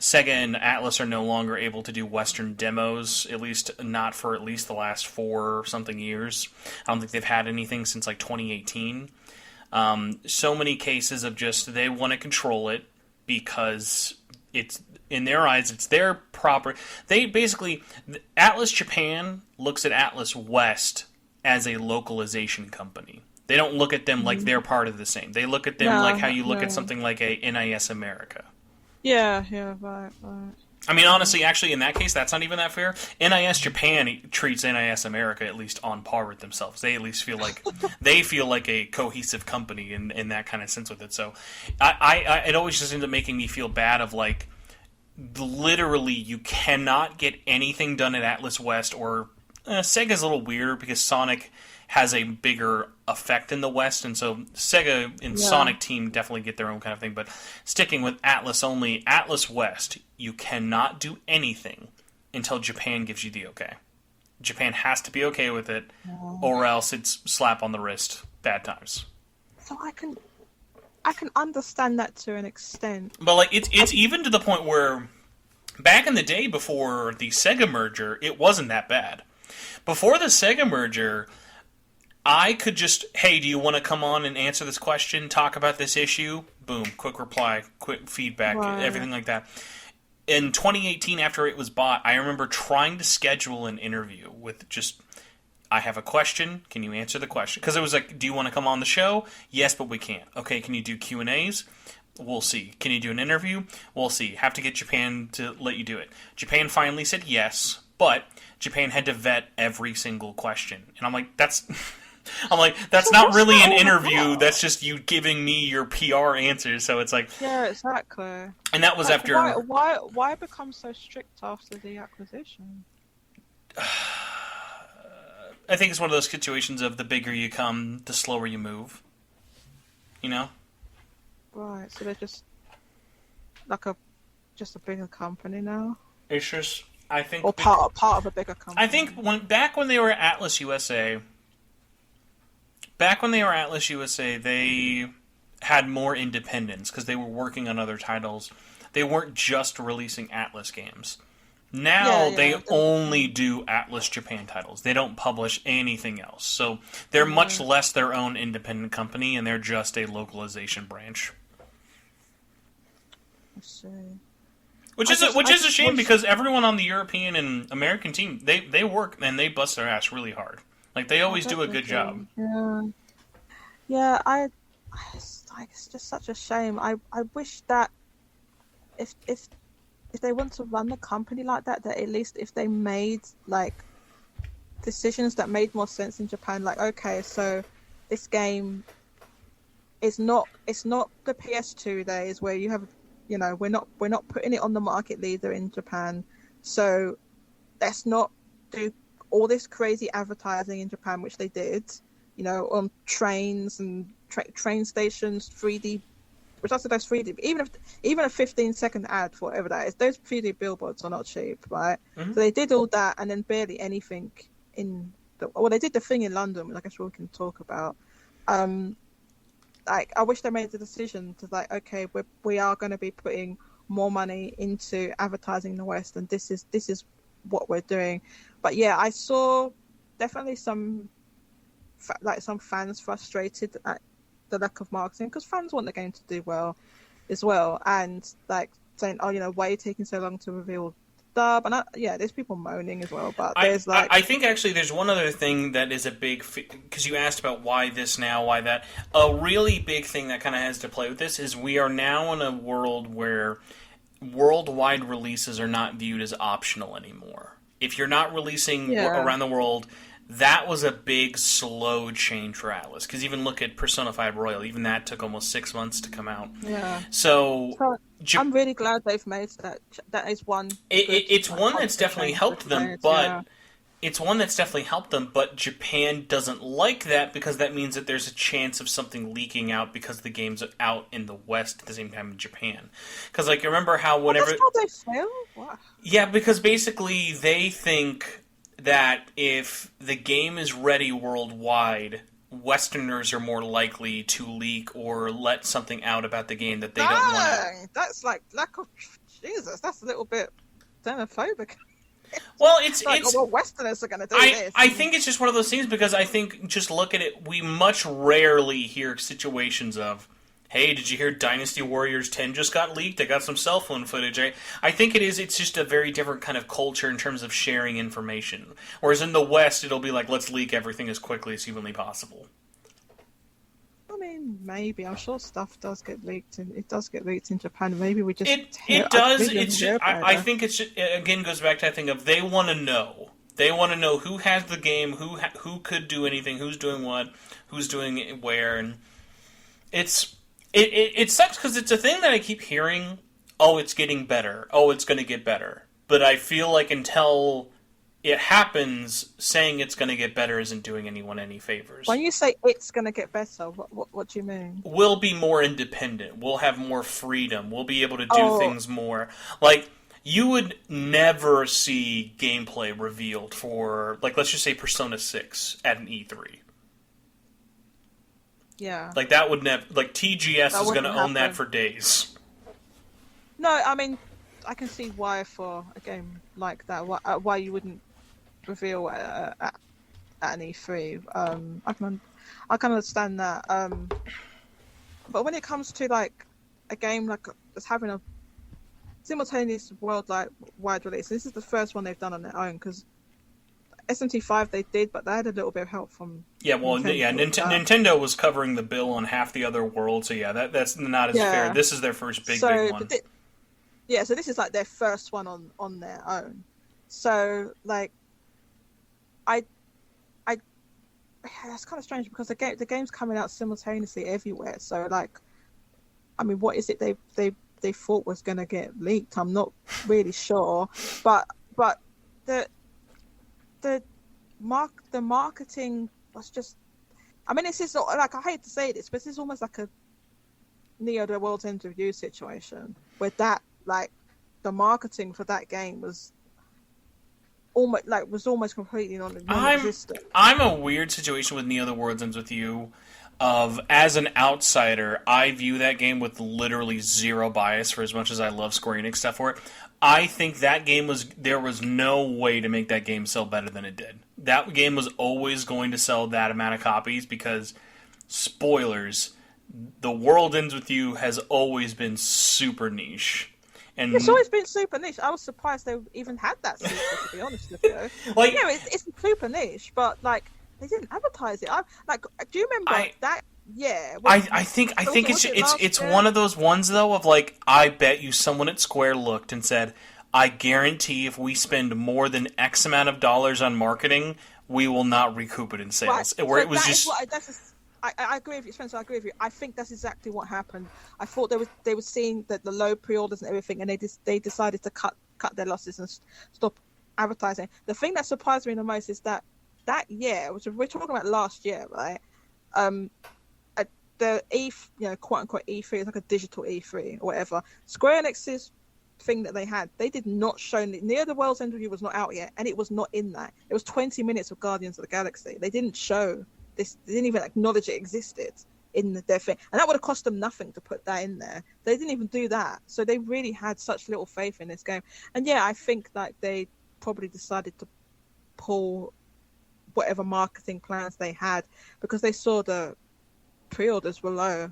Atlus are no longer able to do Western demos, at least not for at least the last 4 something years. I don't think they've had anything since like 2018. So many cases of just they want to control it because it's in their eyes it's their proper. They basically Atlus Japan looks at Atlus West as a localization company. They don't look at them like they're part of the same. They look at them like how you look at something like a NIS America. Yeah, right. I mean, honestly, actually, in that case, that's not even that fair. NIS Japan treats NIS America at least on par with themselves. They at least feel like a cohesive company in that kind of sense with it. So, it always just ends up making me feel bad of like, literally, you cannot get anything done at Atlus West or Sega's a little weirder because Sonic has a bigger effect in the West, and so Sega and Sonic Team definitely get their own kind of thing, but sticking with Atlus only, Atlus West, you cannot do anything until Japan gives you the okay. Japan has to be okay with it, or else it's slap on the wrist, bad times. So I can understand that to an extent. But like it's even to the point where back in the day before the Sega merger, it wasn't that bad. Before the Sega merger, I could just, hey, do you want to come on and answer this question, talk about this issue? Boom, quick reply, quick feedback, everything like that. In 2018, after it was bought, I remember trying to schedule an interview with just, I have a question, can you answer the question? Because it was like, do you want to come on the show? Yes, but we can't. Okay, can you do Q&As? We'll see. Can you do an interview? We'll see. Have to get Japan to let you do it. Japan finally said yes, but Japan had to vet every single question. And I'm like, that's not really an interview. That's just you giving me your PR answers. So it's like, yeah, exactly. And that was after. Why become so strict after the acquisition? I think it's one of those situations of the bigger you come, the slower you move. You know. Right. So they're just like a bigger company now. It's just, I think, or part of a bigger company. I think back when they were at Atlus USA. Back when they were Atlus USA, they had more independence because they were working on other titles. They weren't just releasing Atlus games. Now they only do Atlus Japan titles. They don't publish anything else. So they're much less their own independent company, and they're just a localization branch. I see. Which is a shame because everyone on the European and American team, they work and they bust their ass really hard. Like, they always do a good job. Yeah, it's just such a shame. I wish that if they want to run the company like that at least if they made, like, decisions that made more sense in Japan, like, okay, so this game is not the PS2 days where you have, you know, we're not putting it on the market leader in Japan, so let's not do all this crazy advertising in Japan, which they did, you know, on trains and train stations, 3D, which I said that's 3D. Even a 15-second ad for whatever that is, those 3D billboards are not cheap, right? Mm-hmm. So they did all that, and then barely anything in they did the thing in London, which I guess we can talk about. Like, I wish they made the decision to, like, okay, we are going to be putting more money into advertising in the West, and this is what we're doing. But yeah, I saw definitely some fans frustrated at the lack of marketing, because fans want the game to do well as well, and like saying, oh, you know, why are you taking so long to reveal dub? And there's people moaning as well, but there's I think actually there's one other thing that is a big, because you asked about why this now, why that. A really big thing that kind of has to play with this is we are now in a world where worldwide releases are not viewed as optional anymore. If you're not releasing around the world, that was a big, slow change for Atlus. Because even look at Persona 5 Royal, even that took almost 6 months to come out. Yeah. So I'm really glad they've made that. That is one. It's one that's definitely helped them, but it's one that's definitely helped them. But Japan doesn't like that because that means that there's a chance of something leaking out because the game's out in the West at the same time in Japan. Because, like, remember how whatever. That's how they feel. Wow. Yeah, because basically they think that if the game is ready worldwide, Westerners are more likely to leak or let something out about the game that they don't want. That's like lack of Jesus. That's a little bit xenophobic. Well, it's like, it's. oh, well, Westerners are going to do this. I think it's just one of those things because I think just look at it. We much rarely hear situations of, hey, did you hear Dynasty Warriors 10 just got leaked? I got some cell phone footage. I think it's just a very different kind of culture in terms of sharing information. Whereas in the West, it'll be like, let's leak everything as quickly as humanly possible. I mean, maybe. I'm sure stuff does get leaked, and it does get leaked in Japan. Maybe we just it does. It's just, I think it's just, again goes back to that thing of they want to know. They want to know who has the game, who could do anything, who's doing what, who's doing it where, and it sucks because it's a thing that I keep hearing. Oh, it's getting better. Oh, it's going to get better. But I feel like until it happens, saying it's going to get better isn't doing anyone any favors. When you say it's going to get better, what do you mean? We'll be more independent. We'll have more freedom. We'll be able to do things more. Like, you would never see gameplay revealed for, like, let's just say Persona 6 at an E3. Yeah. Like, that would never... Like, TGS is going to own that for days. No, I mean, I can see why for a game like that, why you wouldn't reveal at an E3. I can understand that. But when it comes to like a game like that's having a simultaneous worldwide release, this is the first one they've done on their own because SMT5 they did, but they had a little bit of help from. Yeah, well, Nintendo was covering the bill on half the other world, so yeah, that's not as fair. This is their first big one. So this is like their first one on their own. So like, that's kind of strange because the game's coming out simultaneously everywhere. So like, I mean, what is it they thought was going to get leaked? I'm not really sure, but the marketing was just. I mean, this is like, I hate to say this, but this is almost like a Neo the World's End Review situation where that like the marketing for that game was almost completely non-existent. I'm a weird situation with Neo the World Ends with You. As an outsider, I view that game with literally zero bias for as much as I love Square Enix stuff for it. I think that game there was no way to make that game sell better than it did. That game was always going to sell that amount of copies because, spoilers, The World Ends With You has always been super niche. And it's always been super niche. I was surprised they even had that sequel, to be honest with you. Like, it's super niche, but like they didn't advertise it. Do you remember that? Yeah. I think it's one of those ones though of like, I bet you someone at Square looked and said, I guarantee if we spend more than X amount of dollars on marketing, we will not recoup it in sales. Right. Where so it was just. I agree with you, Spencer. I agree with you. I think that's exactly what happened. I thought they were seeing that the low pre-orders and everything, and they decided to cut their losses and stop advertising. The thing that surprised me the most is that year, which we're talking about last year, right? The quote unquote E3 is like a digital E3 or whatever. Square Enix's thing that they had, they did not show. Near the World's End Review was not out yet, and it was not in that. It was 20 minutes of Guardians of the Galaxy. They didn't show. They didn't even acknowledge it existed in their thing. And that would have cost them nothing to put that in there. They didn't even do that. So they really had such little faith in this game. And yeah, I think like they probably decided to pull whatever marketing plans they had because they saw the pre-orders were low.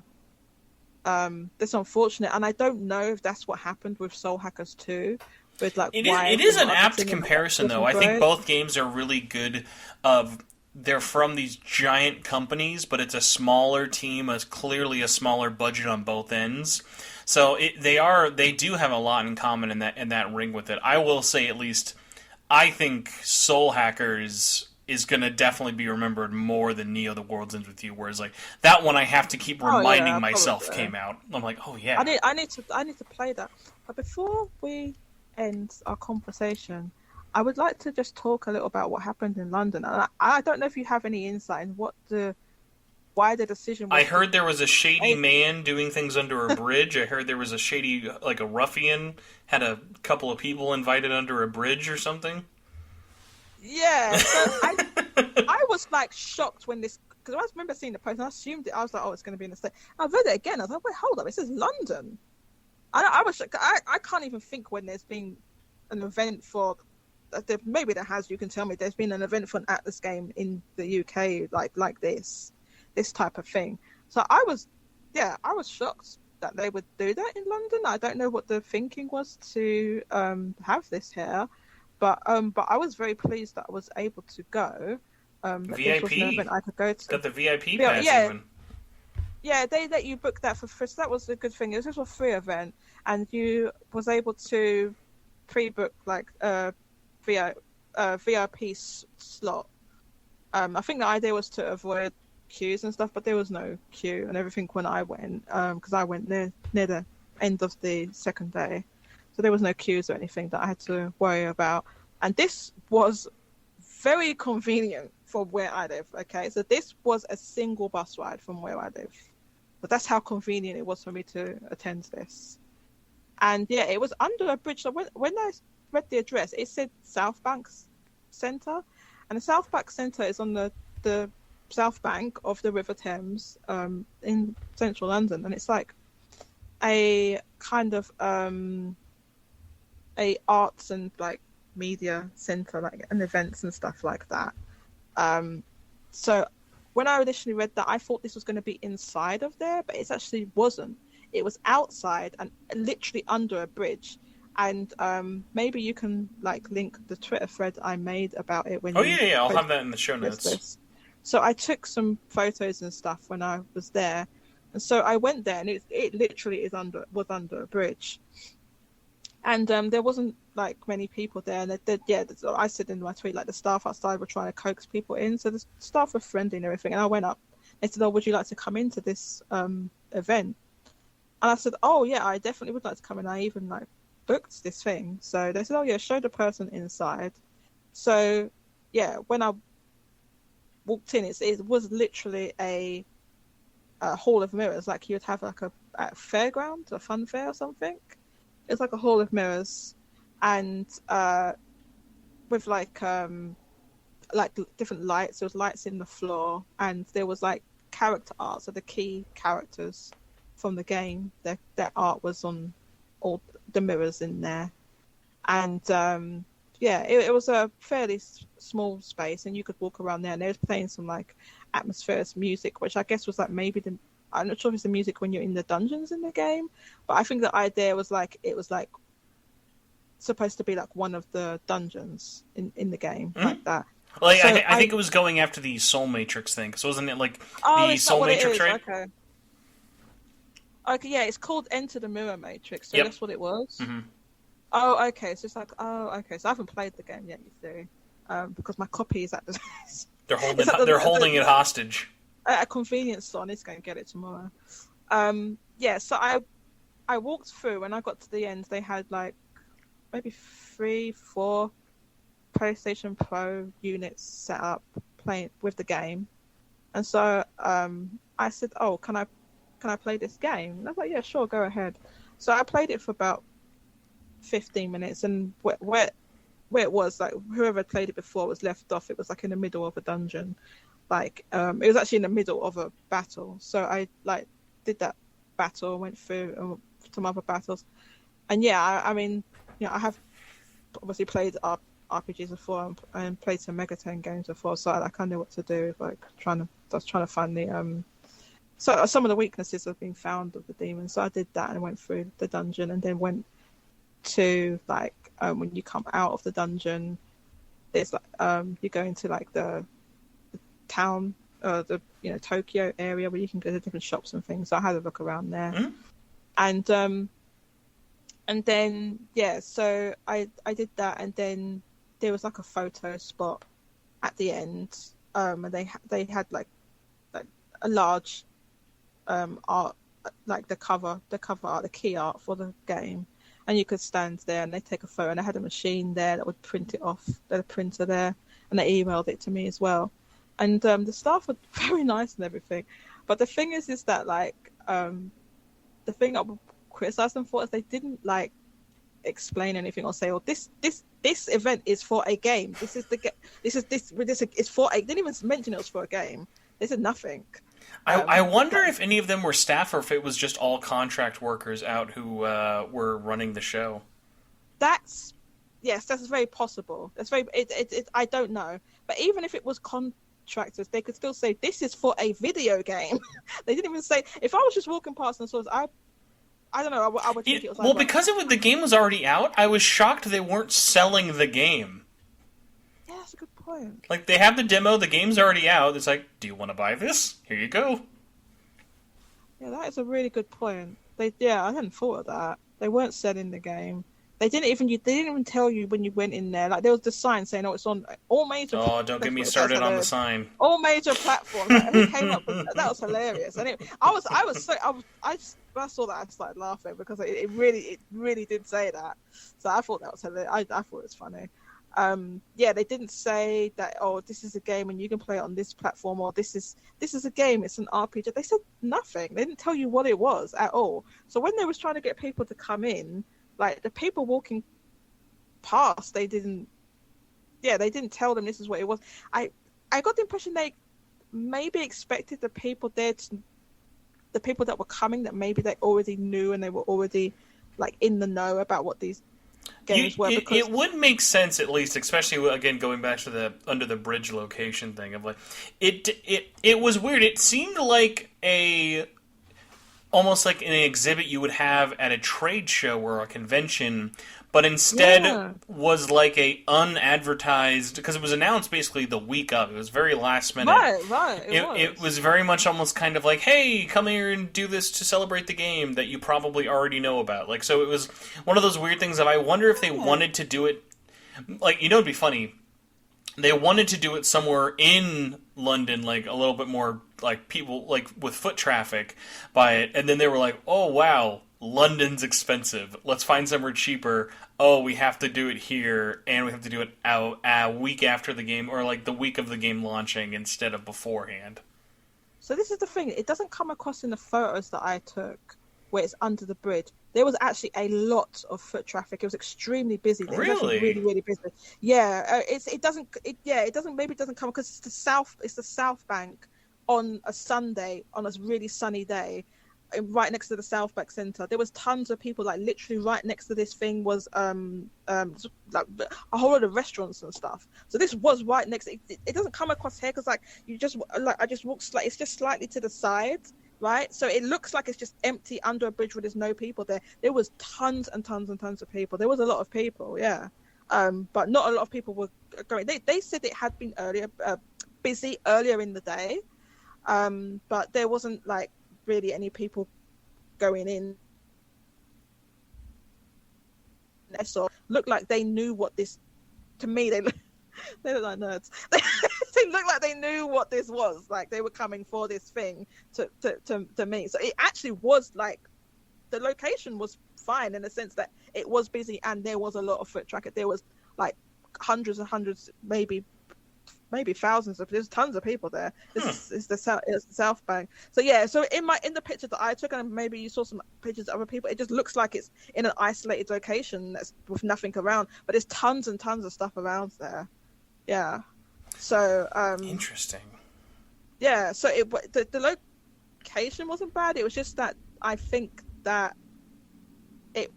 That's unfortunate. And I don't know if that's what happened with Soul Hackers 2. With like it is an apt comparison though. I think both games are really good they're from these giant companies, but it's a smaller team, clearly a smaller budget on both ends. So they do have a lot in common in that ring with it. I will say at least, I think Soul Hackers is going to definitely be remembered more than Neo the World Ends With You, whereas like that one I have to keep reminding myself came out. I'm like, oh yeah. I need to play that. But before we end our conversation, I would like to just talk a little about what happened in London. I don't know if you have any insight in why the decision was. I heard there was a shady man doing things under a bridge. I heard there was a shady, like a ruffian, had a couple of people invited under a bridge or something. Yeah, so I was like shocked when this, because I remember seeing the post and I assumed it. I was like, oh, it's going to be in the States. I read it again. I was like, wait, hold up, it says London. I can't even think when there's been an event for maybe there has. You can tell me there's been an event for an Atlus game in the UK like this type of thing. So I was shocked that they would do that in London. I don't know what the thinking was to have this here, but I was very pleased that I was able to go. VIP. This was an event I could go to. Got the VIP pass even. Yeah, they let you book that for free. So that was a good thing. It was just a free event, and you was able to pre-book like a VIP slot. I think the idea was to avoid queues and stuff, but there was no queue and everything when I went, because I went near the end of the second day, so there was no queues or anything that I had to worry about. And this was very convenient from where I live. Okay, so this was a single bus ride from where I live, but that's how convenient it was for me to attend this. And yeah, it was under a bridge. So when I read the address, it said South Bank Centre, and the South Bank Centre is on the south bank of the River Thames, in central London, and it's like a kind of a arts and like media centre, like, and events and stuff like that. So when I initially read that, I thought this was going to be inside of there, but it actually wasn't. It was outside and literally under a bridge. And maybe you can like link the Twitter thread I made about it when. Oh yeah, I'll have that in the show notes. This. So I took some photos and stuff when I was there, and so I went there, and it literally was under a bridge, and there wasn't like many people there. And I said in my tweet, like, the staff outside were trying to coax people in, so the staff were friendly and everything. And I went up. They said, "Oh, would you like to come into this event?" And I said, "Oh yeah, I definitely would like to come in. I even like booked this thing." So they said, "Oh yeah, show the person inside." So yeah, when I walked in, it was literally a hall of mirrors, like you'd have like a fairground, a fun fair or something. It's like a hall of mirrors, and with like different lights. There was lights in the floor, and there was like character art, so the key characters from the game, their art was on all the mirrors in there. And it was a fairly small space, and you could walk around there, and they was playing some like atmospheric music, which I guess was like maybe I'm not sure if it's the music when you're in the dungeons in the game, but I think the idea was like it was like supposed to be like one of the dungeons in the game, like that. Like, so I think it was going after the Soul Matrix thing, so wasn't it like the Soul Matrix, right? Okay, yeah, it's called Enter the Mirror Matrix, so that's what it was. Mm-hmm. Oh, okay. So it's like, so I haven't played the game yet, you see, because my copy is at the. They're holding it hostage. At a convenience store. I need to go and get it tomorrow. So I walked through, and I got to the end. They had like maybe 3-4 PlayStation Pro units set up playing with the game, and so I said, "Oh, can I play this game?" And I was like, "Yeah, sure, go ahead." So I played it for about 15 minutes, and where it was, like, whoever played it before was left off. It was like in the middle of a dungeon, like it was actually in the middle of a battle. So I like did that battle, went through some other battles, and I mean, I have obviously played RPGs before and played some Megaten games before, so I kind of know what to do. Like I was trying to find the so some of the weaknesses have been found of the demons. So I did that and went through the dungeon, and then went to like when you come out of the dungeon, there's like you go into like the town, the Tokyo area where you can go to different shops and things. So I had a look around there, and then so I did that, and then there was like a photo spot at the end, and they had like a large art, like the cover art, the key art for the game. And you could stand there and they take a photo, and I had a machine there that would print it off, the printer there, and they emailed it to me as well. And the staff were very nice and everything. But the thing is that like the thing I would criticize them for is they didn't like explain anything or say, "Oh, this event is for a game. This is for a." They didn't even mention it was for a game. They said nothing. I wonder if any of them were staff, or if it was just all contract workers out who were running the show. That's yes, that's very possible. That's very. I don't know, but even if it was contractors, they could still say this is for a video game. They didn't even say. If I was just walking past and saw this, I don't know. I would think it was like, well, because the game was already out, I was shocked they weren't selling the game. Yeah, that's a good point. Like, they have the demo, the game's already out. It's like, do you want to buy this? Here you go. Yeah, that is a really good point. I hadn't thought of that. They weren't selling the game. They didn't even tell you when you went in there. Like, there was the sign saying, "Oh, it's on all major." Oh, don't get me started on the sign. All major platforms. Like, who came up with that? That was hilarious. And I saw that, I started laughing because it really did say that. So I thought that was hilarious. I thought it was funny. They didn't say that, oh, this is a game and you can play it on this platform, or this is a game, it's an RPG. They said nothing. They didn't tell you what it was at all. So when they was trying to get people to come in, like the people walking past, they didn't tell them this is what it was. I got the impression they maybe expected the people that were coming, that maybe they already knew and they were already like in the know about what these games were. Because it would make sense, at least, especially again going back to the under the bridge location thing of like it was weird. It seemed like almost like an exhibit you would have at a trade show or a convention, but instead was like a unadvertised, because it was announced basically the week of. It was very last minute. Right. It was very much almost kind of like, hey, come here and do this to celebrate the game that you probably already know about. Like, so it was one of those weird things of, I wonder if they wanted to do it, like, it'd be funny. They wanted to do it somewhere in London, like a little bit more like people, like with foot traffic by it, and then they were like, oh wow, London's expensive. Let's find somewhere cheaper. Oh, we have to do it here, and we have to do it a week after the game, or like the week of the game launching instead of beforehand. So this is the thing. It doesn't come across in the photos that I took where it's under the bridge. There was actually a lot of foot traffic. It was extremely busy. It was Really? really, really busy. Yeah, it doesn't come because it's the South Bank on a Sunday, on a really sunny day, right next to the South Bank Centre. There was tons of people, like literally right next to this thing was like a whole lot of restaurants and stuff. So this was right next. It doesn't come across here because like you just like I just walked slightly. It's just slightly to the side. Right, so it looks like it's just empty under a bridge where there's no people there. There was tons and tons and tons of people. There was a lot of people, yeah, but not a lot of people were going. They said it had been busy earlier in the day, but there wasn't like really any people going in. So looked like they knew what this. To me, they look like nerds. They looked like they knew what this was. Like they were coming for this thing to me. So it actually was like the location was fine in the sense that it was busy and there was a lot of foot traffic. There was like hundreds and hundreds, maybe thousands of. There's tons of people there. This is the South Bank. So yeah. So in the picture that I took, and maybe you saw some pictures of other people, it just looks like it's in an isolated location that's with nothing around. But there's tons and tons of stuff around there. Yeah. So interesting. Yeah, so the location wasn't bad. It was just that I think that it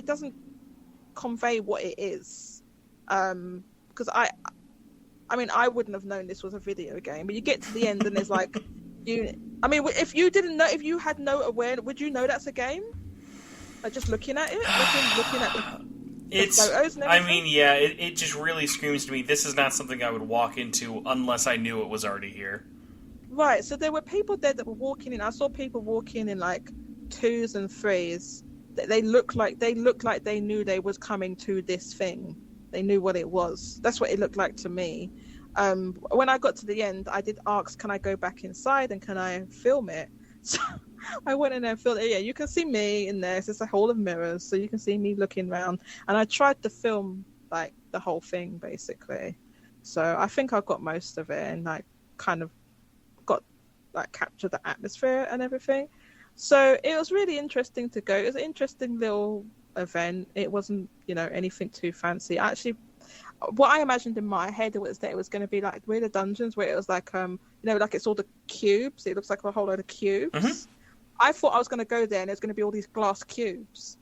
doesn't convey what it is. Because I mean I wouldn't have known this was a video game. But you get to the end and there's like if you didn't know, if you had no awareness, would you know that's a game? Like just looking at it, looking at the photos and everything? I mean, yeah, it just really screams to me, this is not something I would walk into unless I knew it was already here. Right, so there were people there that were walking in. I saw people walking in like 2s and 3s. They looked like they knew they was coming to this thing. They knew what it was. That's what it looked like to me. When I got to the end, I did ask, can I go back inside and can I film it? So I went in there and filmed it. Yeah, you can see me in there. It's just a hall of mirrors, so you can see me looking around. And I tried to film like the whole thing basically. So I think I got most of it and like kind of got like captured the atmosphere and everything. So it was really interesting to go. It was an interesting little event. It wasn't, anything too fancy. Actually, what I imagined in my head was that it was going to be like the dungeons where it was like, like it's all the cubes. It looks like a whole load of cubes. Mm-hmm. I thought I was going to go there and there's going to be all these glass cubes.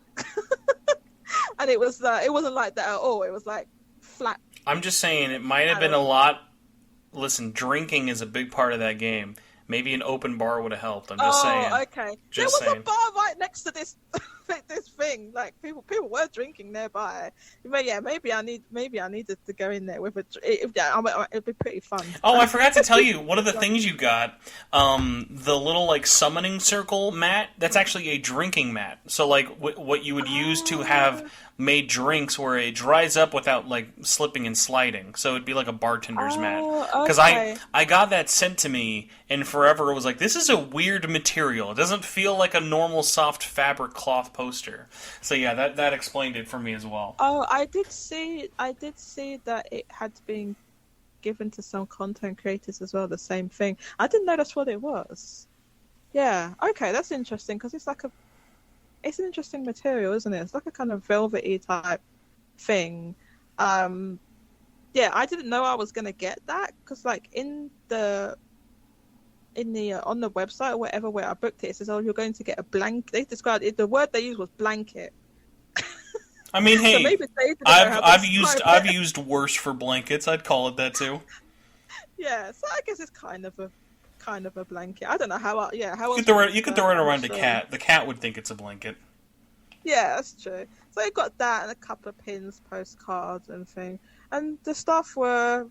and it wasn't like that at all. It was like flat. I'm just saying it might have been a lot. Listen, drinking is a big part of that game. Maybe an open bar would have helped. I'm just saying. Oh, okay. There was a bar right next to this this thing. Like people were drinking nearby. But yeah, maybe I needed to go in there with it'd be pretty fun. Oh, I forgot to tell you, one of the things you got, the little like summoning circle mat. That's actually a drinking mat. So like what you would use to have made drinks, where it dries up without like slipping and sliding. So it'd be like a bartender's mat. Because okay. I got that sent to me, and forever it was like, this is a weird material. It doesn't feel like a normal soft fabric cloth poster. So yeah, that explained it for me as well. Oh, I did see that it had been given to some content creators as well. The same thing. I didn't know that's what it was. Yeah. Okay, that's interesting because it's an interesting material, isn't it? It's like a kind of velvety type thing. Yeah, I didn't know I was gonna get that because, like, on the website or whatever where I booked it, it says, "Oh, you're going to get a blanket." They described it. The word they used was blanket. I mean, hey, so maybe I've used worse for blankets. I'd call it that too. Yeah, so I guess it's kind of a blanket. I don't know how. How you could throw it around a cat. The cat would think it's a blanket. Yeah, that's true. So I got that and a couple of pins, postcards, and thing. And the staff were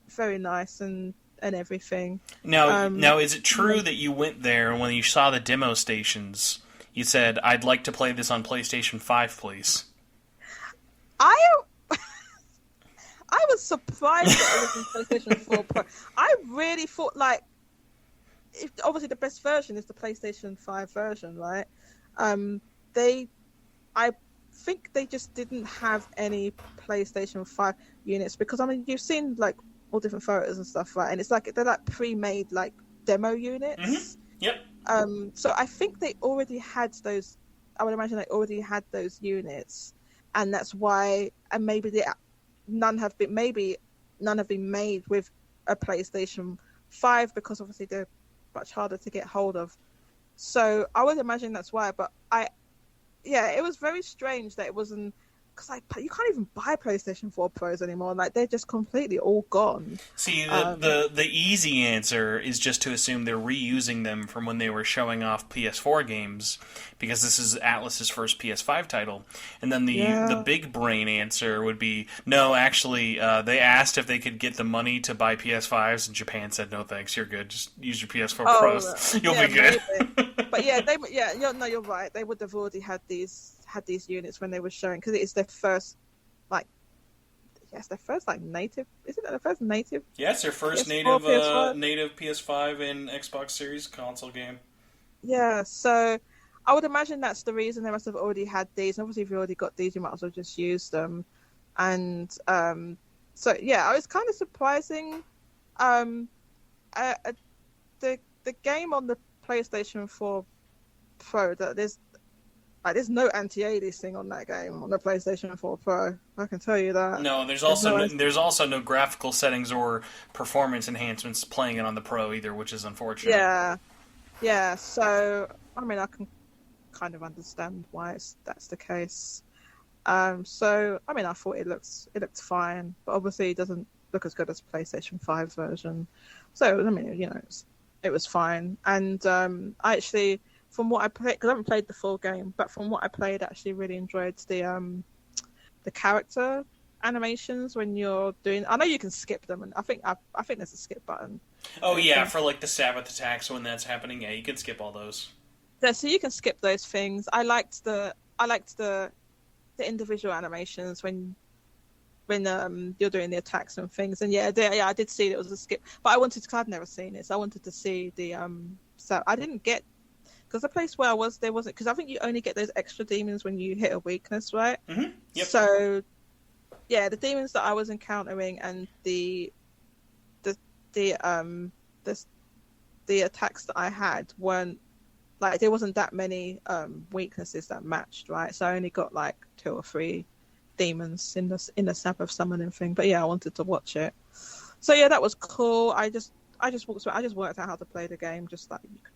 very nice and everything. Now, is it true that you went there and when you saw the demo stations, you said, "I'd like to play this on PlayStation 5, please"? I was surprised that it was in PlayStation 4 Pro. I really thought, like, obviously the best version is the PlayStation 5 version, right? I think they just didn't have any PlayStation 5 units because, I mean, you've seen, like, all different photos and stuff, right? And it's like they're like pre-made, like, demo units. Mm-hmm. Yep. So I think they already had those. I would imagine they already had those units, and that's why. And maybe none have been made with a PlayStation 5 because obviously they're much harder to get hold of. So I would imagine that's why. But it was very strange that it wasn't, because like you can't even buy PlayStation 4 Pros anymore. Like they're just completely all gone. See, the easy answer is just to assume they're reusing them from when they were showing off PS4 games, because this is Atlus's first PS5 title. And then the big brain answer would be, no, actually, they asked if they could get the money to buy PS5s, and Japan said, no thanks, you're good. Just use your PS4 Pros. You'll be good. But you're right. They would have already had these units when they were showing, because it is their first, like, native. Isn't it their first native? Yeah, it's their first PS4, native PS5 and Xbox Series console game. Yeah, so I would imagine that's the reason they must have already had these. And obviously, if you already got these, you might as well just use them. And so yeah, I was kind of surprising. The game on the PlayStation 4 Pro, that there's no anti-aliasing on that game on the PlayStation 4 Pro. I can tell you that. No, there's also no graphical settings or performance enhancements playing it on the Pro either, which is unfortunate. Yeah. So I mean, I can kind of understand why that's the case. So I mean, I thought it looked fine, but obviously it doesn't look as good as PlayStation 5 version. So I mean, it was fine. And I actually, from what I played, because I haven't played the full game, but from what I played, I actually really enjoyed the character animations when you're doing. I know you can skip them, and I think there's a skip button. Oh yeah, for like the Sabbath attacks when that's happening, yeah, you can skip all those. Yeah, so you can skip those things. I liked the individual animations when you're doing the attacks and things, and I did see it was a skip, but I wanted to, because I'd never seen it, so I wanted to see the so I didn't get, because the place where I was, there wasn't, because I think you only get those extra demons when you hit a weakness, right? Mm-hmm. Yep. So yeah, the demons that I was encountering and the attacks that I had weren't, like, there wasn't that many weaknesses that matched, right? So I only got like 2 or 3 demons in the Sabbath summoning thing. But yeah, I wanted to watch it. So yeah, that was cool. I just walked through. I just worked out how to play the game. Just like you could,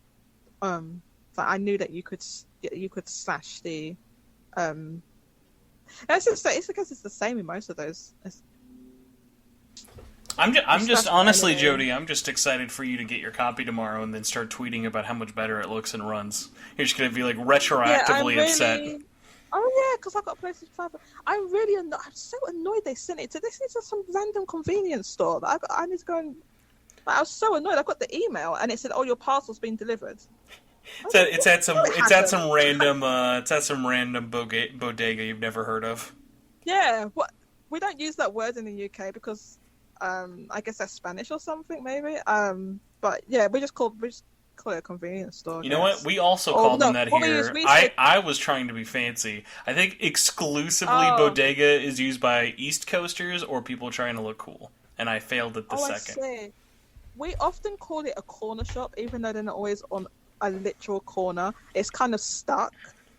like I knew that you could slash the It's because it's the same in most of those. I'm just honestly, anyway. Jodie, I'm just excited for you to get your copy tomorrow and then start tweeting about how much better it looks and runs. You're just gonna be like retroactively upset. Oh yeah, because I got a PlayStation 5. I'm so annoyed they sent it to this. Is some random convenience store that I need to go and. I was so annoyed. I got the email and it said, "Oh, your parcel's been delivered." It's at some random bodega you've never heard of. Yeah, what we don't use that word in the UK because I guess that's Spanish or something maybe. But yeah, we just call it a convenience store. You know what? We also call them that here. I was trying to be fancy. I think exclusively bodega is used by East Coasters or people trying to look cool, and I failed at the second. I see. We often call it a corner shop, even though they're not always on a literal corner. It's kind of stuck.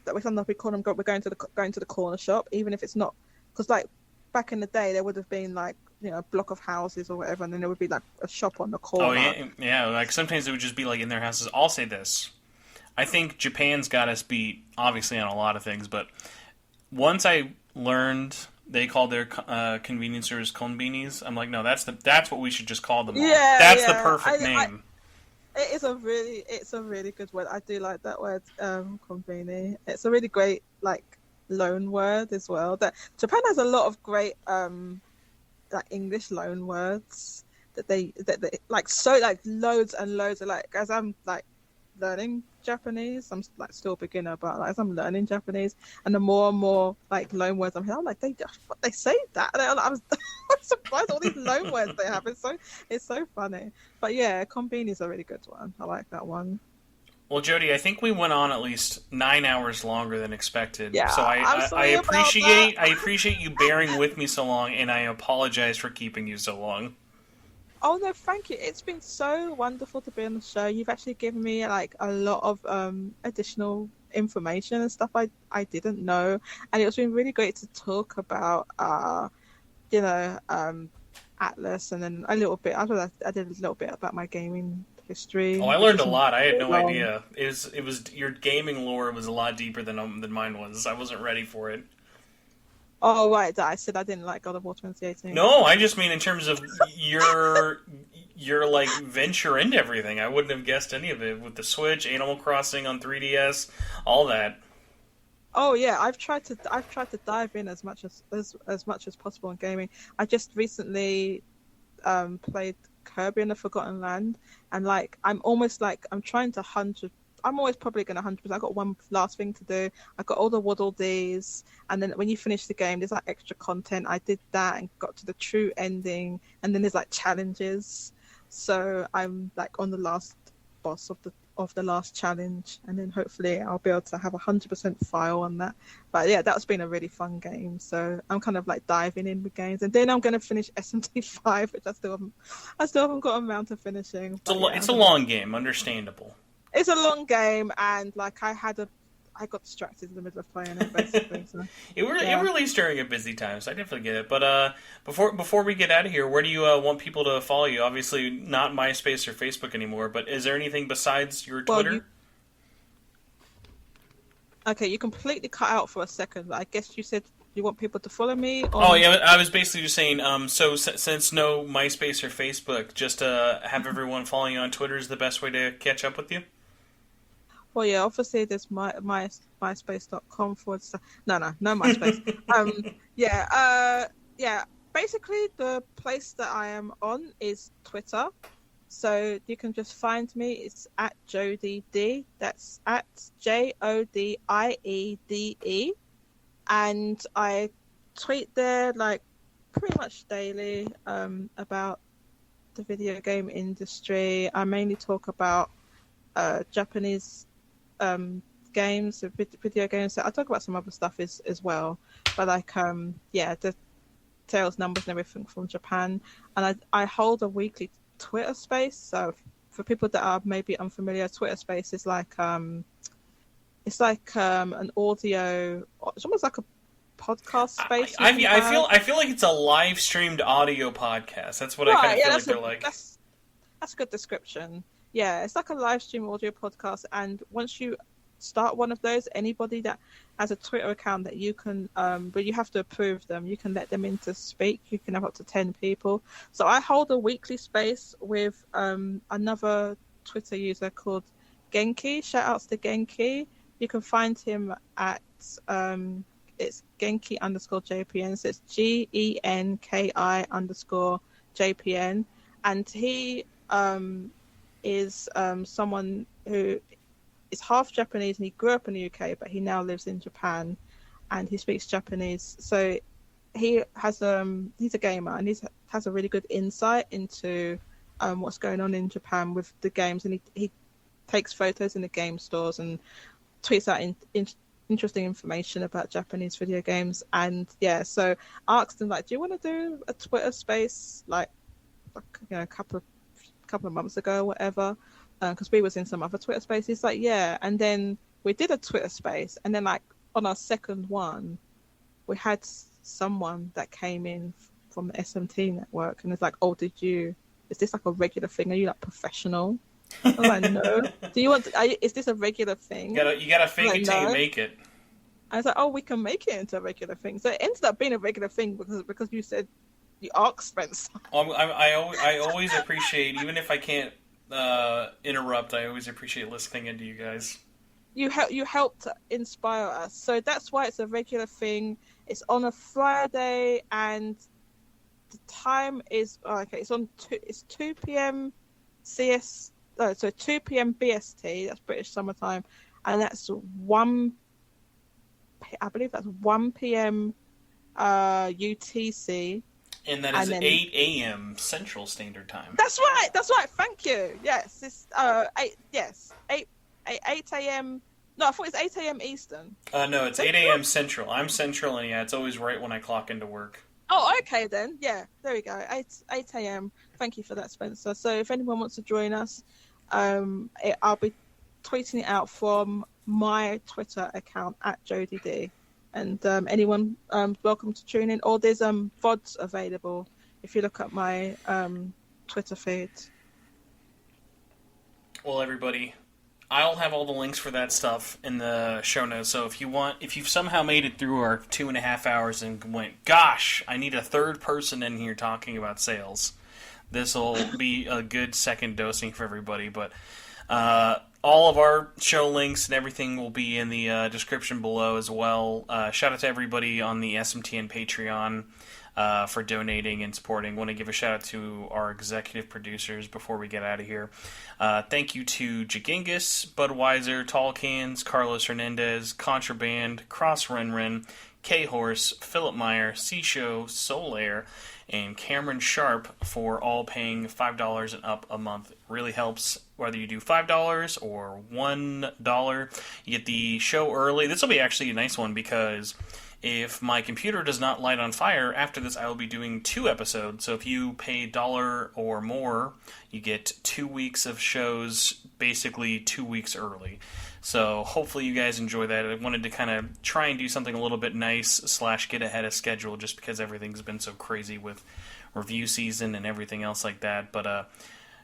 That sometimes we call them. We're going to the corner shop, even if it's not. Because like back in the day, there would have been like a block of houses or whatever, and then there would be like a shop on the corner. Oh yeah. Like sometimes it would just be like in their houses. I'll say this: I think Japan's got us beat, obviously on a lot of things, but once I learned they called their convenience stores konbinis, I'm like, no, that's what we should just call them. Yeah, that's the perfect name. It's a really good word. I do like that word, konbini. It's a really great like loan word as well. That Japan has a lot of great like English loan words that they like loads and loads of like as I'm like learning Japanese. I'm like still a beginner, but like, as I'm learning Japanese, and the more and more like loan words I'm hearing, I'm like they say that. I'm surprised all these loan words they have. It's so funny. But yeah, konbini is a really good one. I like that one. Well, Jodie, I think we went on at least 9 hours longer than expected. Yeah, so I appreciate you bearing with me so long, and I apologize for keeping you so long. Oh no, thank you. It's been so wonderful to be on the show. You've actually given me like a lot of additional information and stuff I didn't know, and it's been really great to talk about Atlus, and then a little bit. I did a little bit about my gaming history. Oh, I learned a lot. I had no idea. It was your gaming lore was a lot deeper than mine was. I wasn't ready for it. Oh right, I said I didn't like God of War 2018. No, I just mean in terms of your like venture into everything. I wouldn't have guessed any of it with the Switch, Animal Crossing on 3DS, all that. Oh yeah, I've tried to dive in as much as possible in gaming. I just recently played Kirby in the Forgotten Land, and like I'm always trying to 100. I'm always probably going to 100%. I got one last thing to do. I got all the Waddle Dees, and then when you finish the game, there's like extra content. I did that and got to the true ending, and then there's like challenges. So I'm like on the last boss of the last challenge, and then hopefully I'll be able to have 100% file on that. But yeah, that's been a really fun game. So I'm kind of like diving in with games, and then I'm going to finish SMT5, which I still haven't got around to finishing. It's a long game, understandable. It's a long game, and like I got distracted in the middle of playing it, basically. So, it released during a busy time, so I definitely get it. But before we get out of here, where do you want people to follow you? Obviously, not MySpace or Facebook anymore, but is there anything besides your Twitter? Okay, you completely cut out for a second. I guess you said you want people to follow me? Oh, yeah, I was basically just saying, so since no MySpace or Facebook, just have everyone following you on Twitter is the best way to catch up with you? Well, yeah, obviously there's myspace.com / No MySpace. Yeah, basically the place that I am on is Twitter. So you can just find me. It's at Jodie D. That's at JODIEDE. And I tweet there like pretty much daily about the video game industry. I mainly talk about Japanese games, video games. So I talk about some other stuff as well, but like the sales numbers and everything from Japan. And I hold a weekly Twitter space. So for people that are maybe unfamiliar, Twitter space is like it's like an audio. It's almost like a podcast space. I feel like it's a live streamed audio podcast. That's what I kind of feel like they're like. That's a good description. Yeah, it's like a live stream audio podcast, and once you start one of those. Anybody that has a Twitter account that you can, but you have to approve them. You can let them in to speak. You can have up to 10 people. So I hold a weekly space with another Twitter user called Genki. Shout outs to Genki. You can find him at it's Genki_JPN. So it's GENKI_JPN, and he is someone who is half Japanese, and he grew up in the UK, but he now lives in Japan, and he speaks Japanese. So he has he's a gamer, and has a really good insight into what's going on in Japan with the games, and he takes photos in the game stores and tweets out interesting information about Japanese video games. And yeah, so I asked him, like, do you want to do a Twitter space like a couple of months ago or whatever, because we was in some other Twitter space. He's like, yeah. And then we did a Twitter space, and then like on our second one we had someone that came in from the SMT network, and it's like, oh, is this like a regular thing? Are you like professional? I'm like, no. Is this a regular thing? You gotta fake it till you make it. I was like, oh, we can make it into a regular thing. So it ended up being a regular thing because you said you asked Spencer. I always appreciate, even if I can't interrupt, I always appreciate listening into you guys. You helped inspire us. So that's why it's a regular thing. It's on a Friday, and the time is it's 2 p.m. So 2 p.m. BST, that's British summertime, and that's 1 p.m. UTC. And that is 8 a.m. Central Standard Time. That's right. Thank you. Yes, it's 8 a.m. No, I thought it's 8 a.m. Eastern. No, it's 8 a.m. Central. I'm Central, and yeah, it's always right when I clock into work. Oh, okay then. Yeah, there we go. 8 a.m. Thank you for that, Spencer. So if anyone wants to join us, I'll be tweeting it out from my Twitter account at Jodie D. And anyone welcome to tune in. Or there's VODs available if you look at my Twitter feed. Well, everybody, I'll have all the links for that stuff in the show notes. So if you've somehow made it through our 2.5 hours and went, gosh, I need a third person in here talking about sales, this will be a good second dosing for everybody. But all of our show links and everything will be in the description below as well. Shout out to everybody on the SMTN Patreon for donating and supporting. Want to give a shout out to our executive producers before we get out of here. Thank you to Jagingus, Budweiser, Tall Cans, Carlos Hernandez, Contraband, Cross Renren, K-Horse, Philip Meyer, C-Show, Solaire, and Cameron Sharp for all paying $5 and up a month. It really helps whether you do $5 or $1. You get the show early. This will be actually a nice one because if my computer does not light on fire, after this I will be doing 2 episodes. So if you pay $1 or more, you get 2 weeks of shows, basically 2 weeks early. So hopefully you guys enjoy that. I wanted to kind of try and do something a little bit nice / get ahead of schedule just because everything's been so crazy with review season and everything else like that. But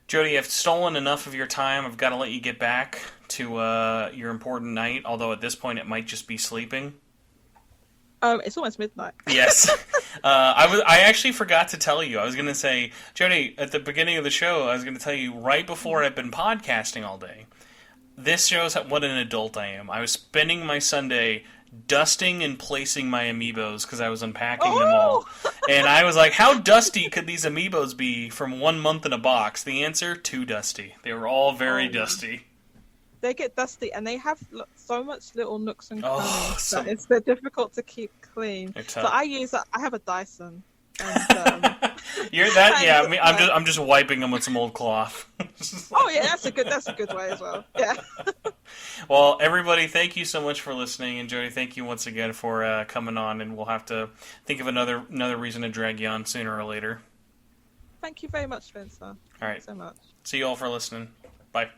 Jodie, I've stolen enough of your time. I've got to let you get back to your important night, although at this point it might just be sleeping. It's almost midnight. Yes. I actually forgot to tell you. I was going to say, Jodie, at the beginning of the show, I was going to tell you right before I've been podcasting all day. This shows what an adult I am. I was spending my Sunday dusting and placing my amiibos because I was unpacking them all. And I was like, how dusty could these amiibos be from 1 month in a box? The answer, too dusty. They were all very dusty. They get dusty, and they have so much little nooks and crannies that they're difficult to keep clean. So I have a Dyson. And, You're that? Yeah, I mean, I'm just wiping them with some old cloth. Oh yeah, that's a good way as well. Yeah. Well, everybody, thank you so much for listening, and Jodie, thank you once again for coming on. And we'll have to think of another reason to drag you on sooner or later. Thank you very much, Spencer. All right. Thanks so much. See you all for listening. Bye.